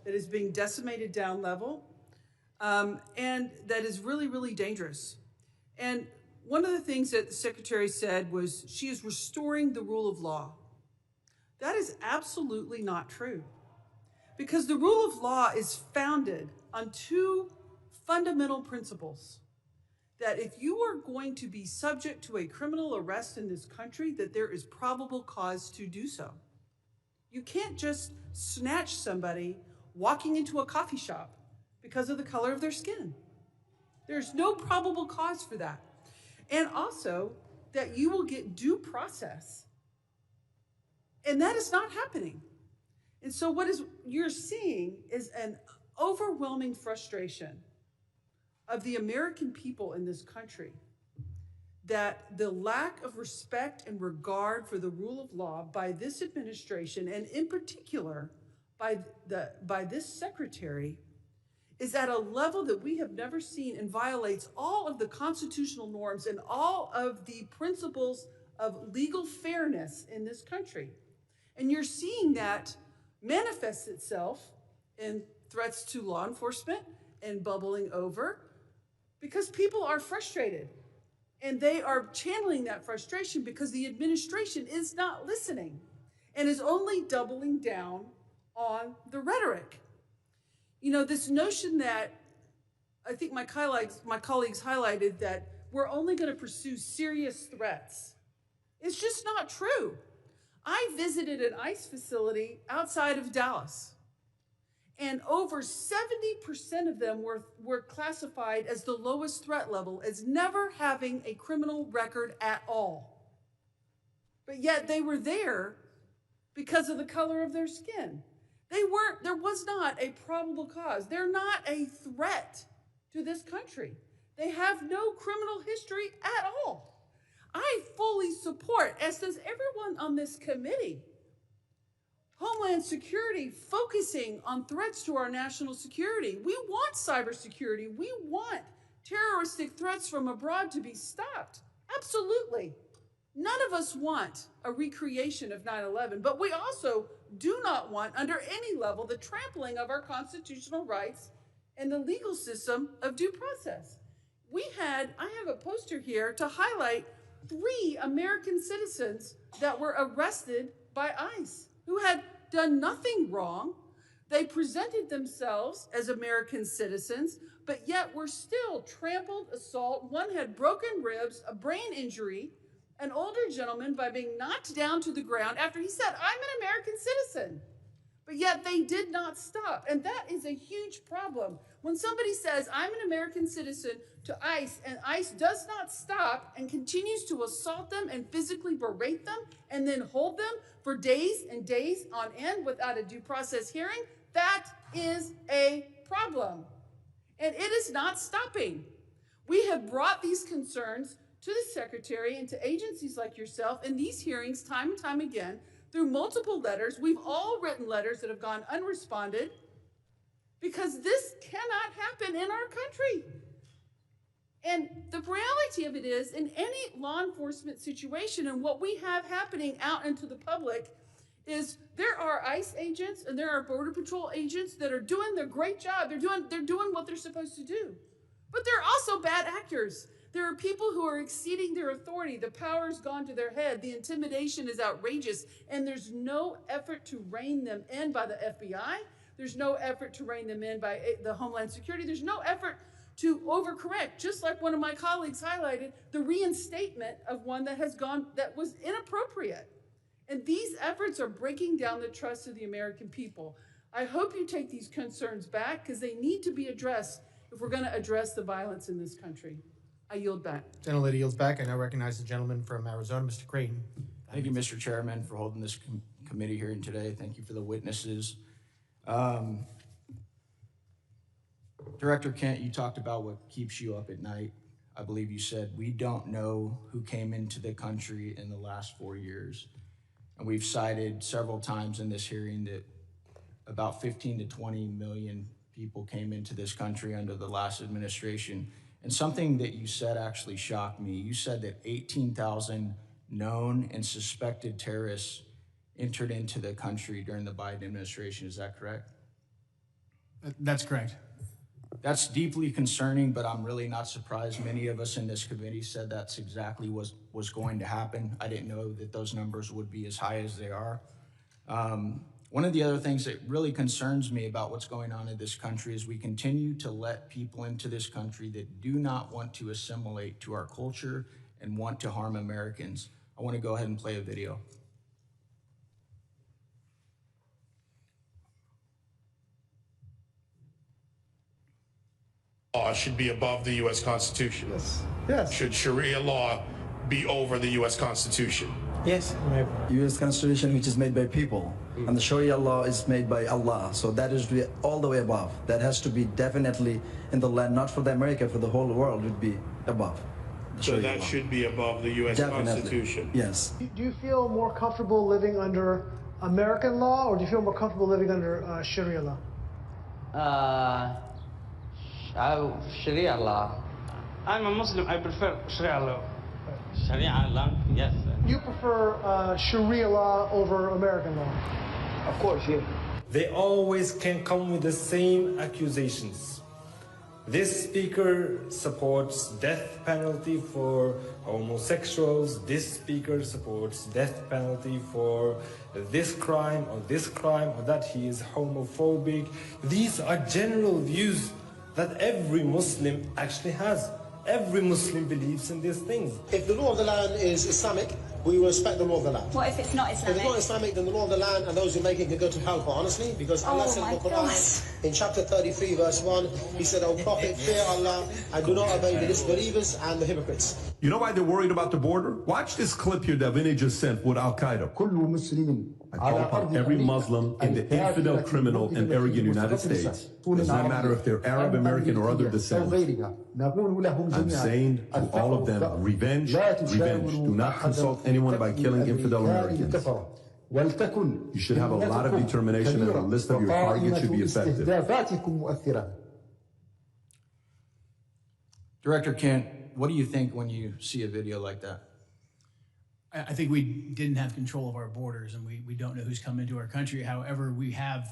that is being decimated down level, and that is really, really dangerous. And one of the things that the Secretary said was she is restoring the rule of law. That is absolutely not true. Because the rule of law is founded on two fundamental principles. That if you are going to be subject to a criminal arrest in this country, that there is probable cause to do so. You can't just snatch somebody walking into a coffee shop because of the color of their skin. There's no probable cause for that. And also that you will get due process. And that is not happening. And so you're seeing is an overwhelming frustration of the American people in this country, that the lack of respect and regard for the rule of law by this administration, and in particular by this secretary, is at a level that we have never seen and violates all of the constitutional norms and all of the principles of legal fairness in this country. And you're seeing that manifest itself in threats to law enforcement and bubbling over because people are frustrated. And they are channeling that frustration because the administration is not listening and is only doubling down on the rhetoric. You know, this notion that I think my colleagues highlighted that we're only going to pursue serious threats. It's just not true. I visited an ICE facility outside of Dallas, and over 70% of them were classified as the lowest threat level, as never having a criminal record at all. But yet they were there because of the color of their skin. There was not a probable cause. They're not a threat to this country. They have no criminal history at all. I fully support, as does everyone on this committee, Homeland Security focusing on threats to our national security. We want cybersecurity. We want terroristic threats from abroad to be stopped. Absolutely. None of us want a recreation of 9/11, but we also do not want, under any level, the trampling of our constitutional rights and the legal system of due process. I have a poster here to highlight 3 American citizens that were arrested by ICE who had done nothing wrong. They presented themselves as American citizens, but yet were still trampled, assault. One had broken ribs, a brain injury, an older gentleman by being knocked down to the ground after he said, "I'm an American citizen." But yet they did not stop. And that is a huge problem. When somebody says, "I'm an American citizen," to ICE, and ICE does not stop and continues to assault them and physically berate them and then hold them for days and days on end without a due process hearing, that is a problem. And it is not stopping. We have brought these concerns to the Secretary and to agencies like yourself in these hearings time and time again through multiple letters. We've all written letters that have gone unresponded because this cannot happen in our country. And the reality of it is, in any law enforcement situation, and what we have happening out into the public, is there are ICE agents and there are Border Patrol agents that are doing their great job. They're doing what they're supposed to do. But they're also bad actors. There are people who are exceeding their authority. The power's gone to their head. The intimidation is outrageous. And there's no effort to rein them in by the FBI. There's no effort to rein them in by the Homeland Security. There's no effort to overcorrect, just like one of my colleagues highlighted, the reinstatement of one that was inappropriate. And these efforts are breaking down the trust of the American people. I hope you take these concerns back because they need to be addressed if we're going to address the violence in this country. I yield back. Gentlelady yields back. I now recognize the gentleman from Arizona, Mr. Creighton. Thank you, Mr. Chairman, for holding this committee hearing today. Thank you for the witnesses. Director Kent, you talked about what keeps you up at night. I believe you said, we don't know who came into the country in the last 4 years. And we've cited several times in this hearing that about 15 to 20 million people came into this country under the last administration. And something that you said actually shocked me. You said that 18,000 known and suspected terrorists entered into the country during the Biden administration. Is that correct? That's correct. That's deeply concerning, but I'm really not surprised. Many of us in this committee said that's exactly what was going to happen. I didn't know that those numbers would be as high as they are. One of the other things that really concerns me about what's going on in this country is we continue to let people into this country that do not want to assimilate to our culture and want to harm Americans. I want to go ahead and play a video. Law should be above the U.S. Constitution. Yes. Should Sharia law be over the U.S. Constitution? Yes. U.S. Constitution, which is made by people, and the Sharia law is made by Allah. So that is all the way above. That has to be definitely in the land, not for the America, for the whole world would be above. So that should be above the U.S. Constitution. Yes. Do you feel more comfortable living under American law, or do you feel more comfortable living under Sharia law? Sharia law. I'm a Muslim. I prefer Sharia law. Sharia law, yes. You prefer Sharia law over American law? Of course, yeah. They always can come with the same accusations. This speaker supports death penalty for homosexuals. This speaker supports death penalty for this crime or that he is homophobic. These are general views that every Muslim actually has. Every Muslim believes in these things. If the law of the land is Islamic, we respect the law of the land. What if it's not Islamic? If it's not Islamic, then the law of the land and those who make it can go to hell, honestly, because Allah said in the Quran, in chapter 33, verse 1, He said, "O Prophet, fear Allah and do not obey the disbelievers and the hypocrites." You know why they're worried about the border? Watch this clip here that Vinny just sent with Al-Qaeda. I call upon every Muslim and the infidel criminal and arrogant United States. It does not matter if they're Arab, American, or other descent. I'm saying to all of them, revenge, revenge. Do not consult anyone by killing infidel Americans. You should have a lot of determination and a list of your targets should be effective. Director Kent, what do you think when you see a video like that? I think we didn't have control of our borders, and we don't know who's come into our country. However, we have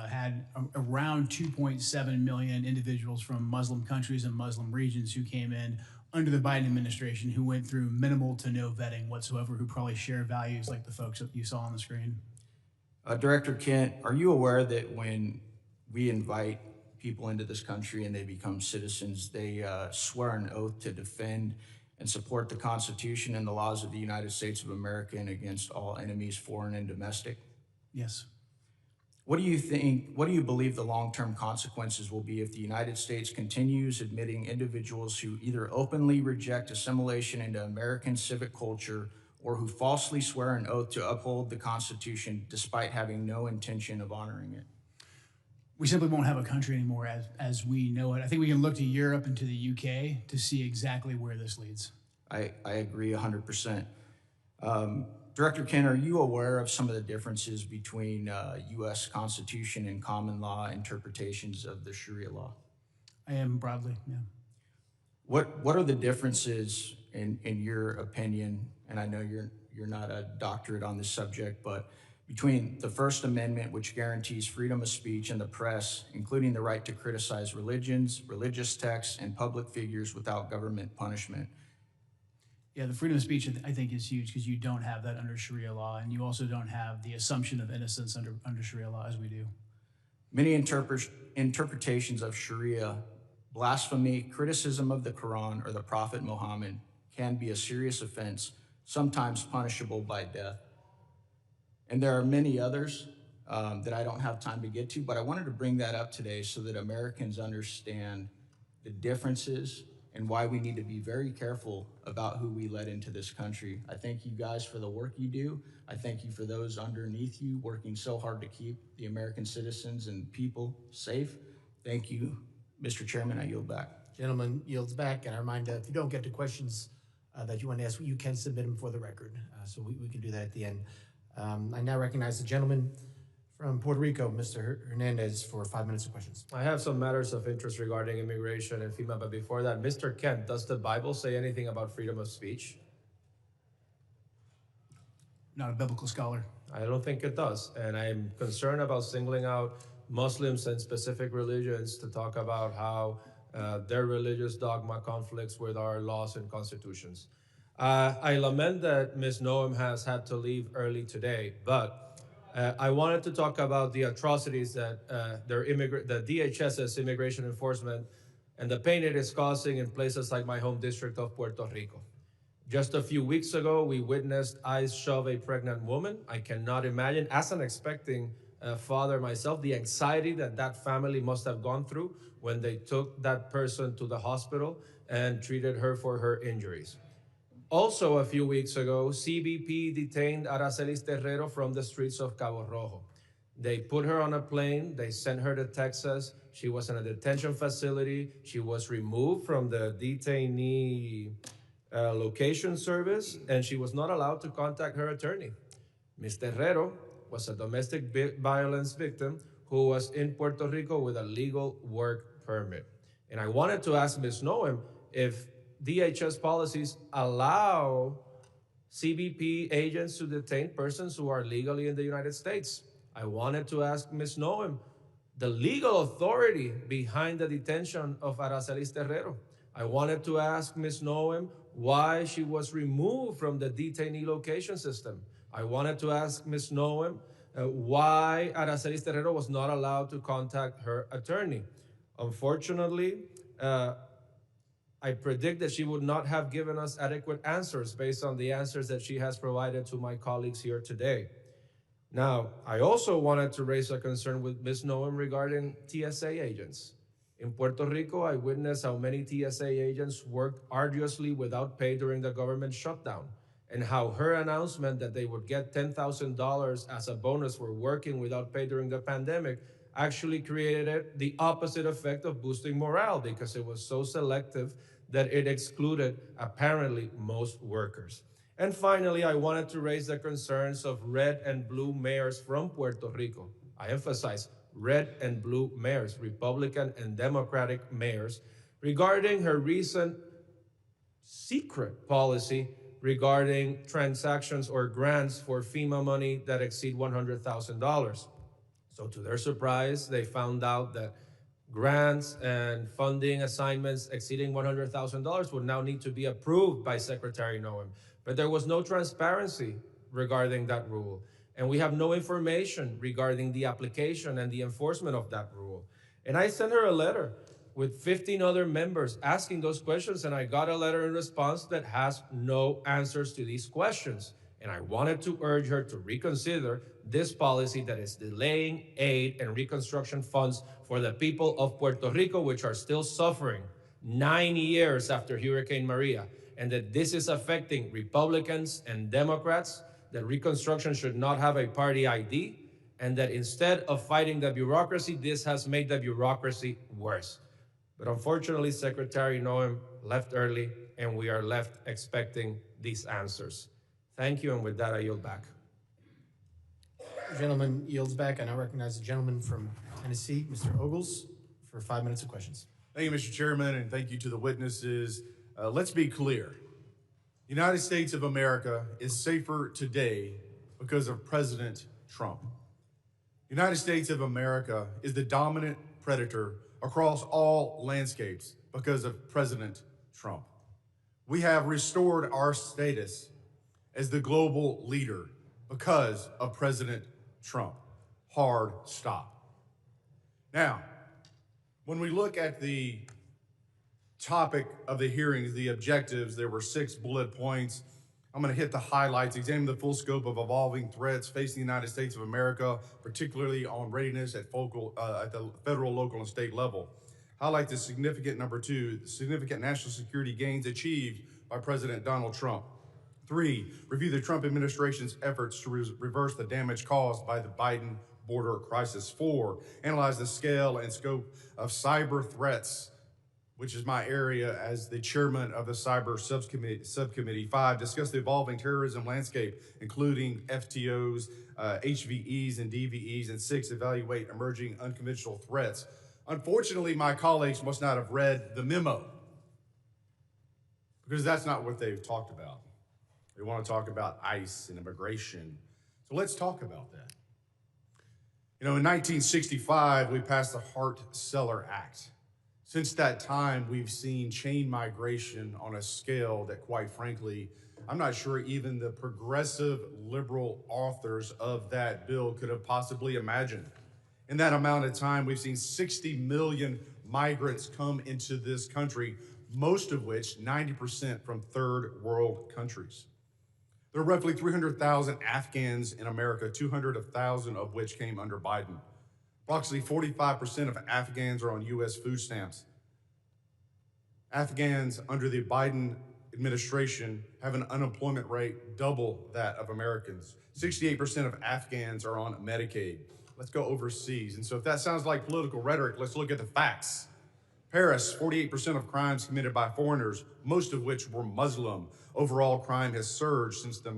had around 2.7 million individuals from Muslim countries and Muslim regions who came in under the Biden administration, who went through minimal to no vetting whatsoever, who probably share values like the folks that you saw on the screen. Director Kent, are you aware that when we invite people into this country and they become citizens, they swear an oath to defend and support the Constitution and the laws of the United States of America and against all enemies, foreign and domestic? Yes. What do you believe the long-term consequences will be if the United States continues admitting individuals who either openly reject assimilation into American civic culture or who falsely swear an oath to uphold the Constitution despite having no intention of honoring it? We simply won't have a country anymore as we know it. I think we can look to Europe and to the UK to see exactly where this leads. I agree 100%. Director Kent, are you aware of some of the differences between U.S. Constitution and common law interpretations of the Sharia law? I am broadly, yeah. What are the differences in your opinion, and I know you're not a doctorate on this subject, but between the First Amendment, which guarantees freedom of speech and the press, including the right to criticize religions, religious texts, and public figures without government punishment? Yeah, the freedom of speech, I think, is huge because you don't have that under Sharia law, and you also don't have the assumption of innocence under Sharia law as we do. Many interpretations of Sharia, blasphemy, criticism of the Quran or the Prophet Muhammad can be a serious offense, sometimes punishable by death. And there are many others that I don't have time to get to, but I wanted to bring that up today so that Americans understand the differences and why we need to be very careful about who we let into this country. I thank you guys for the work you do. I thank you for those underneath you working so hard to keep the American citizens and people safe. Thank you. Mr. Chairman, I yield back. Gentleman yields back, and I remind if you don't get to questions that you want to ask, you can submit them for the record. So we can do that at the end. I now recognize the gentleman from Puerto Rico, Mr. Hernandez, for 5 minutes of questions. I have some matters of interest regarding immigration and FEMA, but before that, Mr. Kent, does the Bible say anything about freedom of speech? Not a biblical scholar. I don't think it does, and I'm concerned about singling out Muslims and specific religions to talk about how their religious dogma conflicts with our laws and constitutions. I lament that Ms. Noem has had to leave early today, but I wanted to talk about the atrocities that the DHS's immigration enforcement and the pain it is causing in places like my home district of Puerto Rico. Just a few weeks ago, we witnessed ICE shove a pregnant woman. I cannot imagine, as an expecting father myself, the anxiety that that family must have gone through when they took that person to the hospital and treated her for her injuries. Also, a few weeks ago, CBP detained Aracelis Terrero from the streets of Cabo Rojo. They put her on a plane, they sent her to Texas. She was in a detention facility. She was removed from the detainee location service, and she was not allowed to contact her attorney. Ms. Terrero was a domestic violence victim who was in Puerto Rico with a legal work permit. And I wanted to ask Ms. Noem if DHS policies allow CBP agents to detain persons who are legally in the United States. I wanted to ask Ms. Noem, the legal authority behind the detention of Aracelis Terrero. I wanted to ask Ms. Noem why she was removed from the detainee location system. I wanted to ask Ms. Noem why Aracelis Terrero was not allowed to contact her attorney. Unfortunately, I predict that she would not have given us adequate answers based on the answers that she has provided to my colleagues here today. Now, I also wanted to raise a concern with Ms. Noem regarding TSA agents. In Puerto Rico, I witnessed how many TSA agents worked arduously without pay during the government shutdown, and how her announcement that they would get $10,000 as a bonus for working without pay during the pandemic actually created the opposite effect of boosting morale, because it was so selective that it excluded apparently most workers. And finally, I wanted to raise the concerns of red and blue mayors from Puerto Rico. I emphasize red and blue mayors, Republican and Democratic mayors, regarding her recent secret policy regarding transactions or grants for FEMA money that exceed $100,000. So to their surprise, they found out that grants and funding assignments exceeding $100,000 would now need to be approved by Secretary Noem. But there was no transparency regarding that rule. And we have no information regarding the application and the enforcement of that rule. And I sent her a letter with 15 other members asking those questions, and I got a letter in response that has no answers to these questions. And I wanted to urge her to reconsider this policy that is delaying aid and reconstruction funds for the people of Puerto Rico, which are still suffering 9 years after Hurricane Maria, and that this is affecting Republicans and Democrats, that reconstruction should not have a party ID, and that instead of fighting the bureaucracy, this has made the bureaucracy worse. But unfortunately, Secretary Noem left early, and we are left expecting these answers. Thank you, and with that, I yield back. The gentleman yields back. I now recognize the gentleman from Tennessee, Mr. Ogles, for 5 minutes of questions. Thank you, Mr. Chairman, and thank you to the witnesses. Let's be clear. The United States of America is safer today because of President Trump. The United States of America is the dominant predator across all landscapes because of President Trump. We have restored our status as the global leader because of President Trump. Hard stop. Now, when we look at the topic of the hearings, the objectives, there were 6 bullet points. I'm going to hit the highlights, examine the full scope of evolving threats facing the United States of America, particularly on readiness at the federal, local, and state level. Highlight the significant, number 2, significant national security gains achieved by President Donald Trump. 3, review the Trump administration's efforts to reverse the damage caused by the Biden border crisis. 4, analyze the scale and scope of cyber threats, which is my area as the chairman of the Cyber Subcommittee. 5, discuss the evolving terrorism landscape, including FTOs, HVEs, and DVEs. And 6, evaluate emerging unconventional threats. Unfortunately, my colleagues must not have read the memo, because that's not what they've talked about. They want to talk about ICE and immigration. So let's talk about that. You know, in 1965, we passed the Hart-Celler Act. Since that time, we've seen chain migration on a scale that, quite frankly, I'm not sure even the progressive liberal authors of that bill could have possibly imagined. In that amount of time, we've seen 60 million migrants come into this country, most of which, 90%, from third world countries. There are roughly 300,000 Afghans in America, 200,000 of which came under Biden. Approximately 45% of Afghans are on U.S. food stamps. Afghans under the Biden administration have an unemployment rate double that of Americans. 68% of Afghans are on Medicaid. Let's go overseas. And so if that sounds like political rhetoric, let's look at the facts. Paris, 48% of crimes committed by foreigners, most of which were Muslim. Overall crime has surged since the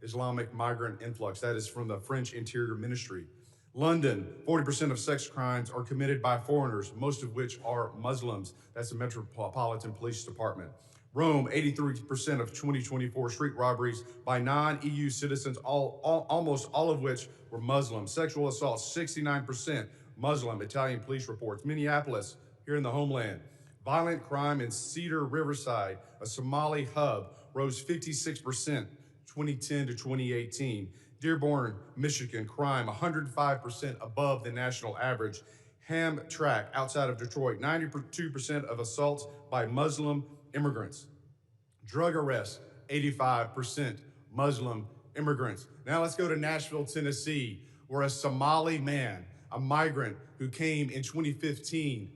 Islamic migrant influx. That is from the French Interior Ministry. London, 40% of sex crimes are committed by foreigners, most of which are Muslims. That's the Metropolitan Police Department. Rome, 83% of 2024 street robberies by non-EU citizens, almost all of which were Muslim. Sexual assaults, 69% Muslim, Italian police reports. Minneapolis, here in the homeland. Violent crime in Cedar Riverside, a Somali hub, rose 56%, 2010 to 2018. Dearborn, Michigan, crime 105% above the national average. Hamtramck, outside of Detroit, 92% of assaults by Muslim immigrants. Drug arrests, 85% Muslim immigrants. Now let's go to Nashville, Tennessee, where a Somali man, a migrant who came in 2015,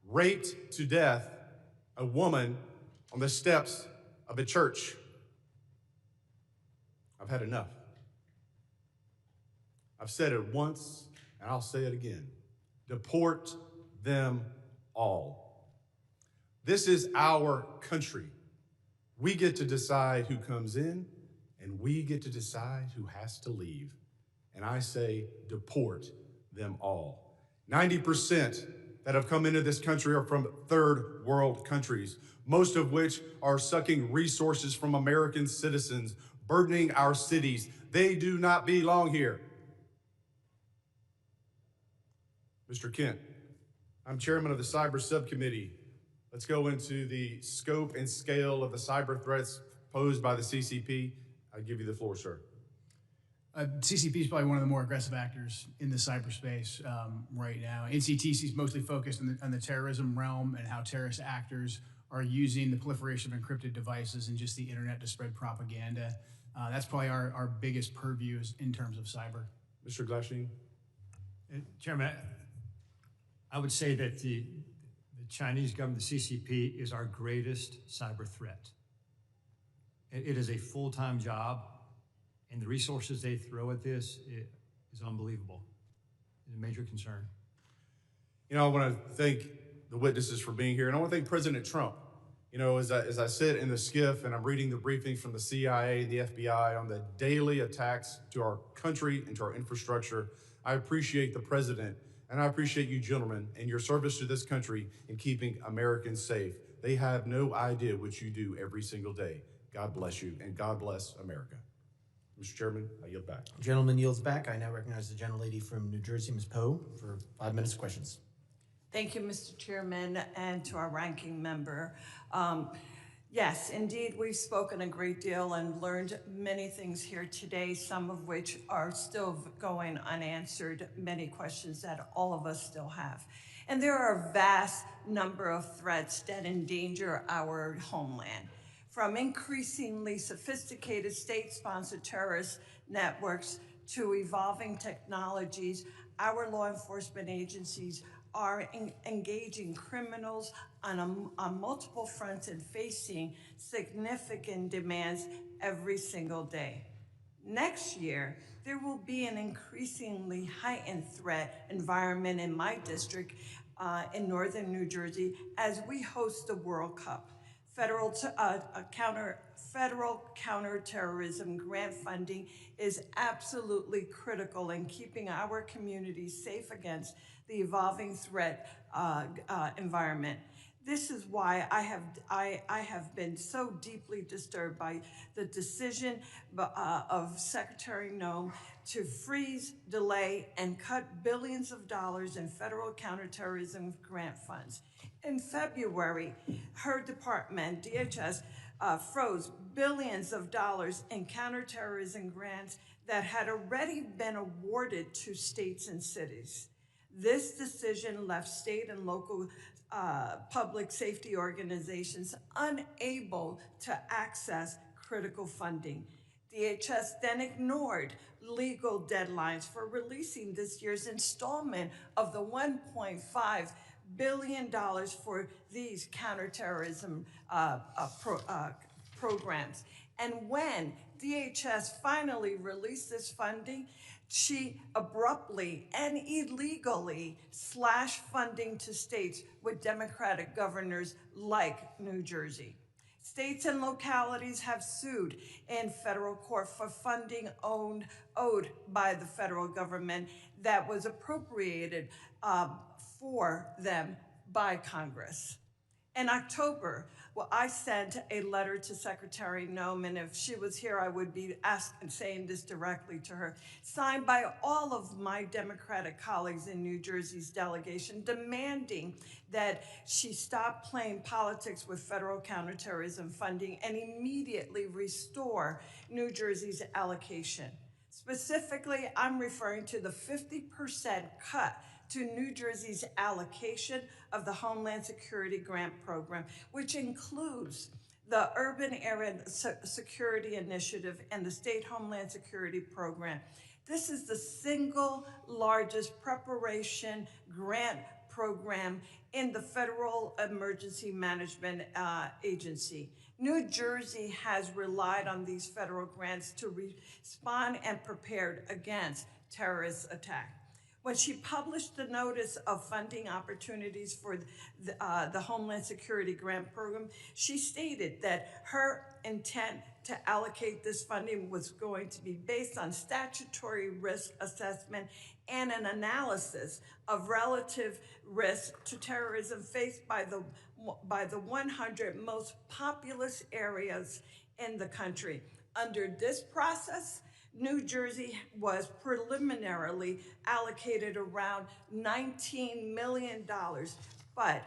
raped to death a woman on the steps of a church. I've had enough. I've said it once, and I'll say it again. Deport them all. This is our country. We get to decide who comes in, and we get to decide who has to leave. And I say, deport them all. 90% that have come into this country are from third world countries, most of which are sucking resources from American citizens, burdening our cities. They do not belong here. Mr. Kent, I'm chairman of the Cyber Subcommittee. Let's go into the scope and scale of the cyber threats posed by the CCP. I give you the floor, sir. CCP is probably one of the more aggressive actors in the cyberspace right now. NCTC is mostly focused on the terrorism realm and how terrorist actors are using the proliferation of encrypted devices and just the internet to spread propaganda. That's probably our biggest purview in terms of cyber. Mr. Glasheen? Chairman, I would say that the Chinese government, the CCP, is our greatest cyber threat. It is a full-time job, and the resources they throw at this is unbelievable. It's a major concern. You know, I want to thank the witnesses for being here, and I want to thank President Trump. You know, as I sit in the SCIF and I'm reading the briefings from the CIA and the FBI on the daily attacks to our country and to our infrastructure, I appreciate the president, and I appreciate you gentlemen and your service to this country in keeping Americans safe. They have no idea what you do every single day. God bless you, and God bless America. Mr. Chairman, I yield back. Gentleman yields back. I now recognize the gentlelady from New Jersey, Ms. Poe, for 5 minutes of questions. Thank you, Mr. Chairman, and to our ranking member. Yes, indeed, we've spoken a great deal and learned many things here today, some of which are still going unanswered, many questions that all of us still have. And there are a vast number of threats that endanger our homeland, from increasingly sophisticated state-sponsored terrorist networks to evolving technologies. Our law enforcement agencies are engaging criminals on multiple fronts and facing significant demands every single day. Next year, there will be an increasingly heightened threat environment in my district in northern New Jersey as we host the World Cup. Federal counterterrorism grant funding is absolutely critical in keeping our communities safe against the evolving threat environment. This is why I have been so deeply disturbed by the decision of Secretary Noem to freeze, delay, and cut billions of dollars in federal counterterrorism grant funds. In February, her department, DHS, froze billions of dollars in counterterrorism grants that had already been awarded to states and cities. This decision left state and local public safety organizations unable to access critical funding. DHS then ignored legal deadlines for releasing this year's installment of the $1.5 billion for these counterterrorism programs. And when DHS finally released this funding, she abruptly and illegally slashed funding to states with Democratic governors like New Jersey. States and localities have sued in federal court for funding owed by the federal government that was appropriated for them by Congress. In October, I sent a letter to Secretary Noem, and if she was here, I would be saying this directly to her, signed by all of my Democratic colleagues in New Jersey's delegation, demanding that she stop playing politics with federal counterterrorism funding and immediately restore New Jersey's allocation. Specifically, I'm referring to the 50% cut to New Jersey's allocation of the Homeland Security Grant Program, which includes the Urban Area Security Initiative and the State Homeland Security Program. This is the single largest preparation grant program in the Federal Emergency Management Agency. New Jersey has relied on these federal grants to respond and prepare against terrorist attacks. When she published the notice of funding opportunities for the Homeland Security Grant Program, she stated that her intent to allocate this funding was going to be based on statutory risk assessment and an analysis of relative risk to terrorism faced by the 100 most populous areas in the country. Under this process, New Jersey was preliminarily allocated around $19 million, but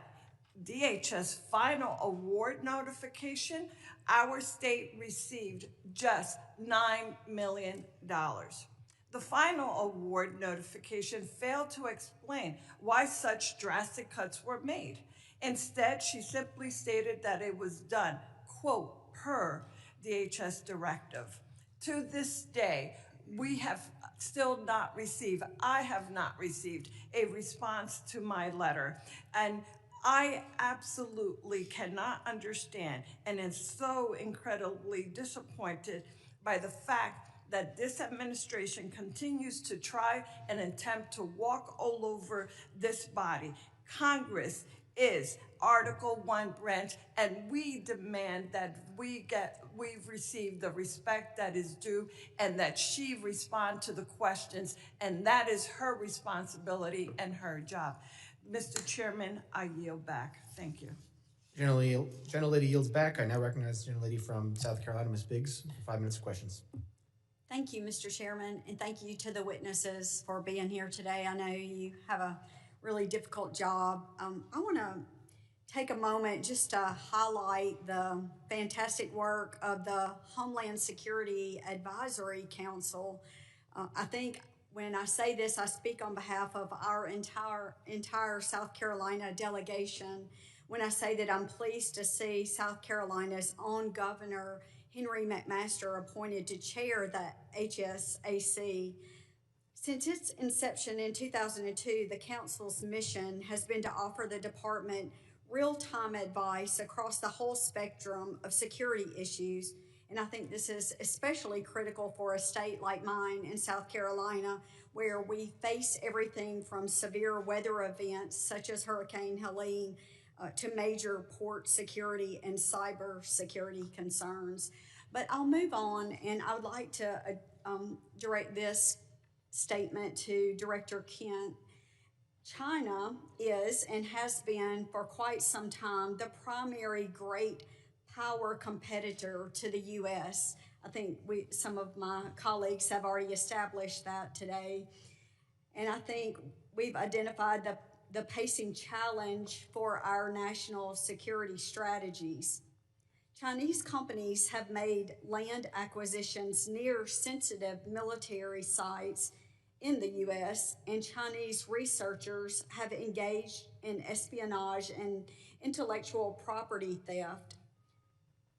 DHS final award notification, our state received just $9 million. The final award notification failed to explain why such drastic cuts were made. Instead, she simply stated that it was done, quote, per DHS directive. To this day, we have still not received, I have not received a response to my letter. And I absolutely cannot understand and am so incredibly disappointed by the fact that this administration continues to try and attempt to walk all over this body. Congress is Article 1 branch, and we demand that we've received the respect that is due and that she respond to the questions, and that is her responsibility and her job. Mr. Chairman, I yield back. Thank you. Gentlelady yields back. I now recognize the gentlelady from South Carolina, Ms. Biggs, for 5 minutes of questions. Thank you, Mr. Chairman, and thank you to the witnesses for being here today. I know you have a really difficult job. I want to take a moment just to highlight the fantastic work of the Homeland Security Advisory Council. I think when I say this, I speak on behalf of our entire South Carolina delegation when I say that I'm pleased to see South Carolina's own Governor Henry McMaster appointed to chair the HSAC. Since its inception in 2002, the Council's mission has been to offer the department real-time advice across the whole spectrum of security issues, and I think this is especially critical for a state like mine in South Carolina, where we face everything from severe weather events such as Hurricane Helene to major port security and cyber security concerns. But I'll move on, and I would like to direct this statement to Director Kent. China is and has been for quite some time the primary great power competitor to the U.S. I think some of my colleagues have already established that today. And I think we've identified the pacing challenge for our national security strategies. Chinese companies have made land acquisitions near sensitive military sites in the U.S., and Chinese researchers have engaged in espionage and intellectual property theft.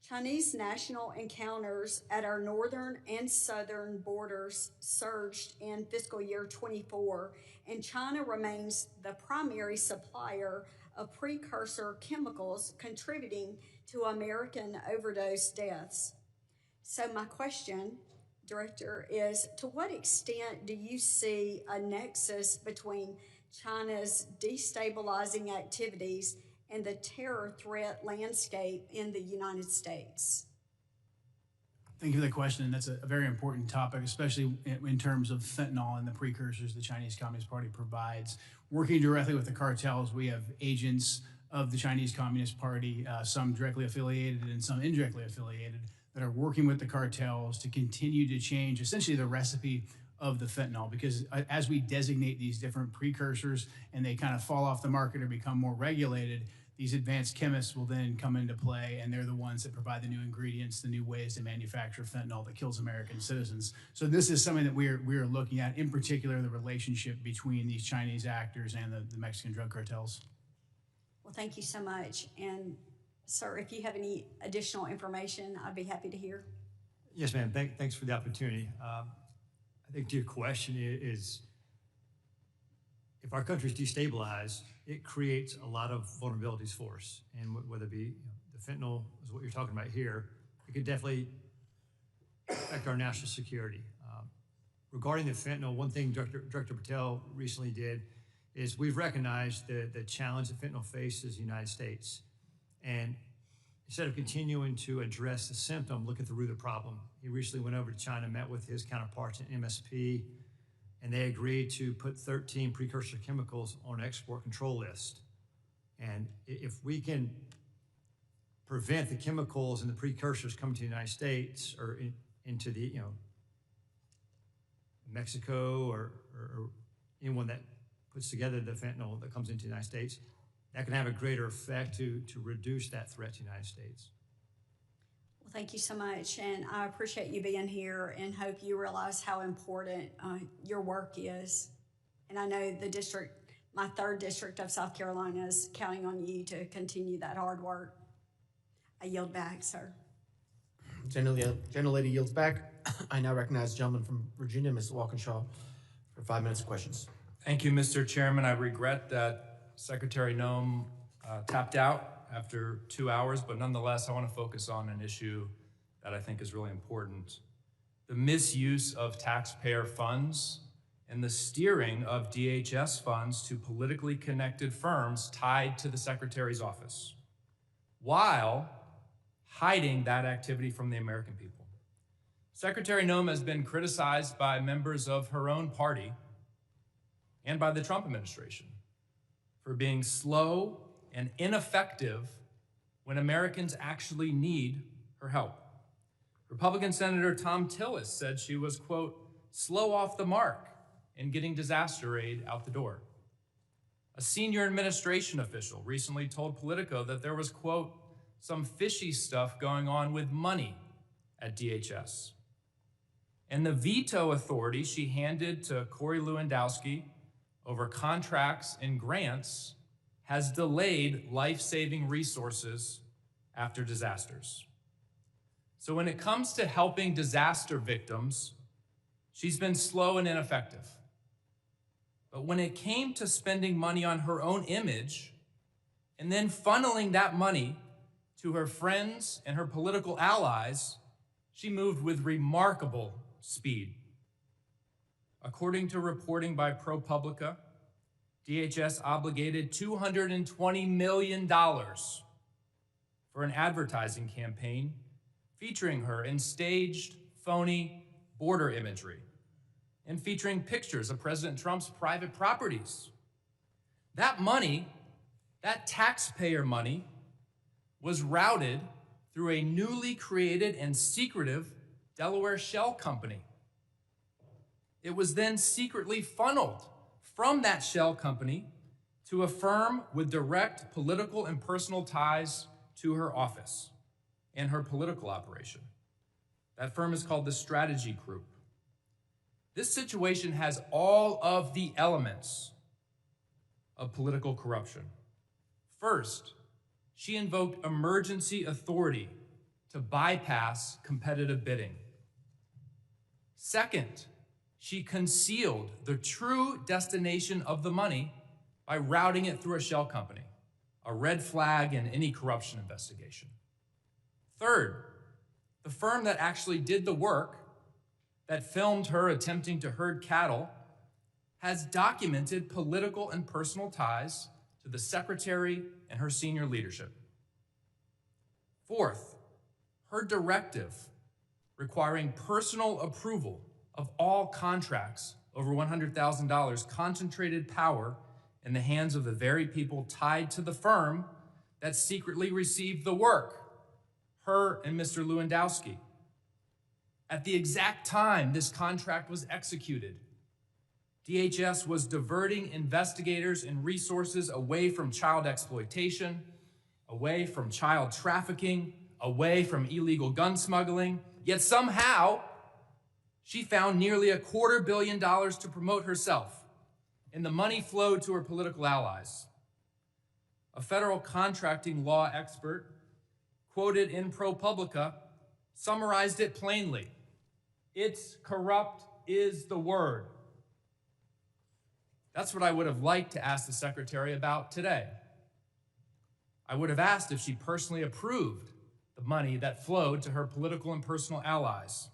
Chinese national encounters at our northern and southern borders surged in fiscal year 24, and China remains the primary supplier of precursor chemicals contributing to American overdose deaths. So my question, Director, is to what extent do you see a nexus between China's destabilizing activities and the terror threat landscape in the United States? Thank you for the question. That's a very important topic, especially in terms of fentanyl and the precursors the Chinese Communist Party provides. Working directly with the cartels, we have agents of the Chinese Communist Party, some directly affiliated and some indirectly affiliated, that are working with the cartels to continue to change essentially the recipe of the fentanyl, because as we designate these different precursors and they kind of fall off the market or become more regulated, these advanced chemists will then come into play, and they're the ones that provide the new ingredients, the new ways to manufacture fentanyl that kills American citizens. So this is something that we're looking at, in particular, the relationship between these Chinese actors and the Mexican drug cartels. Well, thank you so much. And sir, if you have any additional information, I'd be happy to hear. Yes, ma'am. Thanks for the opportunity. I think to your question is, if our country's destabilized, it creates a lot of vulnerabilities for us. And whether it be the fentanyl is what you're talking about here, it could definitely affect our national security. Regarding the fentanyl, one thing Director Patel recently did is we've recognized the challenge that fentanyl faces in the United States. And instead of continuing to address the symptom, look at the root of the problem. He recently went over to China, met with his counterparts in MSP, and they agreed to put 13 precursor chemicals on an export control list. And if we can prevent the chemicals and the precursors coming to the United States or into the, Mexico or anyone that puts together the fentanyl that comes into the United States, that can have a greater effect to reduce that threat to the United States. Well, thank you so much, and I appreciate you being here and hope you realize how important your work is. And I know the district, my 3rd district of South Carolina, is counting on you to continue that hard work. I yield back, sir. Gentlelady yields back. I now recognize the gentleman from Virginia, Ms. Walkinshaw, for 5 minutes of questions. Thank you, Mr. Chairman. I regret that Secretary Noem tapped out after 2 hours, but nonetheless, I want to focus on an issue that I think is really important. The misuse of taxpayer funds and the steering of DHS funds to politically connected firms tied to the Secretary's office, while hiding that activity from the American people. Secretary Noem has been criticized by members of her own party and by the Trump administration for being slow and ineffective when Americans actually need her help. Republican Senator Tom Tillis said she was, quote, slow off the mark in getting disaster aid out the door. A senior administration official recently told Politico that there was, quote, some fishy stuff going on with money at DHS. And the veto authority she handed to Corey Lewandowski over contracts and grants has delayed life-saving resources after disasters. So when it comes to helping disaster victims, she's been slow and ineffective. But when it came to spending money on her own image and then funneling that money to her friends and her political allies, she moved with remarkable speed. According to reporting by ProPublica, DHS obligated $220 million for an advertising campaign featuring her in staged, phony border imagery and featuring pictures of President Trump's private properties. That money, that taxpayer money, was routed through a newly created and secretive Delaware shell company. It was then secretly funneled from that shell company to a firm with direct political and personal ties to her office and her political operation. That firm is called the Strategy Group. This situation has all of the elements of political corruption. First, she invoked emergency authority to bypass competitive bidding. Second, she concealed the true destination of the money by routing it through a shell company, a red flag in any corruption investigation. Third, the firm that actually did the work, that filmed her attempting to herd cattle, has documented political and personal ties to the Secretary and her senior leadership. Fourth, her directive requiring personal approval of all contracts over $100,000 concentrated power in the hands of the very people tied to the firm that secretly received the work, her and Mr. Lewandowski. At the exact time this contract was executed, DHS was diverting investigators and resources away from child exploitation, away from child trafficking, away from illegal gun smuggling, yet somehow she found nearly $250 million to promote herself, and the money flowed to her political allies. A federal contracting law expert, quoted in ProPublica, summarized it plainly. It's corrupt is the word. That's what I would have liked to ask the Secretary about today. I would have asked if she personally approved the money that flowed to her political and personal allies.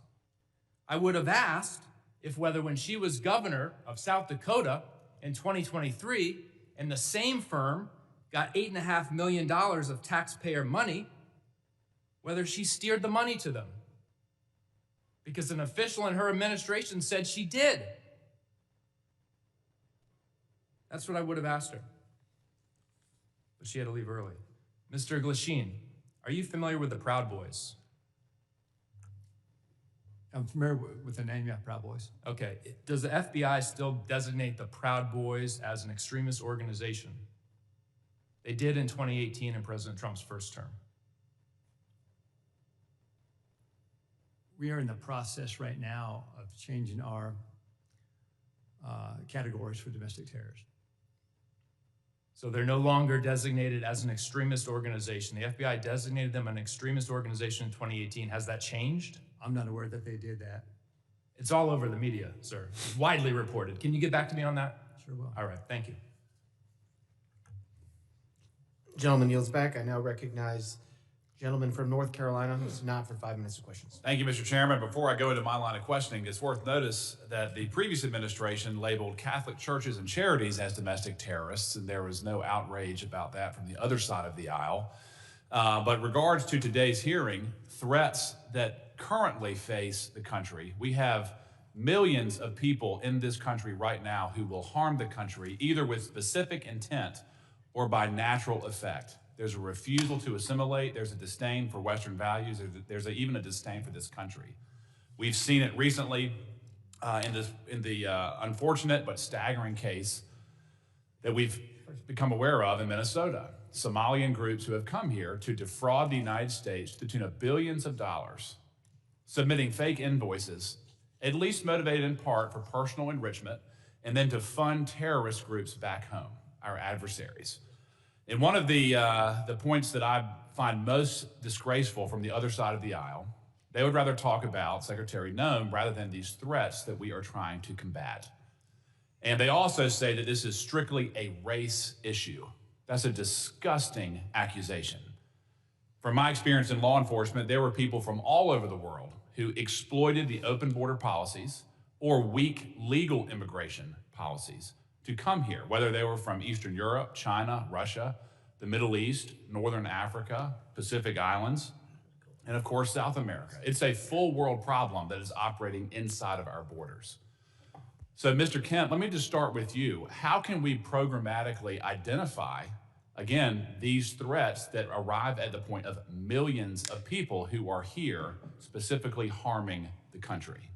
I would have asked if whether when she was governor of South Dakota in 2023 and the same firm got $8.5 million of taxpayer money, whether she steered the money to them. Because an official in her administration said she did. That's what I would have asked her. But she had to leave early. Mr. Glasheen, are you familiar with the Proud Boys? I'm familiar with the name, yeah, Proud Boys. Okay. Does the FBI still designate the Proud Boys as an extremist organization? They did in 2018 in President Trump's first term. We are in the process right now of changing our categories for domestic terrorism. So they're no longer designated as an extremist organization. The FBI designated them an extremist organization in 2018. Has that changed? I'm not aware that they did that. It's all over the media, sir. It's widely reported. Can you get back to me on that? Sure will. All right, thank you. Gentleman yields back. I now recognize gentleman from North Carolina who's not for 5 minutes of questions. Thank you, Mr. Chairman. Before I go into my line of questioning, it's worth notice that the previous administration labeled Catholic churches and charities as domestic terrorists, and there was no outrage about that from the other side of the aisle. But regards to today's hearing, threats that currently face the country, we have millions of people in this country right now who will harm the country either with specific intent or by natural effect. There's a refusal to assimilate. There's a disdain for Western values. There's even a disdain for this country. We've seen it recently in the unfortunate but staggering case that we've become aware of in Minnesota. Somalian groups who have come here to defraud the United States to the tune of billions of dollars, submitting fake invoices, at least motivated in part for personal enrichment, and then to fund terrorist groups back home, our adversaries. And one of the points that I find most disgraceful from the other side of the aisle, they would rather talk about Secretary Noem rather than these threats that we are trying to combat. And they also say that this is strictly a race issue. That's a disgusting accusation. From my experience in law enforcement, there were people from all over the world who exploited the open border policies or weak legal immigration policies to come here, whether they were from Eastern Europe, China, Russia, the Middle East, Northern Africa, Pacific Islands, and of course, South America. It's a full world problem that is operating inside of our borders. So, Mr. Kent, let me just start with you. How can we programmatically identify, again, these threats that arrive at the point of millions of people who are here, specifically harming the country?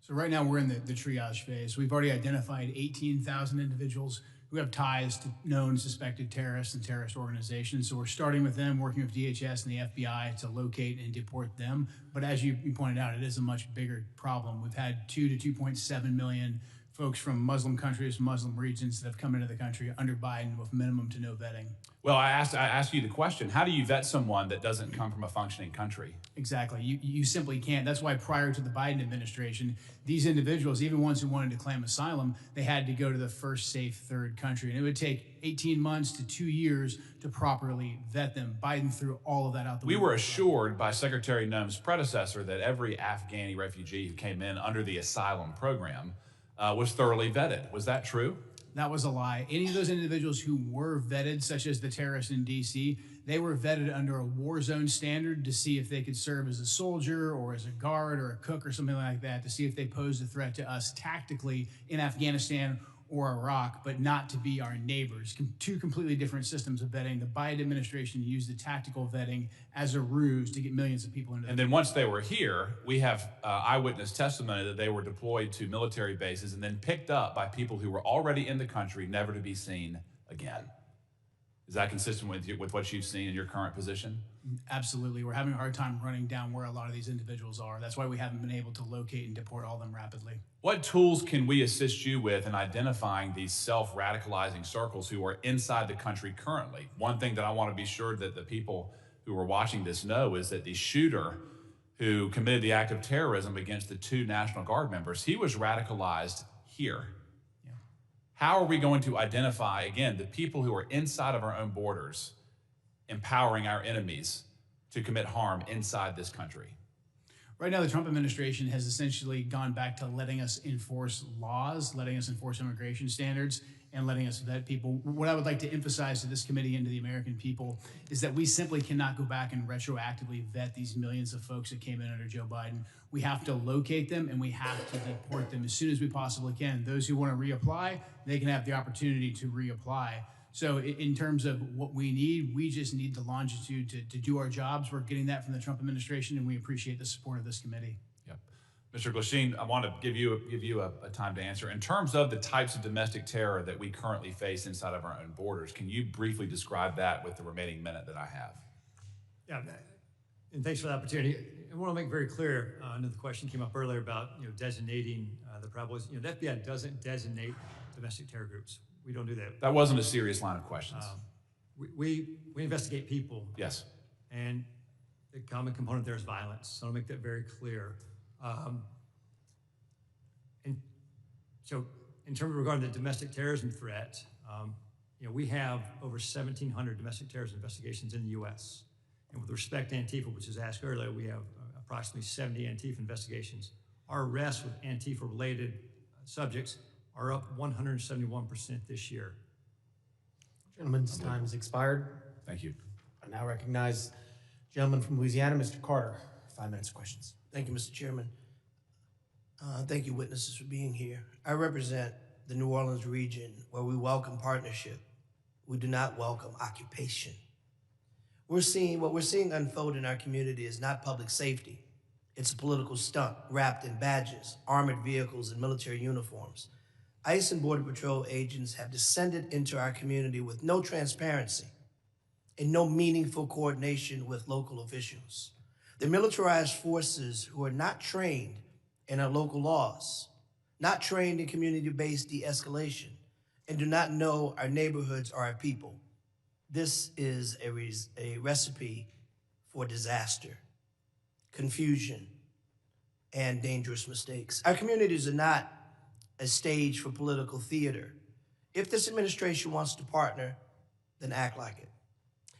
So right now we're in the triage phase. We've already identified 18,000 individuals who have ties to known suspected terrorists and terrorist organizations. So we're starting with them, working with DHS and the FBI to locate and deport them. But as you pointed out, it is a much bigger problem. We've had 2 to 2.7 million folks from Muslim countries, Muslim regions that have come into the country under Biden with minimum to no vetting. Well, I asked you the question, how do you vet someone that doesn't come from a functioning country? Exactly. You simply can't. That's why prior to the Biden administration, these individuals, even ones who wanted to claim asylum, they had to go to the first safe third country. And it would take 18 months to 2 years to properly vet them. Biden threw all of that out the window. We were assured by Secretary Noem's predecessor that every Afghani refugee who came in under the asylum program was thoroughly vetted. Was that true? That was a lie. Any of those individuals who were vetted, such as the terrorists in DC, they were vetted under a war zone standard to see if they could serve as a soldier or as a guard or a cook or something like that, to see if they posed a threat to us tactically in Afghanistan or Iraq, but not to be our neighbors. Two completely different systems of vetting. The Biden administration used the tactical vetting as a ruse to get millions of people into And then once they were here, we have eyewitness testimony that they were deployed to military bases and then picked up by people who were already in the country, never to be seen again. Is that consistent with what you've seen in your current position? Absolutely. We're having a hard time running down where a lot of these individuals are. That's why we haven't been able to locate and deport all of them rapidly. What tools can we assist you with in identifying these self-radicalizing circles who are inside the country currently? One thing that I want to be sure that the people who are watching this know is that the shooter who committed the act of terrorism against the 2 National Guard members, he was radicalized here. How are we going to identify, again, the people who are inside of our own borders, empowering our enemies to commit harm inside this country? Right now, the Trump administration has essentially gone back to letting us enforce laws, letting us enforce immigration standards, and letting us vet people. What I would like to emphasize to this committee and to the American people is that we simply cannot go back and retroactively vet these millions of folks that came in under Joe Biden. We have to locate them and we have to deport them as soon as we possibly can. Those who want to reapply, they can have the opportunity to reapply. So in terms of what we need, we just need the longitude to do our jobs. We're getting that from the Trump administration, and we appreciate the support of this committee. Yep. Mr. Glasheen, I want to give you a time to answer. In terms of the types of domestic terror that we currently face inside of our own borders, can you briefly describe that with the remaining minute that I have? Yeah, and thanks for the opportunity. I want to make very clear, I know the question came up earlier about designating the problems. The FBI doesn't designate domestic terror groups. We don't do that. That wasn't a serious line of questions. We investigate people. Yes. And the common component there is violence. So I'll make that very clear. And so in terms of regarding the domestic terrorism threat, we have over 1,700 domestic terrorism investigations in the U.S. And with respect to Antifa, which was asked earlier, we have approximately 70 Antifa investigations. Our arrests with Antifa-related subjects are up 171% this year. Gentleman's time has expired. Thank you. I now recognize the gentleman from Louisiana, Mr. Carter. 5 minutes of questions. Thank you, Mr. Chairman. Thank you, witnesses, for being here. I represent the New Orleans region where we welcome partnership. We do not welcome occupation. What we're seeing unfold in our community is not public safety. It's a political stunt wrapped in badges, armored vehicles, and military uniforms. ICE and Border Patrol agents have descended into our community with no transparency and no meaningful coordination with local officials. The militarized forces who are not trained in our local laws, not trained in community-based de-escalation, and do not know our neighborhoods or our people. This is a recipe for disaster, confusion, and dangerous mistakes. Our communities are not a stage for political theater. If this administration wants to partner, then act like it.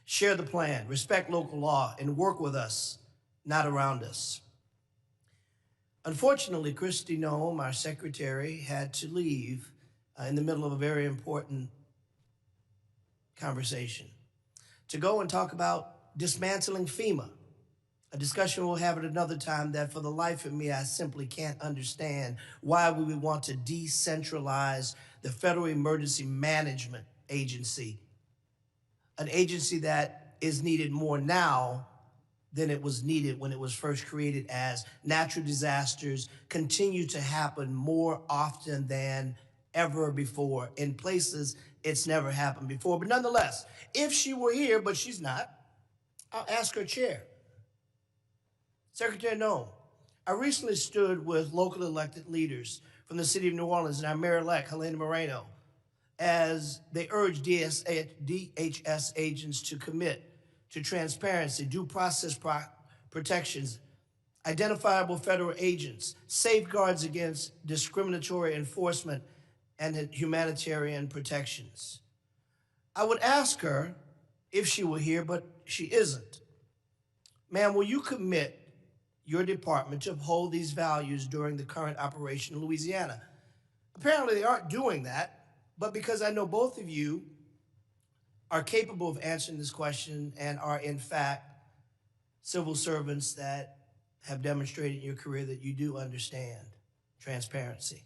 Share the plan, respect local law, and work with us, not around us. Unfortunately, Kristi Noem, our secretary, had to leave in the middle of a very important conversation to go and talk about dismantling FEMA, a discussion we'll have at another time that for the life of me, I simply can't understand why we would want to decentralize the Federal Emergency Management Agency, an agency that is needed more now than it was needed when it was first created, as natural disasters continue to happen more often than ever before in places it's never happened before. But nonetheless, if she were here, but she's not, I'll ask her chair. Secretary Noem, I recently stood with local elected leaders from the city of New Orleans and our mayor-elect, Helena Moreno, as they urged DHS agents to commit to transparency, due process protections, identifiable federal agents, safeguards against discriminatory enforcement, and humanitarian protections. I would ask her if she were here, but she isn't. Ma'am, will you commit your department to uphold these values during the current operation in Louisiana? Apparently they aren't doing that, but because I know both of you are capable of answering this question and are in fact civil servants that have demonstrated in your career that you do understand transparency,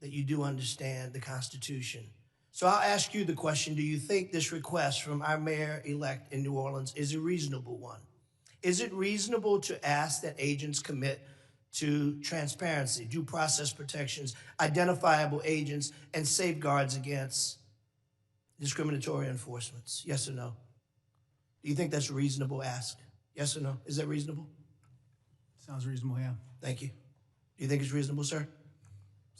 that you do understand the Constitution. So I'll ask you the question, do you think this request from our mayor-elect in New Orleans is a reasonable one? Is it reasonable to ask that agents commit to transparency, due process protections, identifiable agents, and safeguards against discriminatory enforcements? Yes or no? Do you think that's a reasonable ask? Yes or no? Is that reasonable? Sounds reasonable, yeah. Thank you. Do you think it's reasonable, sir?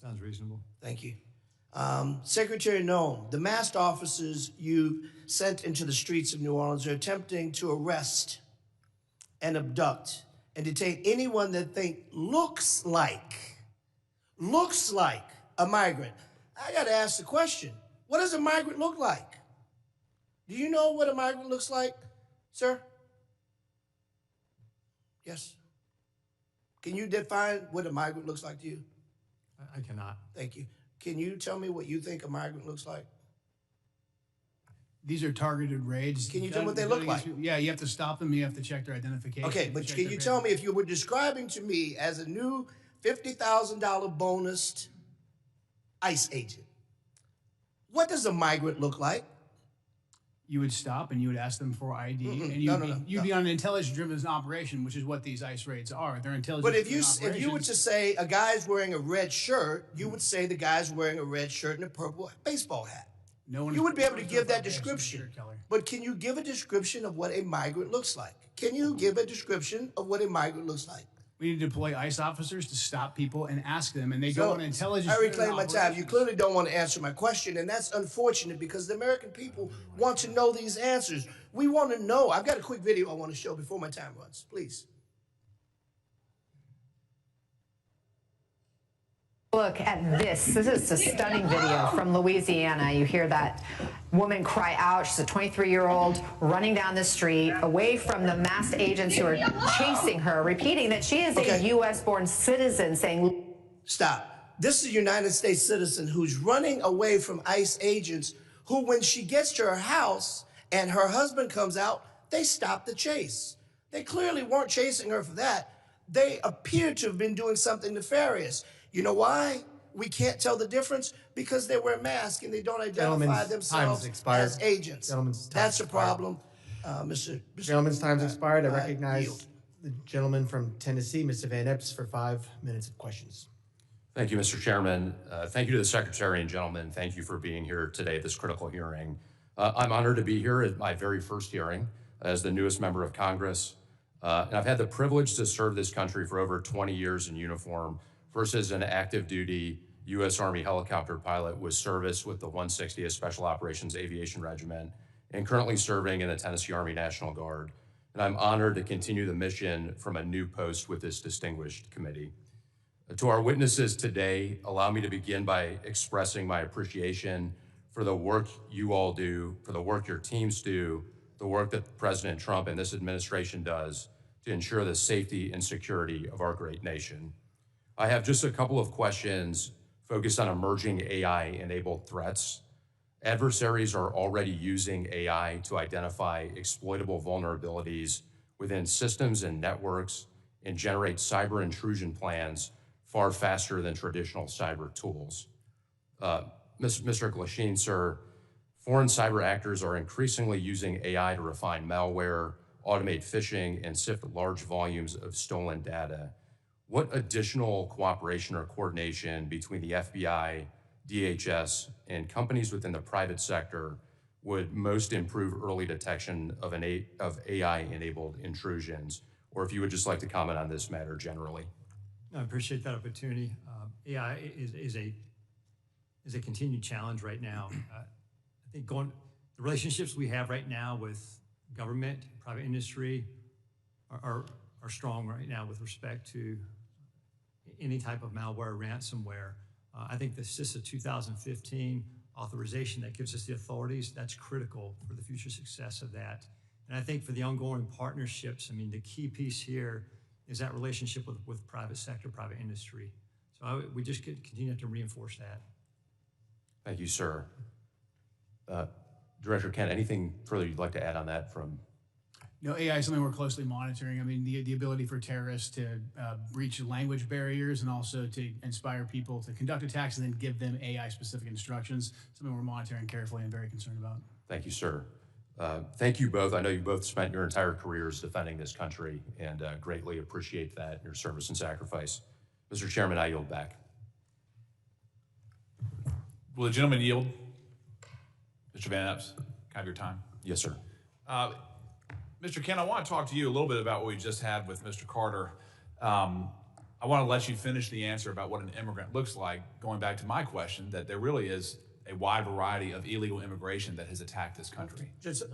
Sounds reasonable. Thank you. Secretary Noem, the masked officers you sent into the streets of New Orleans are attempting to arrest and abduct and detain anyone that looks like a migrant. I got to ask the question, what does a migrant look like? Do you know what a migrant looks like, sir? Yes. Can you define what a migrant looks like to you? I cannot. Thank you. Can you tell me what you think a migrant looks like? These are targeted raids. Can you tell me what they look like? Yeah, you have to stop them. You have to check their identification. Okay, but can you tell me if you were describing to me as a new $50,000 bonused ICE agent, what does a migrant look like? You would stop and you would ask them for ID, and you'd be on an intelligence-driven operation, which is what these ICE raids are. They're intelligence. But if you were to say a guy's wearing a red shirt, you would say the guy's wearing a red shirt and a purple baseball hat. You would be able to give that description. But can you give a description of what a migrant looks like? Can you give a description of what a migrant looks like? We need to deploy ICE officers to stop people and ask them, and they go on intelligence. I reclaim my time. You clearly don't want to answer my question, and that's unfortunate because the American people want to know these answers. We want to know. I've got a quick video I want to show before my time runs. Please. Look at this. This is a stunning video from Louisiana. You hear that woman cry out. She's a 23-year-old running down the street away from the masked agents who are chasing her, repeating that she is a U.S.-born citizen, saying... Stop. This is a United States citizen who's running away from ICE agents who, when she gets to her house and her husband comes out, they stop the chase. They clearly weren't chasing her for that. They appear to have been doing something nefarious. You know why we can't tell the difference? Because they wear masks and they don't identify themselves as agents. That's a problem, Mr. Gentleman's time's expired. I recognize the gentleman from Tennessee, Mr. Van Epps, for 5 minutes of questions. Thank you, Mr. Chairman. Thank you to the Secretary and gentlemen. Thank you for being here today at this critical hearing. I'm honored to be here at my very first hearing as the newest member of Congress. And I've had the privilege to serve this country for over 20 years in uniform, first as an active duty U.S. Army helicopter pilot with service with the 160th Special Operations Aviation Regiment, and currently serving in the Tennessee Army National Guard. And I'm honored to continue the mission from a new post with this distinguished committee. To our witnesses today, allow me to begin by expressing my appreciation for the work you all do, for the work your teams do, the work that President Trump and this administration does to ensure the safety and security of our great nation. I have just a couple of questions focused on emerging AI-enabled threats. Adversaries are already using AI to identify exploitable vulnerabilities within systems and networks and generate cyber intrusion plans far faster than traditional cyber tools. Mr. Glasheen, sir, foreign cyber actors are increasingly using AI to refine malware, automate phishing, and sift large volumes of stolen data. What additional cooperation or coordination between the FBI, DHS, and companies within the private sector would most improve early detection of AI-enabled intrusions? Or if you would just like to comment on this matter generally. No, I appreciate that opportunity. AI is a continued challenge right now. I think the relationships we have right now with government, private industry are strong right now with respect to any type of malware, ransomware. I think the CISA 2015 authorization that gives us the authorities, that's critical for the future success of that. And I think for the ongoing partnerships, I mean, the key piece here is that relationship with private sector, private industry. So we just continue to reinforce that. Thank you, sir. Director Kent, anything further you'd like to add on that from? No, AI is something we're closely monitoring. I mean, the ability for terrorists to breach language barriers and also to inspire people to conduct attacks and then give them AI-specific instructions, something we're monitoring carefully and very concerned about. Thank you, sir. Thank you both. I know you both spent your entire careers defending this country and greatly appreciate that, your service and sacrifice. Mr. Chairman, I yield back. Will the gentleman yield? Mr. Van Epps, can I have your time? Yes, sir. Mr. Kent, I want to talk to you a little bit about what we just had with Mr. Carter. I want to let you finish the answer about what an immigrant looks like, going back to my question, that there really is a wide variety of illegal immigration that has attacked this country. Just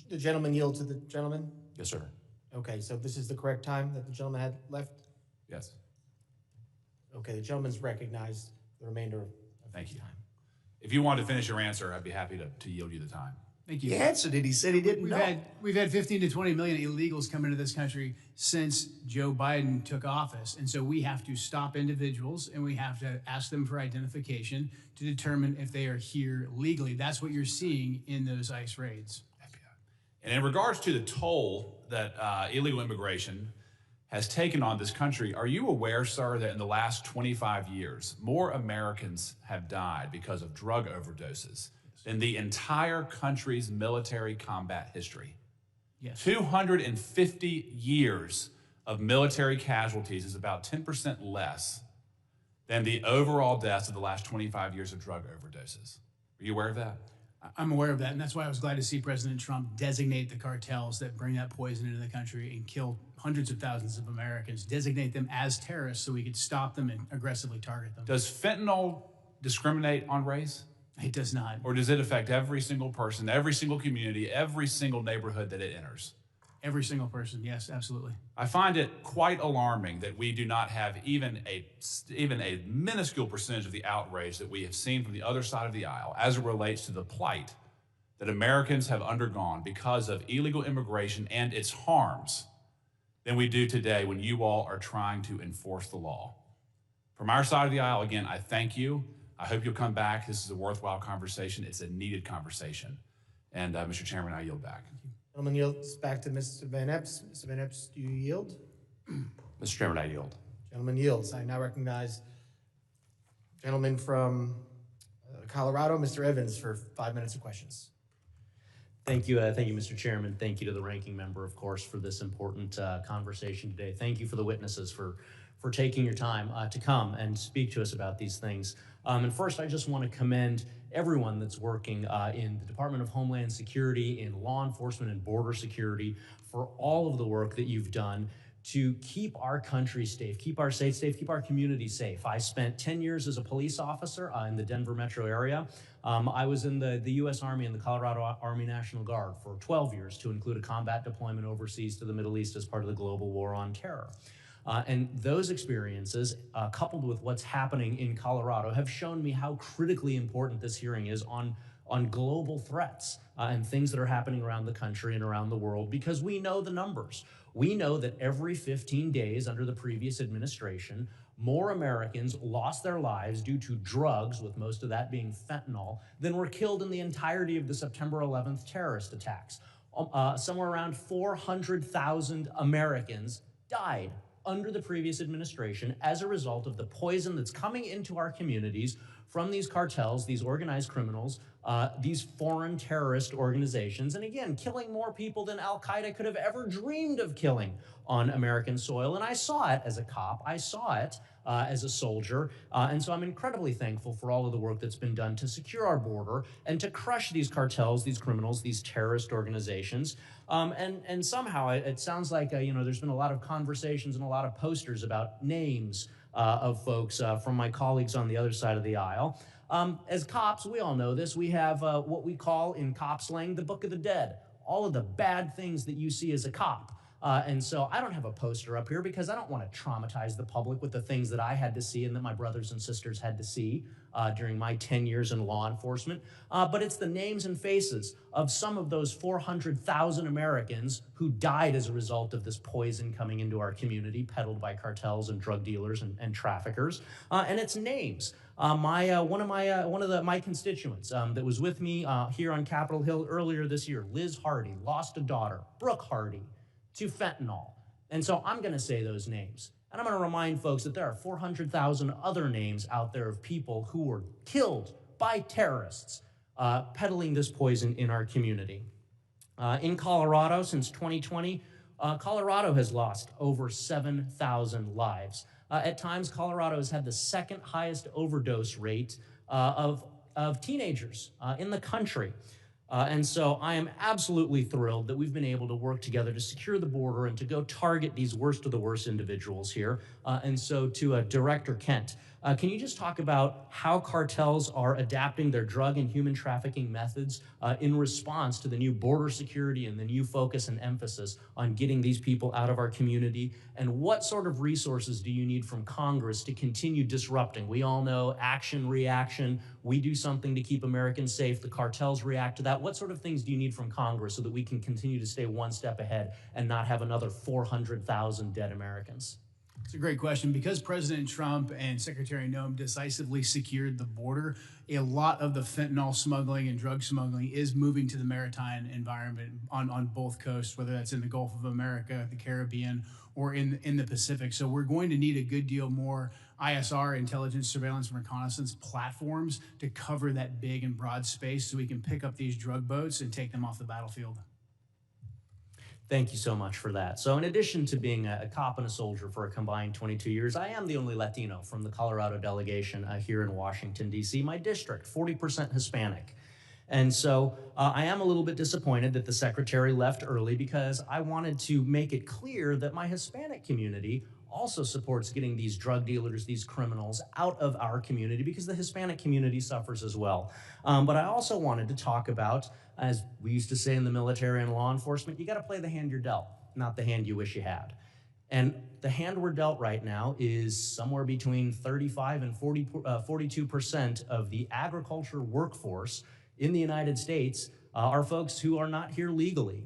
the gentleman yield to the gentleman? Yes, sir. Okay, so this is the correct time that the gentleman had left? Yes. Okay, the gentleman's recognized the remainder of Thank you. Time. If you want to finish your answer, I'd be happy to yield you the time. Thank you. He answered it. He said he didn't know. We've had 15 to 20 million illegals come into this country since Joe Biden took office. And so we have to stop individuals and we have to ask them for identification to determine if they are here legally. That's what you're seeing in those ICE raids. And in regards to the toll that illegal immigration has taken on this country, are you aware, sir, that in the last 25 years, more Americans have died because of drug overdoses than the entire country's military combat history? Yes. 250 years of military casualties is about 10% less than the overall deaths of the last 25 years of drug overdoses. Are you aware of that? I'm aware of that, and that's why I was glad to see President Trump designate the cartels that bring that poison into the country and kill hundreds of thousands of Americans, designate them as terrorists so we could stop them and aggressively target them. Does fentanyl discriminate on race? It does not. Or does it affect every single person, every single community, every single neighborhood that it enters? Every single person, yes, absolutely. I find it quite alarming that we do not have even a minuscule percentage of the outrage that we have seen from the other side of the aisle as it relates to the plight that Americans have undergone because of illegal immigration and its harms than we do today when you all are trying to enforce the law. From our side of the aisle, again, I thank you. I hope you'll come back. This is a worthwhile conversation. It's a needed conversation. And Mr. Chairman, I yield back. Gentleman yields back to Mr. Van Epps. Mr. Van Epps, do you yield? Mr. Chairman, I yield. Gentleman yields. I now recognize gentleman from Colorado, Mr. Evans, for 5 minutes of questions. Thank you, Mr. Chairman. Thank you to the ranking member, of course, for this important conversation today. Thank you for the witnesses for taking your time to come and speak to us about these things. And first, I just want to commend everyone that's working in the Department of Homeland Security, in law enforcement and border security, for all of the work that you've done to keep our country safe, keep our states safe, keep our communities safe. I spent 10 years as a police officer in the Denver metro area. I was in the U.S. Army and the Colorado Army National Guard for 12 years to include a combat deployment overseas to the Middle East as part of the global war on terror. And those experiences, coupled with what's happening in Colorado, have shown me how critically important this hearing is on global threats and things that are happening around the country and around the world, because we know the numbers. We know that every 15 days under the previous administration, more Americans lost their lives due to drugs, with most of that being fentanyl, than were killed in the entirety of the September 11th terrorist attacks. Somewhere around 400,000 Americans died under the previous administration as a result of the poison that's coming into our communities from these cartels, these organized criminals, these foreign terrorist organizations, and again, killing more people than Al-Qaeda could have ever dreamed of killing on American soil. And I saw it as a cop, I saw it as a soldier, and so I'm incredibly thankful for all of the work that's been done to secure our border and to crush these cartels, these criminals, these terrorist organizations. And somehow it sounds like there's been a lot of conversations and a lot of posters about names of folks from my colleagues on the other side of the aisle. As cops, we all know this, we have what we call in cop slang the Book of the Dead. All of the bad things that you see as a cop And so I don't have a poster up here because I don't want to traumatize the public with the things that I had to see and that my brothers and sisters had to see during my 10 years in law enforcement. But it's the names and faces of some of those 400,000 Americans who died as a result of this poison coming into our community, peddled by cartels and drug dealers and traffickers. And it's names. One of my constituents that was with me here on Capitol Hill earlier this year, Liz Hardy, lost a daughter, Brooke Hardy, to fentanyl. And so I'm going to say those names. And I'm going to remind folks that there are 400,000 other names out there of people who were killed by terrorists peddling this poison in our community. In Colorado, since 2020, Colorado has lost over 7,000 lives. At times, Colorado has had the second highest overdose rate of teenagers in the country. And so I am absolutely thrilled that we've been able to work together to secure the border and to go target these worst of the worst individuals here. And so to Director Kent, can you just talk about how cartels are adapting their drug and human trafficking methods in response to the new border security and the new focus and emphasis on getting these people out of our community? And what sort of resources do you need from Congress to continue disrupting? We all know action, reaction. We do something to keep Americans safe. The cartels react to that. What sort of things do you need from Congress so that we can continue to stay one step ahead and not have another 400,000 dead Americans? It's a great question. Because President Trump and Secretary Noem decisively secured the border, a lot of the fentanyl smuggling and drug smuggling is moving to the maritime environment on both coasts, whether that's in the Gulf of America, the Caribbean, or in the Pacific. So we're going to need a good deal more ISR, intelligence, surveillance, and reconnaissance platforms to cover that big and broad space so we can pick up these drug boats and take them off the battlefield. Thank you so much for that. So in addition to being a cop and a soldier for a combined 22 years, I am the only Latino from the Colorado delegation here in Washington, D.C., my district, 40% Hispanic. And so I am a little bit disappointed that the secretary left early because I wanted to make it clear that my Hispanic community also supports getting these drug dealers, these criminals out of our community because the Hispanic community suffers as well. But I also wanted to talk about, as we used to say in the military and law enforcement, you got to play the hand you're dealt, not the hand you wish you had. And the hand we're dealt right now is somewhere between 35 and 42% of the agriculture workforce in the United States are folks who are not here legally.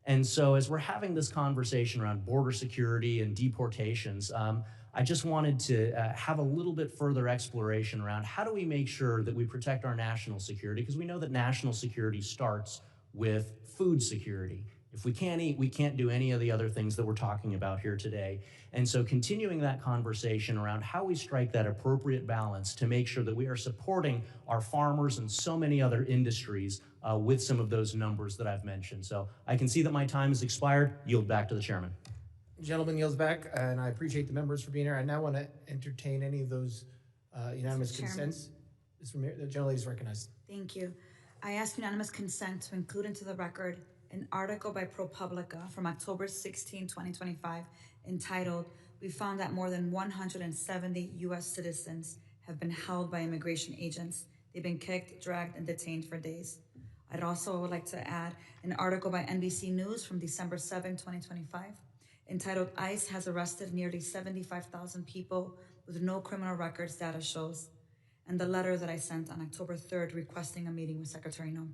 And so as we're having this conversation around border security and deportations, I just wanted to have a little bit further exploration around how do we make sure that we protect our national security, because we know that national security starts with food security. If we can't eat, we can't do any of the other things that we're talking about here today. And so continuing that conversation around how we strike that appropriate balance to make sure that we are supporting our farmers and so many other industries with some of those numbers that I've mentioned. So I can see that my time has expired. Yield back to the chairman. Gentleman yields back, and I appreciate the members for being here. I now want to entertain any of those unanimous consents. The gentlelady is recognized. Thank you. I ask unanimous consent to include into the record an article by ProPublica from October 16, 2025, entitled, "We found that more than 170 U.S. citizens have been held by immigration agents. They've been kicked, dragged, and detained for days." I'd also would like to add an article by NBC News from December 7, 2025, entitled, "ICE has arrested nearly 75,000 people with no criminal records, data shows," and the letter that I sent on October 3rd requesting a meeting with Secretary Noem.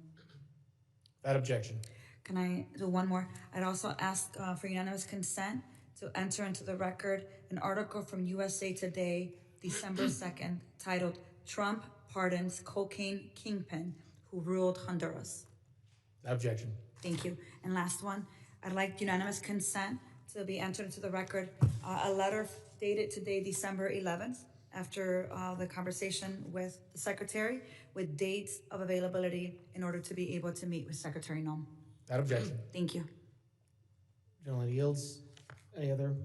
Without objection. Can I do one more? I'd also ask for unanimous consent to enter into the record an article from USA Today, December 2nd, titled, "Trump Pardons Cocaine Kingpin Who Ruled Honduras." Without objection. Thank you. And last one, I'd like unanimous consent to be entered into the record a letter dated today, December 11th, after the conversation with the Secretary, with dates of availability in order to be able to meet with Secretary Noem. Without objection. Thank you. Gentleman yields. Any other?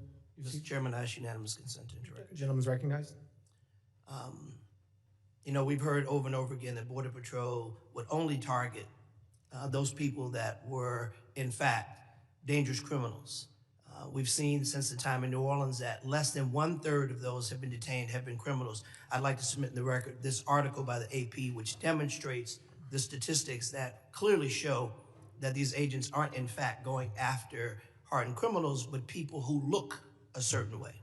Mr. Chairman, I ask unanimous consent to enter record. Gentleman's recognized. We've heard over and over again that Border Patrol would only target those people that were, in fact, dangerous criminals. We've seen since the time in New Orleans that less than 1/3 of those have been detained have been criminals. I'd like to submit in the record this article by the AP, which demonstrates the statistics that clearly show that these agents aren't, in fact, going after hardened criminals, but people who look a certain way.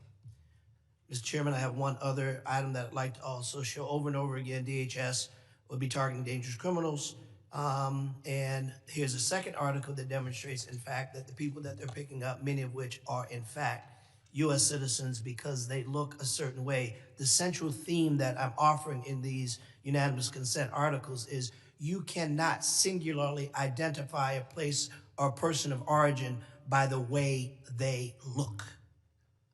Mr. Chairman, I have one other item that I'd like to also show over and over again. DHS will be targeting dangerous criminals. And here's a second article that demonstrates, in fact, that the people that they're picking up, many of which are, in fact, U.S. citizens because they look a certain way. The central theme that I'm offering in these unanimous consent articles is you cannot singularly identify a place or a person of origin by the way they look.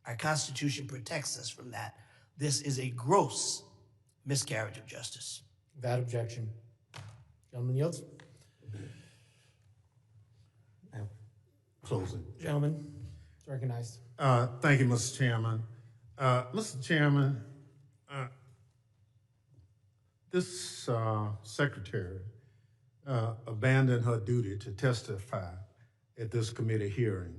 Our Constitution protects us from that. This is a gross miscarriage of justice. Without objection. Gentleman yields. Closing. Gentleman, it's recognized. Thank you, Mr. Chairman. Mr. Chairman, this secretary abandoned her duty to testify at this committee hearing,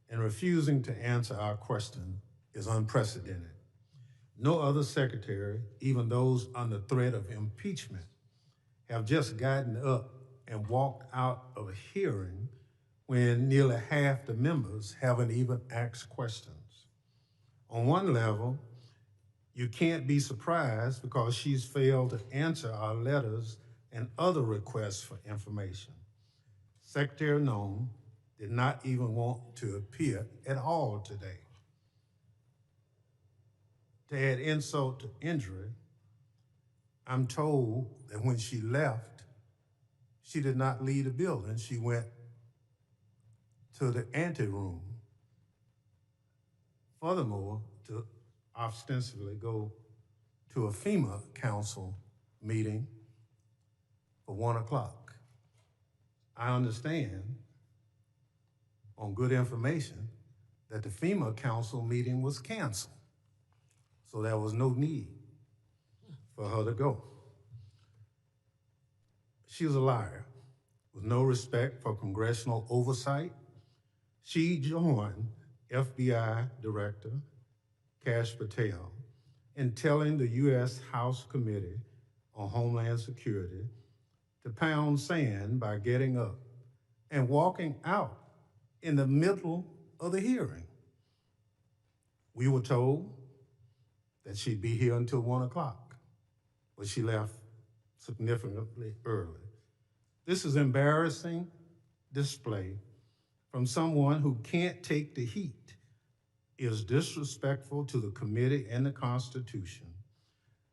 and refusing to answer our question is unprecedented. No other secretary, even those under threat of impeachment, have just gotten up and walked out of a hearing when nearly half the members haven't even asked questions. On one level, you can't be surprised because she's failed to answer our letters and other requests for information. Secretary Noem did not even want to appear at all today. To add insult to injury, I'm told that when she left, she did not leave the building. She went to the anteroom. Furthermore, to ostensibly go to a FEMA council meeting for 1 o'clock. I understand on good information that the FEMA council meeting was canceled. So there was no need for her to go. She was a liar with no respect for congressional oversight. She joined FBI Director Kash Patel in telling the U.S. House Committee on Homeland Security to pound sand by getting up and walking out in the middle of the hearing. We were told that she'd be here until 1 o'clock, but she left significantly early. This is embarrassing display from someone who can't take the heat, is disrespectful to the committee and the Constitution,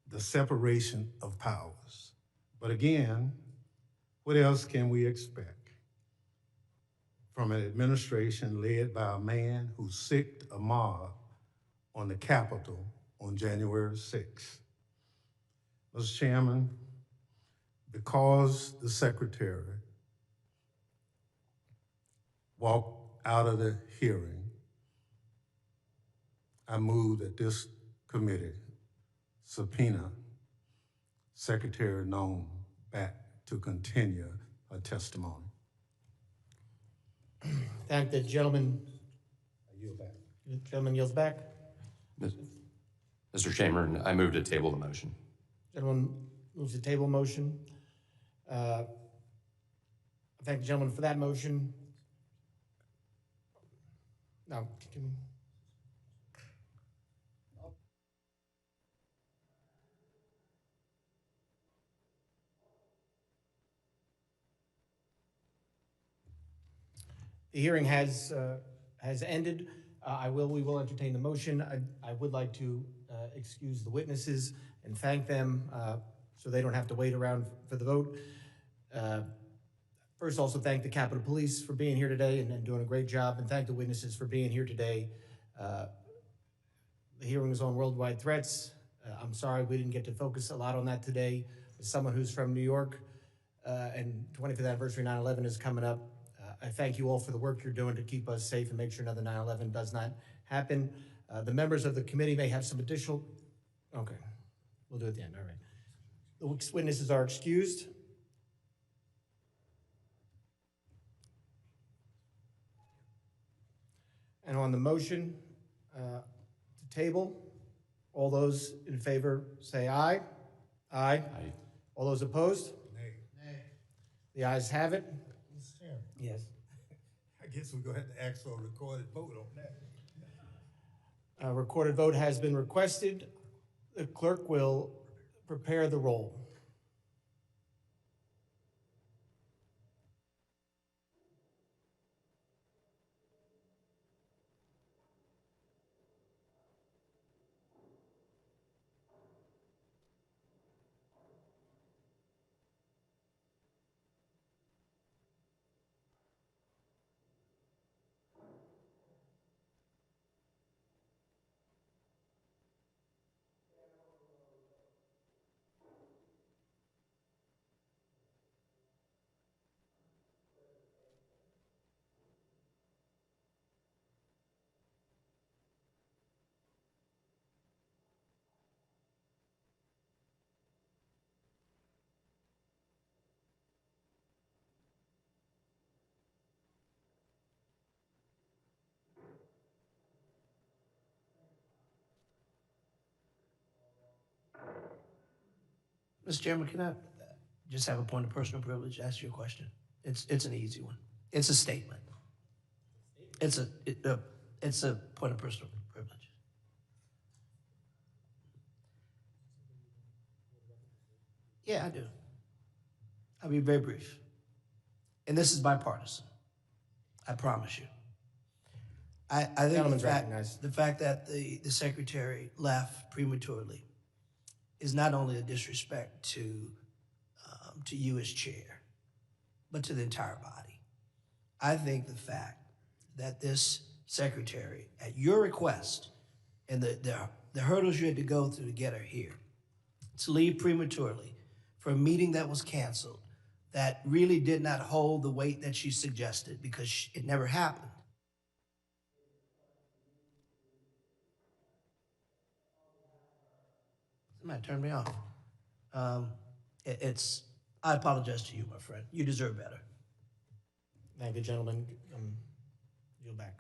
the separation of powers. But again, what else can we expect from an administration led by a man who sicked a mob on the Capitol on January 6th? Mr. Chairman, because the secretary walked out of the hearing, I move that this committee subpoena Secretary Noem back to continue her testimony. Thank the gentleman. I yield back. The gentleman yields back. Mr. Chairman, I move to table the motion. Gentleman moves the table motion. I thank the gentleman for that motion. Now, continue. The hearing has ended. We will entertain the motion. I would like to excuse the witnesses and thank them so they don't have to wait around for the vote. First, also thank the Capitol Police for being here today and doing a great job, and thank the witnesses for being here today. The hearing is on worldwide threats. I'm sorry we didn't get to focus a lot on that today. As someone who's from New York, and 25th anniversary 9/11 is coming up, I thank you all for the work you're doing to keep us safe and make sure another 9/11 does not happen. The members of the committee may have some additional, okay, we'll do it at the end, all right. The witnesses are excused. And on the motion to table, all those in favor say aye. Aye. Aye. All those opposed? Nay. The ayes have it. Mr. Chairman. Yes. I guess we're gonna have to ask for a recorded vote on that. A recorded vote has been requested. The clerk will prepare the roll. Mr. Chairman, can I just have a point of personal privilege, ask you a question? It's an easy one. It's a statement. It's a point of personal privilege. Yeah, I do. I'll be very brief. And this is bipartisan. I promise you. I think the fact that the secretary left prematurely is not only a disrespect to you as chair, but to the entire body. I think the fact that this secretary, at your request, and the hurdles you had to go through to get her here, to leave prematurely for a meeting that was canceled, that really did not hold the weight that she suggested because it never happened. Somebody turned me off. I apologize to you, my friend. You deserve better. Thank you, gentlemen. Yield back.